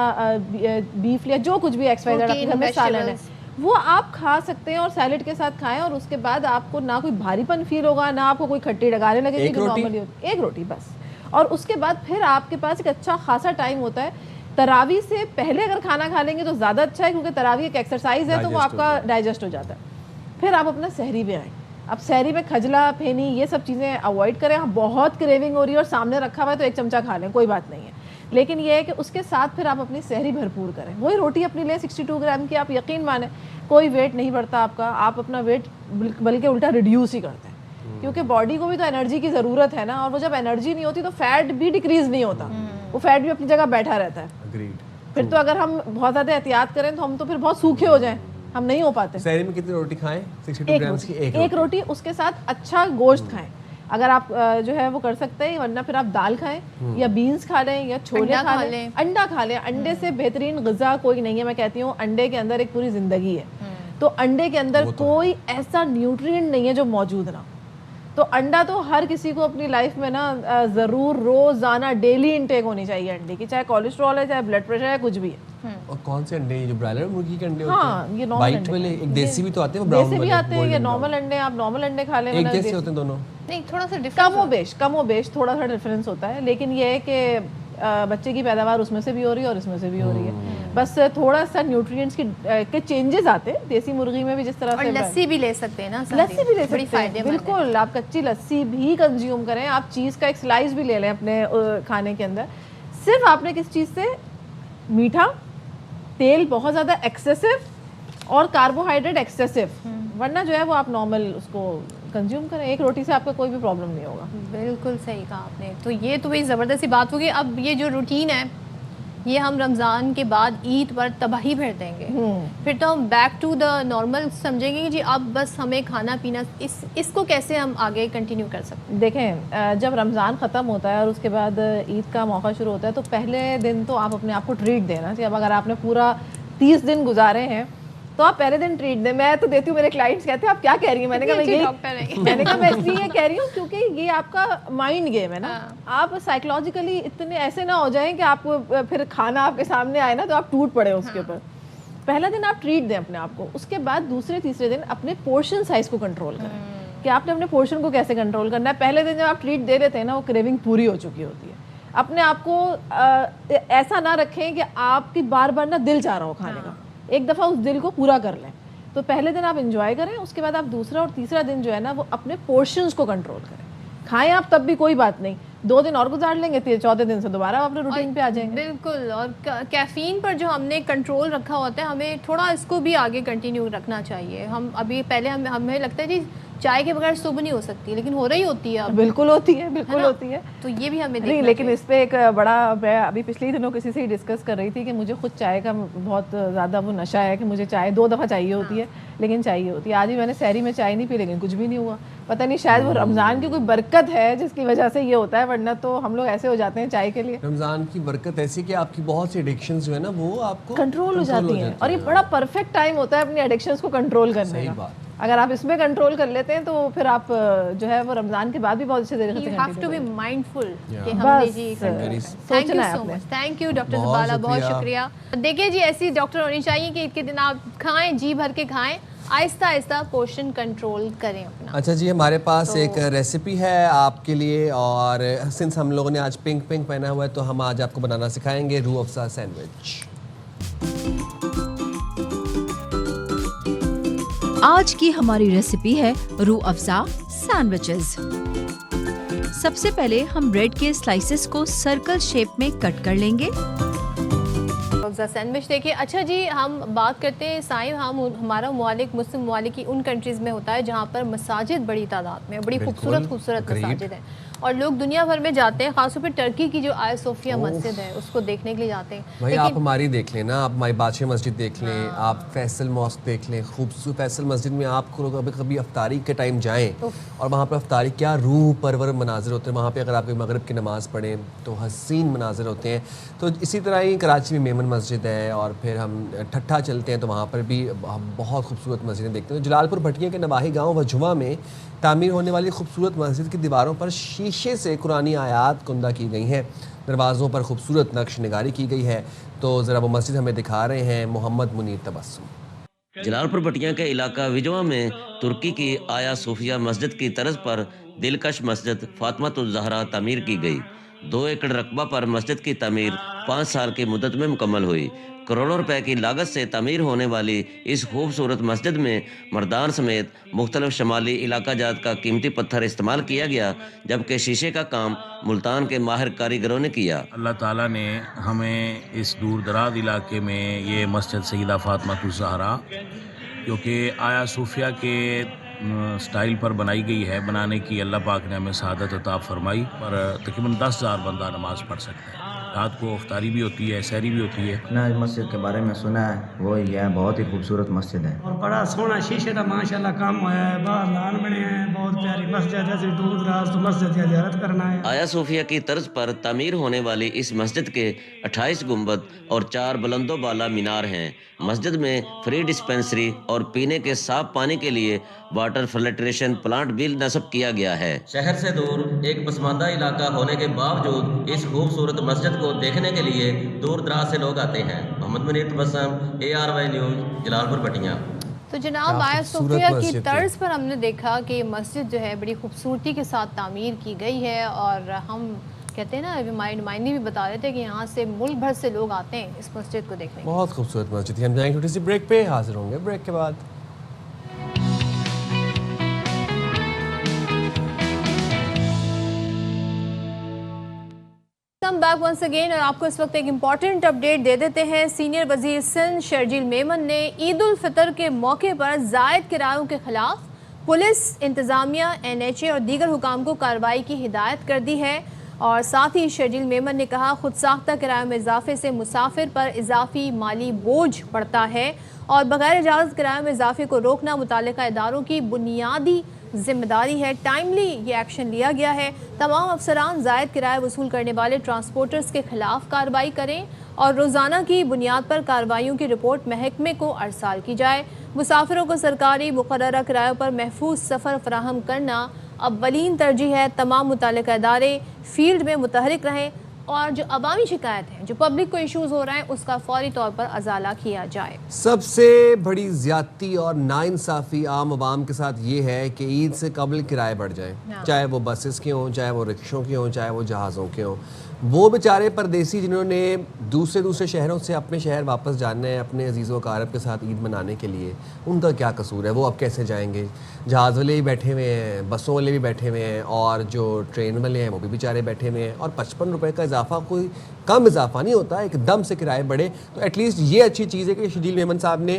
बीफ लिया, जो कुछ भी एक्सपायर्ड आपके घर में सालन है वो आप खा सकते हैं और सैलेड के साथ खाएं, और उसके बाद आपको ना कोई भारीपन फील होगा, ना आपको कोई खट्टी डगाने लगेगी जो नॉर्मली होती है। एक रोटी बस। और उसके बाद फिर आपके पास एक अच्छा खासा टाइम होता है। तरावी से पहले अगर खाना खा लेंगे तो ज़्यादा अच्छा है, क्योंकि तरावी एक एक्सरसाइज है, तो वो आपका डाइजेस्ट हो जाता है। फिर आप अपना सहरी पे आएँ। अब सहरी में खजला, फेनी, ये सब चीज़ें अवॉइड करें। हाँ, बहुत क्रेविंग हो रही है और सामने रखा हुआ है तो 1 चमचा खा लें, कोई बात नहीं है, लेकिन ये है कि उसके साथ फिर आप अपनी सहरी भरपूर करें। वही रोटी अपनी लें 62 ग्राम की। आप यकीन माने कोई वेट नहीं बढ़ता आपका, आप अपना वेट बल्कि उल्टा रिड्यूस ही करते हैं, क्योंकि बॉडी को भी तो एनर्जी की ज़रूरत है ना, और वो जब एनर्जी नहीं होती तो फैट भी डिक्रीज़ नहीं होता, वो फैट भी अपनी जगह बैठा रहता है। फिर तो अगर हम बहुत ज़्यादा एहतियात करें तो हम तो फिर बहुत सूखे हो जाएं, हम नहीं हो पाते। सहरी में कितनी रोटी खाएं? 62 ग्राम्स की एक रोटी, उसके साथ अच्छा गोश्त खाएं अगर आप जो है वो कर सकते हैं, वरना फिर आप दाल खाएं या बीन्स खा लें या छोले खा लें, अंडा खा लें। अंडे से बेहतरीन ग़िज़ा कोई नहीं है। मैं कहती हूँ अंडे के अंदर एक पूरी ज़िंदगी है, तो अंडे के अंदर कोई ऐसा न्यूट्रिएंट नहीं है जो मौजूद ना। तो अंडा तो हर किसी को अपनी लाइफ में ना ज़रूर रोज़ाना डेली इनटेक होनी चाहिए अंडे की, चाहे कोलेस्ट्रॉल है, चाहे ब्लड प्रेशर है, कुछ भी है। और कौन से अंडे, जो ब्रायलर मुर्गी के अंडे हाँ, होते हैं? ये नॉर्मल अंडे वाले, एक देसी भी तो आते हैं, ब्राउन वाले, देसी भी आते हैं, ये नॉर्मल अंडे, आप नॉर्मल अंडे खा लें। एक जैसे होते हैं दोनों? नहीं, थोड़ा सा कम व बेश थोड़ा सा डिफरेंस होता है, लेकिन ये है कि बच्चे की पैदावार उसमें से भी हो रही है और इसमें से भी हो रही है। बस थोड़ा सा न्यूट्रिएंट्स के चेंजेस आते हैं देसी मुर्गी में भी, जिस तरह से लस्सी भी ले सकते हैं ना, लस्सी भी ले सकते हैं, बिल्कुल। आप कच्ची लस्सी भी कंज्यूम करें, आप चीज़ का एक स्लाइस भी ले लें अपने खाने के अंदर। सिर्फ आपने किस चीज़ से, मीठा, तेल बहुत ज़्यादा एक्सेसिव और कार्बोहाइड्रेट एक्सेसिव, वरना जो है वो आप नॉर्मल उसको कंज्यूम करें। एक रोटी से आपका कोई भी प्रॉब्लम नहीं होगा। बिल्कुल सही कहा आपने। तो ये तो बड़ी ज़बरदस्त बात होगी। अब ये जो रूटीन है, ये हम रमज़ान के बाद ईद पर तबाही भर देंगे, फिर तो हम बैक टू द नॉर्मल समझेंगे कि जी अब बस हमें खाना पीना, इसको कैसे हम आगे कंटिन्यू कर सकते हैं? देखें, जब रमज़ान ख़त्म होता है और उसके बाद ईद का मौका शुरू होता है, तो पहले दिन तो आप अपने आप को ट्रीट देना चाहिए। अब अगर आपने पूरा 30 दिन गुजारे हैं तो आप पहले दिन ट्रीट दें। मैं तो देती हूँ, मेरे क्लाइंट्स कहते हैं आप क्या कह रही हैं? मैंने कहा मैं इसलिए कह रही हूँ क्योंकि ये आपका माइंड गेम है ना। आप साइकोलॉजिकली इतने ऐसे ना हो जाएं कि आपको फिर खाना आपके सामने आए ना तो आप टूट पड़े उसके ऊपर। पहला दिन आप ट्रीट दें अपने आप को, उसके बाद दूसरे तीसरे दिन अपने पोर्शन साइज को कंट्रोल करें कि आपने अपने पोर्शन को कैसे कंट्रोल करना है। पहले दिन जब आप ट्रीट दे लेते हैं ना, वो क्रेविंग पूरी हो चुकी होती है। अपने आप को ऐसा ना रखें कि आपकी बार बार ना दिल चाह रहा हो खाने का, एक दफ़ा उस दिल को पूरा कर लें। तो पहले दिन आप एंजॉय करें, उसके बाद आप दूसरा और तीसरा दिन जो है ना वो अपने पोर्शंस को कंट्रोल करें। खाएं आप तब भी कोई बात नहीं, 2 दिन और गुजार लेंगे, चौथे दिन से दोबारा अपने रूटीन पे आ जाएंगे। बिल्कुल। और कैफ़ीन पर जो हमने कंट्रोल रखा होता है, हमें थोड़ा इसको भी आगे कंटिन्यू रखना चाहिए। हम अभी पहले हमें लगता है जी चाय के बगैर सुबह नहीं हो सकती, लेकिन हो रही होती है अब। बिल्कुल होती है, बिल्कुल होती है। तो ये भी हमें नहीं, लेकिन इस पे एक बड़ा, मैं अभी पिछले दिनों किसी से ही डिस्कस कर रही थी कि मुझे खुद चाय का बहुत ज़्यादा वो नशा है कि मुझे चाय 2 दफ़ा चाहिए होती है, लेकिन चाहिए होती है। आज भी मैंने सहरी में चाय नहीं पी, लेकिन कुछ भी नहीं हुआ। पता नहीं, शायद वो रमज़ान की कोई बरकत है जिसकी वजह से ये होता है, वरना तो हम लोग ऐसे हो जाते हैं चाय के लिए। रमज़ान की बरकत ऐसी कि आपकी बहुत सी एडिक्शंस जो है ना वो आपको कंट्रोल हो जाती हैं, और ये बड़ा परफेक्ट टाइम होता है अपनी एडिक्शंस को कंट्रोल करने का। अगर आप इसमें कंट्रोल कर लेते हैं तो फिर आप जो है वो रमज़ान के बाद भी बहुत अच्छे तरीके से हैव टू बी माइंडफुल कि हमने जी सोचना है। थैंक यू डॉक्टर ज़बाला, बहुत शुक्रिया। देखिए जी, ऐसी डॉक्टर होनी चाहिए कि ईद के दिन आप खाएं, जी भर के खाएं, आहिस्ता आहिस्ता पोर्शन कंट्रोल करें अपना। अच्छा जी, हमारे पास एक रेसिपी है आपके लिए, और सिंस हम लोगों ने आज पिंक पहना हुआ है तो हम आज आपको बनाना सिखाएंगे रूह अफ़ज़ा सैंडविच। आज की हमारी रेसिपी है रूह अफ़ज़ा सैंडविचेस। सबसे पहले हम ब्रेड के स्लाइसेस को सर्कल शेप में कट कर लेंगे। सैंडविच देखिए। अच्छा जी, हम बात करते हैं साइम, हमारा मुआलिक मुस्लिम मुआलिक की उन कंट्रीज़ में होता है जहाँ पर मसाजिद बड़ी तादाद में, बड़ी खूबसूरत मसाजिद हैं, और लोग दुनिया भर में जाते हैं। खासतौर पर टर्की की जो आया सोफिया मस्जिद है उसको देखने के लिए जाते हैं। भाई आप हमारी देख लें ना, आप हमारी बादशाह मस्जिद देख लें, आप फैसल मॉस्क देख लें। खूबसूरत फैसल मस्जिद में आप कभी अफ्तारी के टाइम जाएं और वहाँ पर अफ्तारी क्या रूह परवर मनाजिर होते हैं। वहाँ पे अगर आप मगरिब की नमाज़ पढ़ें तो हसीन मनाजिर होते हैं। तो इसी तरह ही कराची में मेमन मस्जिद है, और फिर हम ठट्ठा चलते हैं तो वहाँ पर भी हम बहुत खूबसूरत मस्जिदें देखते हैं। जलालपुर भटिया के नवाही गाँव वजुआ में तामीर होने वाली खूबसूरत मस्जिद की दीवारों पर शीशे से कुरानी आयात कुंदा की गई हैं, दरवाज़ों पर खूबसूरत नक्श निगारी की गई है। तो ज़रा वो मस्जिद हमें दिखा रहे हैं मोहम्मद मुनीर तबस्सुम। जलालपुर भटिया के इलाका विजवा में तुर्की की आया सूफिया मस्जिद की तर्ज पर दिलकश मस्जिद फातिमातुज़ ज़हरा तामीर की गई। 2 एकड़ रकबा पर मस्जिद की तामीर 5 साल की मुद्दत में मुकम्मल हुई। करोड़ों रुपए की लागत से तामीर होने वाली इस खूबसूरत मस्जिद में मर्दान समेत मुख्तलिफ शमाली इलाका जात का कीमती पत्थर इस्तेमाल किया गया, जबकि शीशे का काम मुल्तान के माहिर कारीगरों ने किया। अल्लाह ताला ने हमें इस दूर दराज इलाके में ये मस्जिद सैयदा फातिमातुज़ ज़हरा, जो कि आया सूफिया के स्टाइल पर बनाई गई है, बनाने की अल्लाह पाक ने हमें सआदत अता फरमाई। पर तकरीबन 10,000 बंदा नमाज़ पढ़ सकते हैं। रात को इफ्तारी भी होती है, सहरी भी होती है। ना मस्जिद के बारे में सुना है, वो ये है, बहुत ही खूबसूरत मस्जिद है और बड़ा सोहना शीशे का माशाल्लाह काम होया है, बाहर लान बने हैं, बहुत प्यारी मस्जिद है। दूर दराज तो मस्जिद की ज़ियारत करना है। आया सूफिया की तर्ज पर तामीर होने वाली इस मस्जिद के 28 गुंबद और 4 बुलंदो बाला मीनार हैं। मस्जिद में फ्री डिस्पेंसरी और पीने के साफ पानी के लिए वाटर फिल्ट्रेशन प्लांट भी नस्ब किया गया है। शहर से दूर एक पसमानदा इलाका होने के बावजूद इस खूबसूरत मस्जिद को देखने के लिए दूर दराज से लोग आते हैं। मोहम्मद मुनीर तबस्सुम, ARY न्यूज़, जलालपुर बटियां। तो जनाब, आया सूफिया की तर्ज पर हमने देखा कि ये मस्जिद जो है बड़ी खूबसूरती के साथ तामीर की गई है और हम कहते हैं ना, अभी हमारे नुमाइंदे भी बता रहे थे कि यहाँ से मुल्क भर से लोग आते हैं इस मस्जिद को देखने। बहुत खूबसूरत मस्जिद है। हम जाएंगे छोटी सी ब्रेक पे, हाजिर होंगे ब्रेक के बाद। बैक वंस अगेन और आपको इस वक्त एक इम्पॉर्टेंट अपडेट दे देते हैं। सीनियर वजीर सिंध शर्जील मेमन ने ईद उल फितर के मौके पर जायद किरायों के खिलाफ पुलिस, इंतजामिया, NHA और दीगर हुकाम को कार्रवाई की हिदायत कर दी है। और साथ ही शर्जील मेमन ने कहा, खुद साख्ता किरायों में इजाफे से मुसाफिर पर इजाफी माली बोझ पड़ता है और बगैर इजाज़त किरायों में इजाफे को रोकना मुताल्लिका इदारों की बुनियादी जिम्मेदारी है। टाइमली ये एक्शन लिया गया है। तमाम अफसरान जायद किराया वसूल करने वाले ट्रांसपोर्टर्स के खिलाफ कार्रवाई करें और रोज़ाना की बुनियाद पर कार्रवाइयों की रिपोर्ट महकमे को अरसाल की जाए। मुसाफिरों को सरकारी मुकर्ररा किरायों पर महफूज सफ़र फराहम करना अव्वलीन तरजीह है। तमाम मुताल्लिका इदारे फील्ड में मुतहरिक रहें और जो अवामी शिकायत है, जो पब्लिक को इश्यूज हो रहे हैं, उसका फौरी तौर पर अजाला किया जाए। सबसे बड़ी ज्यादती और नाइंसाफ़ी आम आवाम के साथ ये है कि ईद से कबल किराए बढ़ जाएं, चाहे वो बसेस के हों, चाहे वो रिक्शों के हों, चाहे वो जहाज़ों के हों। वो बेचारे परदेसी जिन्होंने दूसरे शहरों से अपने शहर वापस जाना है अपने अजीज़ व अकारब के साथ ईद मनाने के लिए, उनका क्या कसूर है? वो अब कैसे जाएंगे? जहाज़ वाले भी बैठे हुए हैं, बसों वाले भी बैठे हुए हैं और जो ट्रेन वाले हैं वो भी बेचारे बैठे हुए हैं। और 55 रुपये का इजाफा कोई कम इजाफा नहीं होता, एकदम से किराए बढ़े। तो एटलीस्ट ये अच्छी चीज़ है कि शर्जील मेमन साहब ने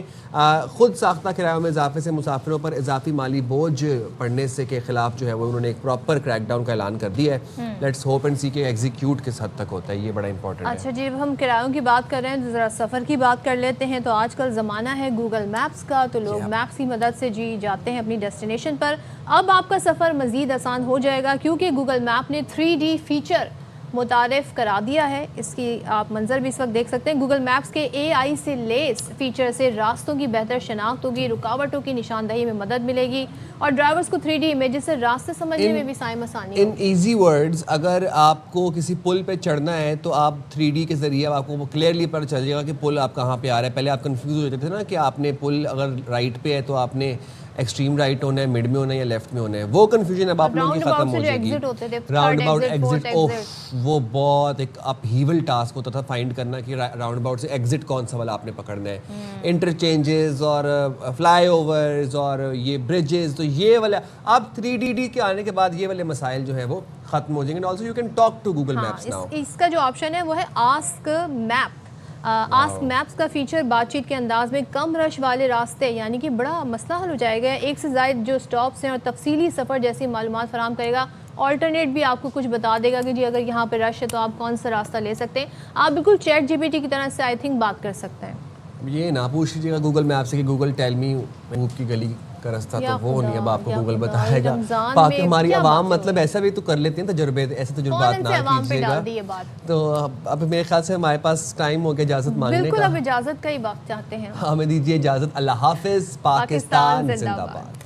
ख़ुद साख्ता किरायों में इजाफे से मुसाफिरों पर इजाफी माली बोझ पड़ने से के खिलाफ जो है वो उन्होंने एक प्रॉपर क्रैकडाउन का ऐलान कर दिया है। लेट्स होप एंड सी के एग्जीक्यूट किस हद तक होता है, ये बड़ा इंपॉर्टेंट है। अच्छा जी, अब हम किरायों की बात कर रहे हैं तो ज़रा सफ़र की बात कर लेते हैं। तो आजकल ज़माना है गूगल मैप्स का, तो लोग मैप्स की मदद से जी जाते हैं अपनी डेस्टिनेशन पर। अब आपका सफ़र मज़ीद आसान हो जाएगा क्योंकि गूगल मैप ने 3D फीचर मुतारिफ करा दिया है। इसकी आप मंजर भी इस वक्त देख सकते हैं। गूगल मैप्स के AI से लेस फीचर से रास्तों की बेहतर शनाख्त होगी, रुकावटों की निशानदही में मदद मिलेगी और ड्राइवर्स को 3D इमेजेस से रास्ते समझने में भी साइम आसानी। इन ईजी वर्ड्स, अगर आपको किसी पुल पे चढ़ना है तो आप 3D के ज़रिए आपको वो क्लियरली पता चल जाएगा कि पुल आप कहाँ पे आ रहा है। पहले आप कंफ्यूज हो जाते थे ना कि आपने पुल अगर राइट पे है तो आपने एक्सट्रीम राइट होना है, मिड में होना है या लेफ्ट में होना है। वो कंफ्यूजन अब आप लोगों की खत्म हो जाएगी। राउंड अबाउट एग्जिट, ओह वो बहुत एक अपहीवल टास्क होता था फाइंड करना कि राउंड अबाउट से एग्जिट कौन सा वाला आपने पकड़ना है। इंटरचेंजेस और फ्लाईओवर्स और ये ब्रिजेस, तो ये वाला अब 3D के आने के बाद ये वाले मसाइल जो है वो खत्म हो जाएंगे। Also you can talk to Google Maps now. इसका जो ऑप्शन है वो है आस्क मैप। आस्क मैप्स का फीचर बातचीत के अंदाज में कम रश वाले रास्ते यानी कि बड़ा मसला हल हो जाएगा। एक से ज़ायद जो स्टॉप्स हैं और तफसीली सफ़र जैसी मालूमात फराहम करेगा। ऑल्टरनेट भी आपको कुछ बता देगा कि जी अगर यहाँ पे रश है तो आप कौन सा रास्ता ले सकते हैं। आप बिल्कुल चैट GPT की तरह से आई थिंक बात कर सकते हैं। ये ना पूछ लीजिएगा गूगल मैप से कि गूगल टेल मी महबूब की गली का रास्ता, तो वो नहीं अब आपको गूगल बताएगा। बाकी हमारी आवाम मतलब ऐसा भी तो कर लेते हैं तजुर्बे, ऐसे तजुर्बात ना कीजिएगा। तो अब मेरे ख्याल से हमारे पास टाइम हो गया इजाज़त मांगने का। बिल्कुल, अब इजाज़त का ही वक्त चाहते हैं। हमें दीजिए इजाज़त। अल्लाह हाफिज़। पाकिस्तान जिंदाबाद।